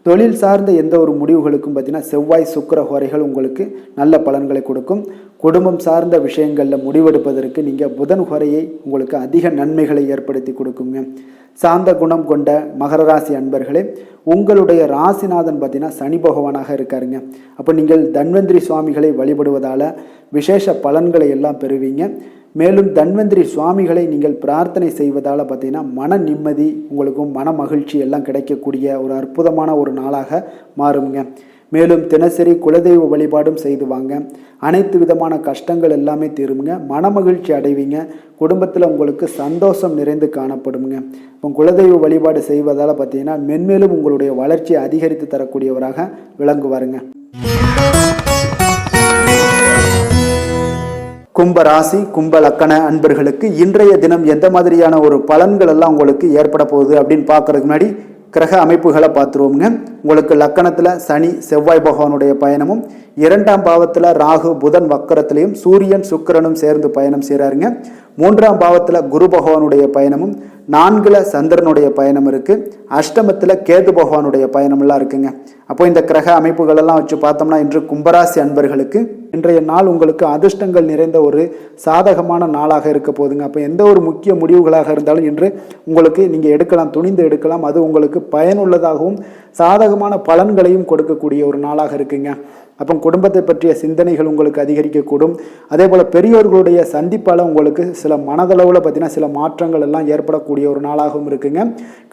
தொழில் சார்ந்த எந்த ஒரு முடிவுகளுக்கும் பார்த்தீங்கன்னா செவ்வாய், சுக்கிர ஹோரைகள் உங்களுக்கு நல்ல பலன்களை கொடுக்கும். குடும்பம் சார்ந்த விஷயங்களில் முடிவெடுப்பதற்கு நீங்கள் புதன் ஹோரையை உங்களுக்கு அதிக நன்மைகளை ஏற்படுத்தி கொடுக்குங்க. சாந்த குணம் கொண்ட மகர ராசி அன்பர்களே, உங்களுடைய ராசிநாதன் பார்த்தீங்கன்னா சனி பகவானாக இருக்காருங்க. அப்போ நீங்கள் தன்வந்திரி சுவாமிகளை வழிபடுவதால் விசேஷ பலன்களை எல்லாம் பெறுவீங்க. மேலும் தன்வந்திரி சுவாமிகளை நீங்கள் பிரார்த்தனை செய்வதால் பார்த்தீங்கன்னா மன நிம்மதி, உங்களுக்கும் மன மகிழ்ச்சி எல்லாம் கிடைக்கக்கூடிய ஒரு அற்புதமான ஒரு நாளாக மாறுங்க. மேலும் தினசரி குலதெய்வ வழிபாடும் செய்து வாங்க. அனைத்து விதமான கஷ்டங்கள் எல்லாமே தீருங்க. மனமகிழ்ச்சி அடைவீங்க. குடும்பத்தில் உங்களுக்கு சந்தோஷம் நிறைந்து காணப்படுங்க. இப்போ குலதெய்வ வழிபாடு செய்வதால் பார்த்தீங்கன்னா மென்மேலும் உங்களுடைய வளர்ச்சியை அதிகரித்து தரக்கூடியவராக விளங்குவாருங்க. கும்ப ராசி, கும்ப லக்கண அன்பர்களுக்கு இன்றைய தினம் எந்த மாதிரியான ஒரு பலன்கள் எல்லாம் உங்களுக்கு ஏற்பட போகுது அப்படின்னு பார்க்கறதுக்கு முன்னாடி கிரக அமைப்புகளை பார்த்துருவோங்க. உங்களுக்கு லக்கணத்தில் சனி, செவ்வாய் பகவானுடைய பயணமும், 2ஆம் பாவத்தில் ராகு, புதன் வக்கரத்திலையும் சூரியன், சுக்கிரனும் சேர்ந்து பயணம் செய்கிறாருங்க. 3ஆம் பாவத்தில் குரு பகவானுடைய பயணமும், 4ல் சந்திரனுடைய பயணம் இருக்குது. அஷ்டமத்தில் கேது பகவானுடைய பயணமெல்லாம் இருக்குங்க. அப்போ இந்த கிரக அமைப்புகளெல்லாம் வச்சு பார்த்தோம்னா இன்று கும்பராசி அன்பர்களுக்கு இன்றைய நாள் உங்களுக்கு அதிர்ஷ்டங்கள் நிறைந்த ஒரு சாதகமான நாளாக இருக்க போதுங்க. அப்போ எந்த ஒரு முக்கிய முடிவுகளாக இருந்தாலும் இன்று உங்களுக்கு நீங்கள் எடுக்கலாம், துணிந்து எடுக்கலாம். அது உங்களுக்கு பயனுள்ளதாகவும் சாதகமான பலன்களையும் கொடுக்கக்கூடிய ஒரு நாளாக இருக்குங்க. அப்போ குடும்பத்தை பற்றிய சிந்தனைகள் உங்களுக்கு அதிகரிக்கக்கூடும். அதே போல் பெரியோர்களுடைய சந்திப்பால் உங்களுக்கு சில மனதளவில் பார்த்தீங்கன்னா சில மாற்றங்கள் எல்லாம் ஏற்படக்கூடிய ஒரு நாளாகவும் இருக்குங்க.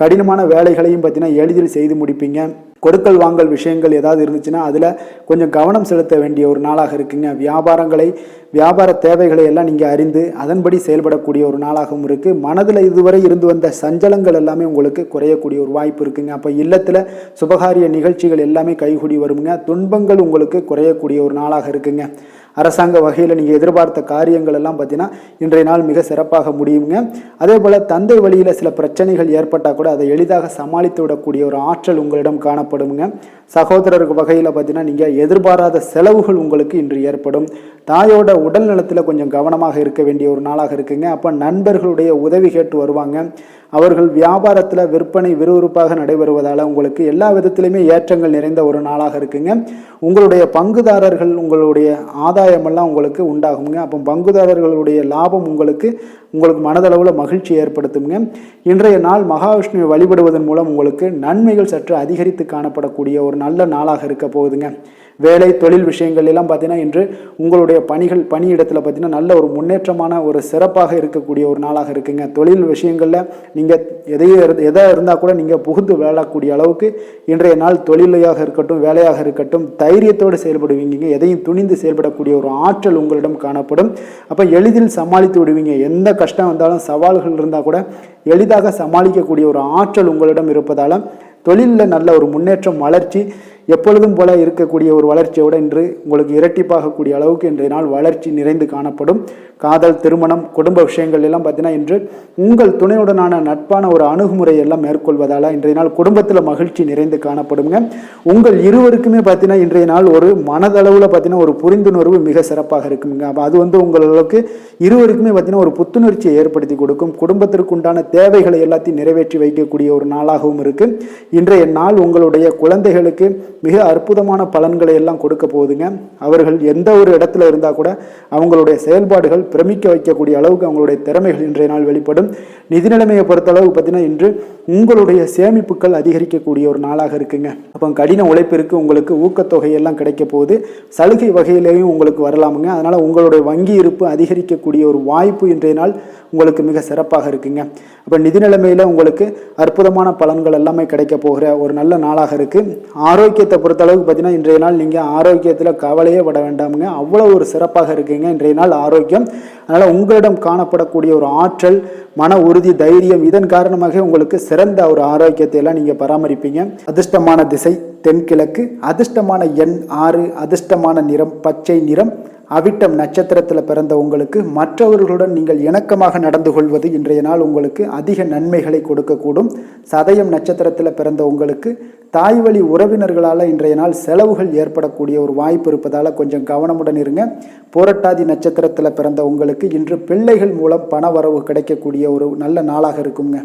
கடினமான வேலைகளையும் பார்த்தீங்கன்னா எளிதில் செய்து முடிப்பீங்க. கொடுக்கல் வாங்கல் விஷயங்கள் ஏதாவது இருந்துச்சுன்னா அதில் கொஞ்சம் கவனம் செலுத்த வேண்டிய ஒரு நாளாக இருக்குங்க. வியாபார தேவைகளை எல்லாம் நீங்கள் அறிந்து அதன்படி செயல்படக்கூடிய ஒரு நாளாகவும் இருக்குது. மனதில் இதுவரை இருந்து வந்த சஞ்சலங்கள் எல்லாமே உங்களுக்கு குறையக்கூடிய ஒரு வாய்ப்பு இருக்குங்க. அப்போ இல்லத்தில் சுபகாரிய நிகழ்ச்சிகள் எல்லாமே கைகூடி வருங்க. துன்பங்கள் உங்களுக்கு குறையக்கூடிய ஒரு நாளாக இருக்குங்க. அரசாங்க வகையில் நீங்கள் எதிர்பார்த்த காரியங்கள் எல்லாம் பார்த்தீங்கன்னா இன்றைய நாள் மிக சிறப்பாக முடியுங்க. அதே போல் தந்தை வழியில் சில பிரச்சனைகள் ஏற்பட்டால் கூட அதை எளிதாக சமாளித்து விடக்கூடிய ஒரு ஆற்றல் உங்களிடம் காணப்படுங்க. சகோதரருக்கு வகையில் பார்த்தீங்கன்னா நீங்கள் எதிர்பாராத செலவுகள் உங்களுக்கு இன்று ஏற்படும். தாயோட உடல் நலத்தில் கொஞ்சம் கவனமாக இருக்க வேண்டிய ஒரு நாளாக இருக்குங்க. அப்போ நண்பர்களுடைய உதவி கேட்டு வருவாங்க. அவர்கள் வியாபாரத்தில் விற்பனை விறுவிறுப்பாக நடைபெறுவதால் உங்களுக்கு எல்லா விதத்திலையுமே ஏற்றங்கள் நிறைந்த ஒரு நாளாக இருக்குங்க. உங்களுடைய பங்குதாரர்கள் உங்களுடைய ஆதாயமெல்லாம் உங்களுக்கு உண்டாகுங்க. அப்போ பங்குதாரர்களுடைய லாபம் உங்களுக்கு மனதளவில் மகிழ்ச்சி ஏற்படுத்துங்க. இன்றைய நாள் மகாவிஷ்ணுவை வழிபடுவதன் மூலம் உங்களுக்கு நன்மைகள் சற்று அதிகரித்து காணப்படக்கூடிய ஒரு நல்ல நாளாக இருக்க போகுதுங்க. வேலை தொழில் விஷயங்கள் எல்லாம் பார்த்தீங்கன்னா இன்று உங்களுடைய பணியிடத்தில் பார்த்தீங்கன்னா நல்ல ஒரு முன்னேற்றமான ஒரு சிறப்பாக இருக்கக்கூடிய ஒரு நாளாக இருக்குங்க. தொழில் விஷயங்களில் நீங்கள் எதாக இருந்தால் கூட நீங்கள் புகுந்து விளையாடக்கூடிய அளவுக்கு இன்றைய நாள் தொழிலையாக இருக்கட்டும், வேலையாக இருக்கட்டும், தைரியத்தோடு செயல்படுவீங்க. எதையும் துணிந்து செயல்படக்கூடிய ஒரு ஆற்றல் உங்களிடம் காணப்படும். அப்போ எளிதில் சமாளித்து விடுவீங்க. எந்த கஷ்டம் வந்தாலும், சவால்கள் இருந்தால் கூட எளிதாக சமாளிக்கக்கூடிய ஒரு ஆற்றல் உங்களிடம் இருப்பதால் தொழிலில் நல்ல ஒரு முன்னேற்றம், வளர்ச்சி, எப்பொழுதும் போல இருக்கக்கூடிய ஒரு வளர்ச்சியோடு இன்று உங்களுக்கு இரட்டிப்பாகக்கூடிய அளவுக்கு இன்றைய நாள் வளர்ச்சி நிறைந்து காணப்படும். காதல், திருமணம், குடும்ப விஷயங்கள் எல்லாம் பார்த்தீங்கன்னா இன்று உங்கள் துணையுடனான நட்பான ஒரு அணுகுமுறை எல்லாம் மேற்கொள்வதால் இன்றைய நாள் குடும்பத்தில் மகிழ்ச்சி நிறைந்து காணப்படுங்க. உங்கள் இருவருக்குமே பார்த்தீங்கன்னா இன்றைய நாள் ஒரு மனதளவில் பார்த்தீங்கன்னா ஒரு புரிந்துணர்வு மிக சிறப்பாக இருக்குங்க. அப்போ அது உங்களுக்கு இருவருக்குமே பார்த்தீங்கன்னா ஒரு புத்துணர்ச்சியை ஏற்படுத்தி கொடுக்கும். குடும்பத்திற்கு உண்டான தேவைகளை எல்லாத்தையும் நிறைவேற்றி வைக்கக்கூடிய ஒரு நாளாகவும் இருக்கு. இன்றைய நாள் உங்களுடைய குழந்தைகளுக்கு மிக அற்புதமான பலன்களை எல்லாம் கொடுக்க போகுதுங்க. அவர்கள் எந்த ஒரு இடத்துல இருந்தால் கூட அவங்களுடைய செயல்பாடுகள் பிரமிக்க வைக்கக்கூடிய அளவுக்கு அவங்களுடைய திறமைகள் இன்றைய நாள் வெளிப்படும். நிதி நிலைமையை பொறுத்த அளவுக்கு பார்த்தீங்கன்னா இன்று உங்களுடைய சேமிப்புகள் அதிகரிக்கக்கூடிய ஒரு நாளாக இருக்குங்க. அப்போ கடின உழைப்பிற்கு உங்களுக்கு ஊக்கத்தொகை எல்லாம் கிடைக்க போகுது. சலுகை வகையிலேயும் உங்களுக்கு வரலாமுங்க. அதனால் உங்களுடைய வங்கி இருப்பு அதிகரிக்கக்கூடிய ஒரு வாய்ப்பு இன்றைய நாள் உங்களுக்கு மிக சிறப்பாக இருக்குங்க. அப்போ நிதி நிலைமையில் உங்களுக்கு அற்புதமான பலன்கள் எல்லாமே கிடைக்க போகிற ஒரு நல்ல நாளாக இருக்குது. ஆரோக்கியத்தை பொறுத்த அளவுக்கு பார்த்தீங்கன்னா இன்றைய நாள் நீங்கள் ஆரோக்கியத்தில் கவலையே பட வேண்டாமுங்க. அவ்வளோ ஒரு சிறப்பாக இருக்குங்க இன்றைய நாள் ஆரோக்கியம். அதனால் உங்களிடம் காணப்படக்கூடிய ஒரு ஆற்றல், மன உறுதி, தைரியம், இதன் காரணமாக உங்களுக்கு சிறந்த ஒரு ஆரோக்கியத்தை எல்லாம் நீங்கள் பராமரிப்பீங்க. அதிர்ஷ்டமான திசை தென்கிழக்கு, அதிர்ஷ்டமான எண் 6, அதிர்ஷ்டமான நிறம் பச்சை நிறம். அவிட்டம் நட்சத்திரத்தில் பிறந்த உங்களுக்கு மற்றவர்களுடன் நீங்கள் இணக்கமாக நடந்து கொள்வது இன்றைய நாள் உங்களுக்கு அதிக நன்மைகளை கொடுக்கக்கூடும். சதயம் நட்சத்திரத்தில் பிறந்த உங்களுக்கு தாய் வழி உறவினர்களால் இன்றைய நாள் செலவுகள் ஏற்படக்கூடிய ஒரு வாய்ப்பு இருப்பதால் கொஞ்சம் கவனமுடன் இருங்க. புரட்டாதி நட்சத்திரத்தில் பிறந்த உங்களுக்கு இன்று பிள்ளைகள் மூலம் பண வரவு கிடைக்கக்கூடிய ஒரு நல்ல நாளாக இருக்குங்க.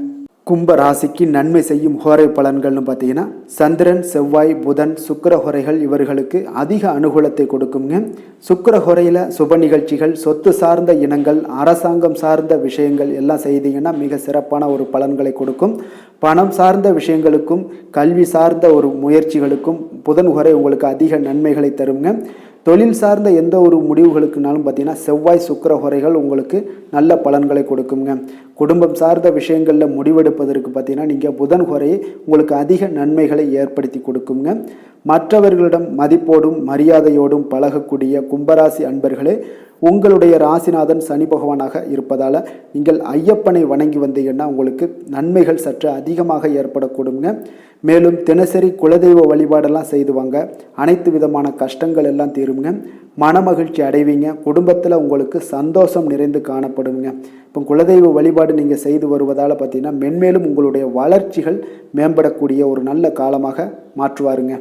கும்ப ராசிக்கு நன்மை செய்யும் ஹோரை பலன்கள்னு பார்த்தீங்கன்னா சந்திரன், செவ்வாய், புதன், சுக்கிர ஹோரைகள் இவர்களுக்கு அதிக அனுகூலத்தை கொடுக்குங்க. சுக்கிர ஹோரையில் சுப நிகழ்ச்சிகள், சொத்து சார்ந்த இனங்கள், அரசாங்கம் சார்ந்த விஷயங்கள் எல்லாம் செய்தீங்கன்னா மிக சிறப்பான ஒரு பலன்களை கொடுக்கும். பணம் சார்ந்த விஷயங்களுக்கும் கல்வி சார்ந்த ஒரு முயற்சிகளுக்கும் புதன் ஹோரை உங்களுக்கு அதிக நன்மைகளை தருங்க. தொழில் சார்ந்த எந்த ஒரு முடிவுகளுக்குனாலும் பார்த்தீங்கன்னா செவ்வாய், சுக்கிர ஹோரைகள் உங்களுக்கு நல்ல பலன்களை கொடுக்குங்க. குடும்பம் சார்ந்த விஷயங்களில் முடிவெடுப்பதற்கு பார்த்தீங்கன்னா நீங்கள் புதன் ஹோரையை உங்களுக்கு அதிக நன்மைகளை ஏற்படுத்தி கொடுக்குங்க. மற்றவர்களிடம் மதிப்போடும் மரியாதையோடும் பழகக்கூடிய கும்பராசி அன்பர்களே, உங்களுடைய ராசிநாதன் சனி பகவானாக இருப்பதால் நீங்கள் ஐயப்பனை வணங்கி வந்தீங்கன்னா உங்களுக்கு நன்மைகள் சற்று அதிகமாக ஏற்படக்கூடுங்க. மேலும் தினசரி குலதெய்வ வழிபாடெல்லாம் செய்துவாங்க. அனைத்து விதமான கஷ்டங்கள் எல்லாம் தீருங்க. மனமகிழ்ச்சி அடைவீங்க. குடும்பத்தில் உங்களுக்கு சந்தோஷம் நிறைந்து காணப்படுங்க. இப்போ குலதெய்வ வழிபாடு நீங்கள் செய்து வருவதால் பார்த்தீங்கன்னா மென்மேலும் உங்களுடைய வளர்ச்சிகள் மேம்படக்கூடிய ஒரு நல்ல காலமாக மாற்றுவாருங்க.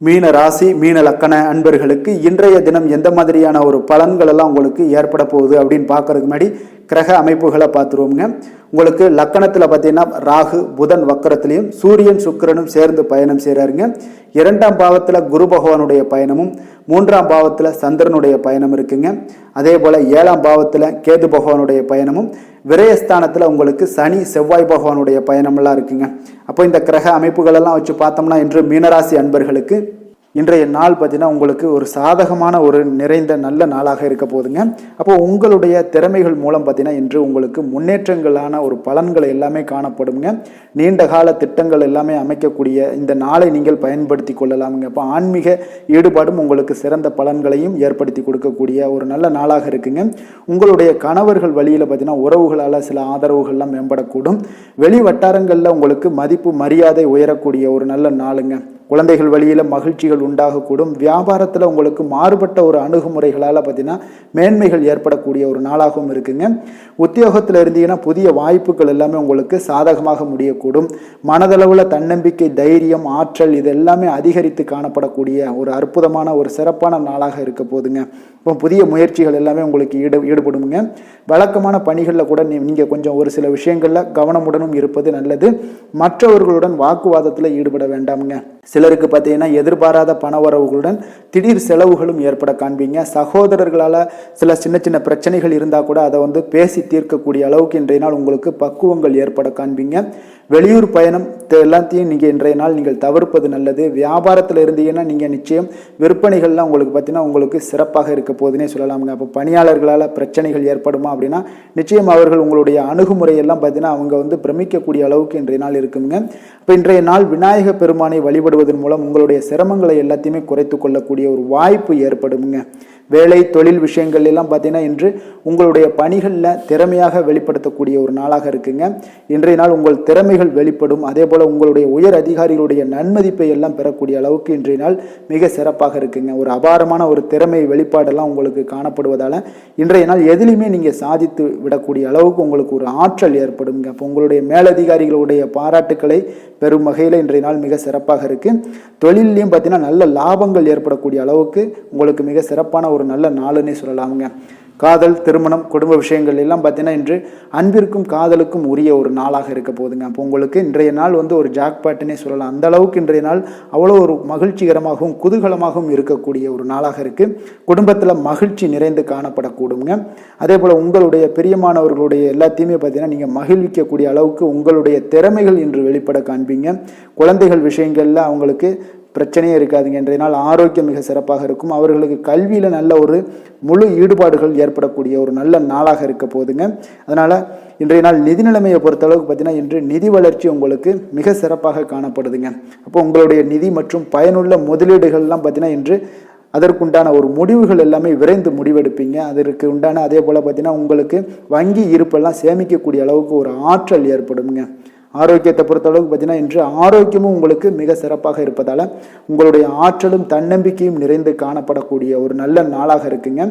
மீன ராசி, மீன லக்கண அன்பர்களுக்கு இன்றைய தினம் எந்த மாதிரியான ஒரு பலன்கள் எல்லாம் உங்களுக்கு ஏற்பட போகுது அப்படின்னு பார்க்கறதுக்கு முன்னாடி கிரக அமைப்புகளை பார்த்துருவோங்க. உங்களுக்கு லக்கணத்தில் பார்த்தீங்கன்னா ராகு புதன் வக்கரத்திலையும் சூரியன் சுக்கிரனும் சேர்ந்து பயணம் செய்கிறாருங்க. 2ஆம் பாவத்தில் குரு பகவானுடைய பயணமும் 3ஆம் பாவத்தில் சந்திரனுடைய பயணம் இருக்குங்க. அதே போல் 7ஆம் பாவத்தில் கேது பகவானுடைய பயணமும், விரயஸ்தானத்தில் உங்களுக்கு சனி செவ்வாய் பகவானுடைய பயணமெல்லாம் இருக்குங்க. அப்போ இந்த கிரக அமைப்புகளெல்லாம் வச்சு பார்த்தோம்னா இன்று மீனராசி அன்பர்களுக்கு இன்றைய நாள் பார்த்தீங்கன்னா உங்களுக்கு ஒரு சாதகமான ஒரு நிறைந்த நல்ல நாளாக இருக்க போகுதுங்க. அப்போ உங்களுடைய திறமைகள் மூலம் பார்த்தீங்கன்னா இன்று உங்களுக்கு முன்னேற்றங்களான ஒரு பலன்களை எல்லாமே காணப்படுங்க. நீண்ட கால திட்டங்கள் எல்லாமே அமைக்கக்கூடிய இந்த நாளை நீங்கள் பயன்படுத்தி கொள்ளலாமுங்க. அப்போ ஆன்மீக ஈடுபாடும் உங்களுக்கு சிறந்த பலன்களையும் ஏற்படுத்தி கொடுக்கக்கூடிய ஒரு நல்ல நாளாக இருக்குங்க. உங்களுடைய கணவர்கள் வழியில் பார்த்தீங்கன்னா உறவுகளால் சில ஆதரவுகள்லாம் மேம்படக்கூடும். வெளி வட்டாரங்களில் உங்களுக்கு மதிப்பு மரியாதை உயரக்கூடிய ஒரு நல்ல நாளுங்க. குழந்தைகள் வழியில் மகிழ்ச்சிகள் உண்டாகக்கூடும். வியாபாரத்தில் உங்களுக்கு மாறுபட்ட ஒரு அணுகுமுறைகளால் பார்த்தீங்கன்னா மேன்மைகள் ஏற்படக்கூடிய ஒரு நாளாகவும் இருக்குங்க. உத்தியோகத்தில் இருந்தீங்கன்னா புதிய வாய்ப்புகள் எல்லாமே உங்களுக்கு சாதகமாக முடியக்கூடும். மனதளவில் தன்னம்பிக்கை, தைரியம், ஆற்றல் இது எல்லாமே அதிகரித்து காணப்படக்கூடிய ஒரு அற்புதமான ஒரு சிறப்பான நாளாக இருக்க போதுங்க. இப்போ புதிய முயற்சிகள் எல்லாமே உங்களுக்கு ஈடுபடுங்க. வழக்கமான பணிகளில் கூட நீங்கள் கொஞ்சம் ஒரு சில விஷயங்களில் கவனமுடனும் இருப்பது நல்லது. மற்றவர்களுடன் வாக்குவாதத்தில் ஈடுபட வேண்டாமுங்க. சிலருக்கு பார்த்தீங்கன்னா எதிர்பாராத பணவரவுகளுடன் திடீர் செலவுகளும் ஏற்பட காண்பீங்க. சகோதரர்களால் சில சின்ன சின்ன பிரச்சனைகள் இருந்தால் கூட அதை பேசி தீர்க்கக்கூடிய அளவுக்கு இன்றைய நாள் உங்களுக்கு பக்குவங்கள் ஏற்பட காண்பீங்க. வெளியூர் பயணம் எல்லாத்தையும் நீங்கள் இன்றைய நாள் நீங்கள் தவிர்ப்பது நல்லது. வியாபாரத்தில் இருந்தீங்கன்னா நீங்கள் நிச்சயம் விற்பனைகள்லாம் உங்களுக்கு பார்த்தீங்கன்னா உங்களுக்கு சிறப்பாக இருக்க போதுன்னே சொல்லலாமுங்க. அப்போ பணியாளர்களால் பிரச்சனைகள் ஏற்படுமா அப்படின்னா நிச்சயம் அவர்கள் உங்களுடைய அணுகுமுறையெல்லாம் பார்த்தீங்கன்னா அவங்க பிரமிக்கக்கூடிய அளவுக்கு இன்றைய நாள் இருக்குங்க. இப்போ இன்றைய நாள் விநாயக பெருமானை வழிபடுவதன் மூலம் உங்களுடைய சிரமங்களை எல்லாத்தையுமே குறைத்து கொள்ளக்கூடிய ஒரு வாய்ப்பு ஏற்படுங்க. வேலை தொழில் விஷயங்கள் எல்லாம் பார்த்தீங்கன்னா இன்று உங்களுடைய பணிகளில் திறமையாக வெளிப்படுத்தக்கூடிய ஒரு நாளாக இருக்குங்க. இன்றைய நாள் உங்கள் திறமைகள் வெளிப்படும். அதே போல் உங்களுடைய உயர் அதிகாரிகளுடைய நன்மதிப்பை எல்லாம் பெறக்கூடிய அளவுக்கு இன்றைய நாள் மிக சிறப்பாக இருக்குங்க. ஒரு அபாரமான ஒரு திறமை வெளிப்பாடெல்லாம் உங்களுக்கு காணப்படுவதால் இன்றைய நாள் எதிலுமே நீங்கள் சாதித்து விடக்கூடிய அளவுக்கு உங்களுக்கு ஒரு ஆற்றல் ஏற்படுங்க. அப்போ உங்களுடைய மேலதிகாரிகளுடைய பாராட்டுக்களை பெரும் வகையில் இன்றைய நாள் மிக சிறப்பாக இருக்கு. தொழிலையும் பார்த்தீங்கன்னா நல்ல லாபங்கள் ஏற்படக்கூடிய அளவுக்கு உங்களுக்கு மிக சிறப்பான ஒரு நல்ல நாளுன்னே சொல்லலாமுங்க. காதல், திருமணம், குடும்ப விஷயங்கள் எல்லாம் பார்த்தீங்கன்னா இன்று அன்பிற்கும் காதலுக்கும் உரிய ஒரு நாளாக இருக்க போகுதுங்க. அப்போ உங்களுக்கு இன்றைய நாள் ஒரு ஜாக்பாட்டுன்னே சொல்லலாம். அந்த அளவுக்கு இன்றைய நாள் அவ்வளோ ஒரு மகிழ்ச்சிகரமாகவும் குதூகலமாகவும் இருக்கக்கூடிய ஒரு நாளாக இருக்குது. குடும்பத்தில் மகிழ்ச்சி நிறைந்து காணப்படக்கூடுங்க. அதே போல் உங்களுடைய பிரியமானவர்களுடைய எல்லாத்தையுமே பார்த்தீங்கன்னா நீங்கள் மகிழ்விக்கக்கூடிய அளவுக்கு உங்களுடைய திறமைகள் இன்று வெளிப்பட காண்பீங்க. குழந்தைகள் விஷயங்களில் அவங்களுக்கு பிரச்சனையே இருக்காதுங்க. இன்றைய நாள் ஆரோக்கியம் மிக சிறப்பாக இருக்கும். அவர்களுக்கு கல்வியில் நல்ல ஒரு முழு ஈடுபாடுகள் ஏற்படக்கூடிய ஒரு நல்ல நாளாக இருக்க போதுங்க. அதனால் இன்றைய நாள் நிதி நிலைமையை பொறுத்தளவுக்கு பார்த்தீங்கன்னா இன்று நிதி வளர்ச்சி உங்களுக்கு மிக சிறப்பாக காணப்படுதுங்க. அப்போ உங்களுடைய நிதி மற்றும் பயனுள்ள முதலீடுகள்லாம் பார்த்தீங்கன்னா இன்று அதற்குண்டான ஒரு முடிவுகள் எல்லாமே விரைந்து முடிவெடுப்பீங்க. அதற்கு உண்டான அதே போல் பார்த்தீங்கன்னா உங்களுக்கு வங்கி இருப்பெல்லாம் சேமிக்கக்கூடிய அளவுக்கு ஒரு ஆற்றல் ஏற்படுங்க. ஆரோக்கியத்தை பொறுத்தளவுக்கு பார்த்தீங்கன்னா இன்று ஆரோக்கியமும் உங்களுக்கு மிக சிறப்பாக இருப்பதால் உங்களுடைய ஆற்றலும் தன்னம்பிக்கையும் நிறைந்து காணப்படக்கூடிய ஒரு நல்ல நாளாக இருக்குங்க.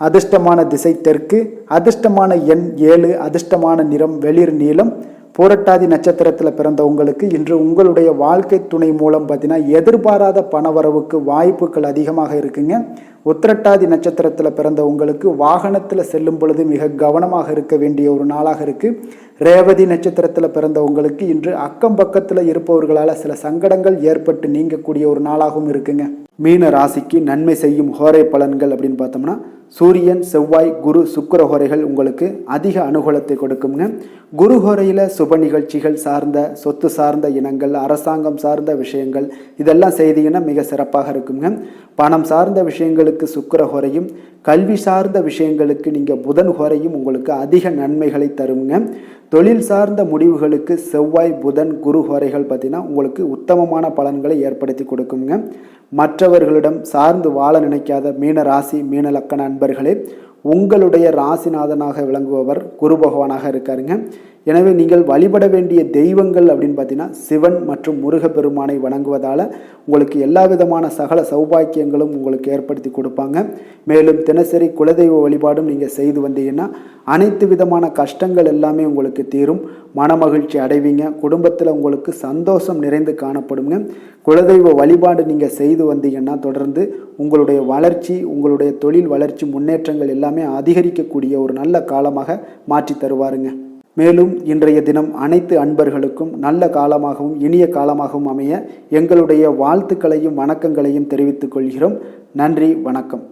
அதிர்ஷ்டமான திசை தெற்கு, அதிர்ஷ்டமான எண் 7, அதிர்ஷ்டமான நிறம் வெளிர் நீலம். பூரட்டாதி நட்சத்திரத்தில் பிறந்த உங்களுக்கு இன்று உங்களுடைய வாழ்க்கை துணை மூலம் பார்த்தீங்கன்னா எதிர்பாராத பணவரவுக்கு வாய்ப்புகள் அதிகமாக இருக்குங்க. உத்திரட்டாதி நட்சத்திரத்தில் பிறந்த உங்களுக்கு வாகனத்தில் செல்லும் பொழுது மிக கவனமாக இருக்க வேண்டிய ஒரு நாளாக இருக்குது. ரேவதி நட்சத்திரத்தில் பிறந்த உங்களுக்கு இன்று அக்கம் பக்கத்தில் இருப்பவர்களால் சில சங்கடங்கள் ஏற்பட்டு நீங்கக்கூடிய ஒரு நாளாகவும் இருக்குங்க. மீன ராசிக்கு நன்மை செய்யும் ஹோரை பலன்கள் அப்படின்னு பார்த்தோம்னா சூரியன், செவ்வாய், குரு, சுக்கிர ஹோரைகள் உங்களுக்கு அதிக அனுகூலத்தை கொடுக்குங்க. குரு ஹோரையில் சுப நிகழ்ச்சிகள் சார்ந்த சொத்து சார்ந்த இனங்கள், அரசாங்கம் சார்ந்த விஷயங்கள் இதெல்லாம் செய்தீங்கன்னா மிக சிறப்பாக இருக்குங்க. பணம் சார்ந்த விஷயங்களுக்கு சுக்கிர ஹோரையும், கல்வி சார்ந்த விஷயங்களுக்கு நீங்கள் புதன் ஹோரையும் உங்களுக்கு அதிக நன்மைகளை தருங்க. தொழில் சார்ந்த முடிவுகளுக்கு செவ்வாய், புதன், குரு ஹோரைகள் பார்த்தீங்கன்னா உங்களுக்கு உத்தமமான பலன்களை ஏற்படுத்தி கொடுக்குங்க. மற்றவர்களிடம் சார்ந்து வாழ நினைக்காத மீன ராசி, மீன லக்கண அன்பர்களே, உங்களுடைய ராசிநாதனாக விளங்குபவர் குரு பகவானாக இருக்காருங்க. எனவே நீங்கள் வழிபட வேண்டிய தெய்வங்கள் அப்படின்னு பார்த்தீங்கன்னா சிவன் மற்றும் முருகப்பெருமானை வணங்குவதால் உங்களுக்கு எல்லா விதமான சகல சௌபாக்கியங்களும் உங்களுக்கு ஏற்படுத்தி கொடுப்பாங்க. மேலும் தினசரி குலதெய்வ வழிபாடும் நீங்கள் செய்து வந்தீங்கன்னா அனைத்து விதமான கஷ்டங்கள் எல்லாமே உங்களுக்கு தீரும். மனமகிழ்ச்சி அடைவீங்க. குடும்பத்தில் உங்களுக்கு சந்தோஷம் நிறைந்து காணப்படுங்க. குலதெய்வ வழிபாடு நீங்கள் செய்து வந்தீங்கன்னா தொடர்ந்து உங்களுடைய வளர்ச்சி, உங்களுடைய தொழில் வளர்ச்சி, முன்னேற்றங்கள் எல்லாமே அதிகரிக்கக்கூடிய ஒரு நல்ல காலமாக மாற்றி தருவாருங்க. மேலும் இன்றைய தினம் அனைத்து அன்பர்களுக்கும் நல்ல காலமாகவும் இனிய காலமாகவும் அமைய எங்களுடைய வாழ்த்துக்களையும் வணக்கங்களையும் தெரிவித்துக் கொள்கிறோம். நன்றி, வணக்கம்.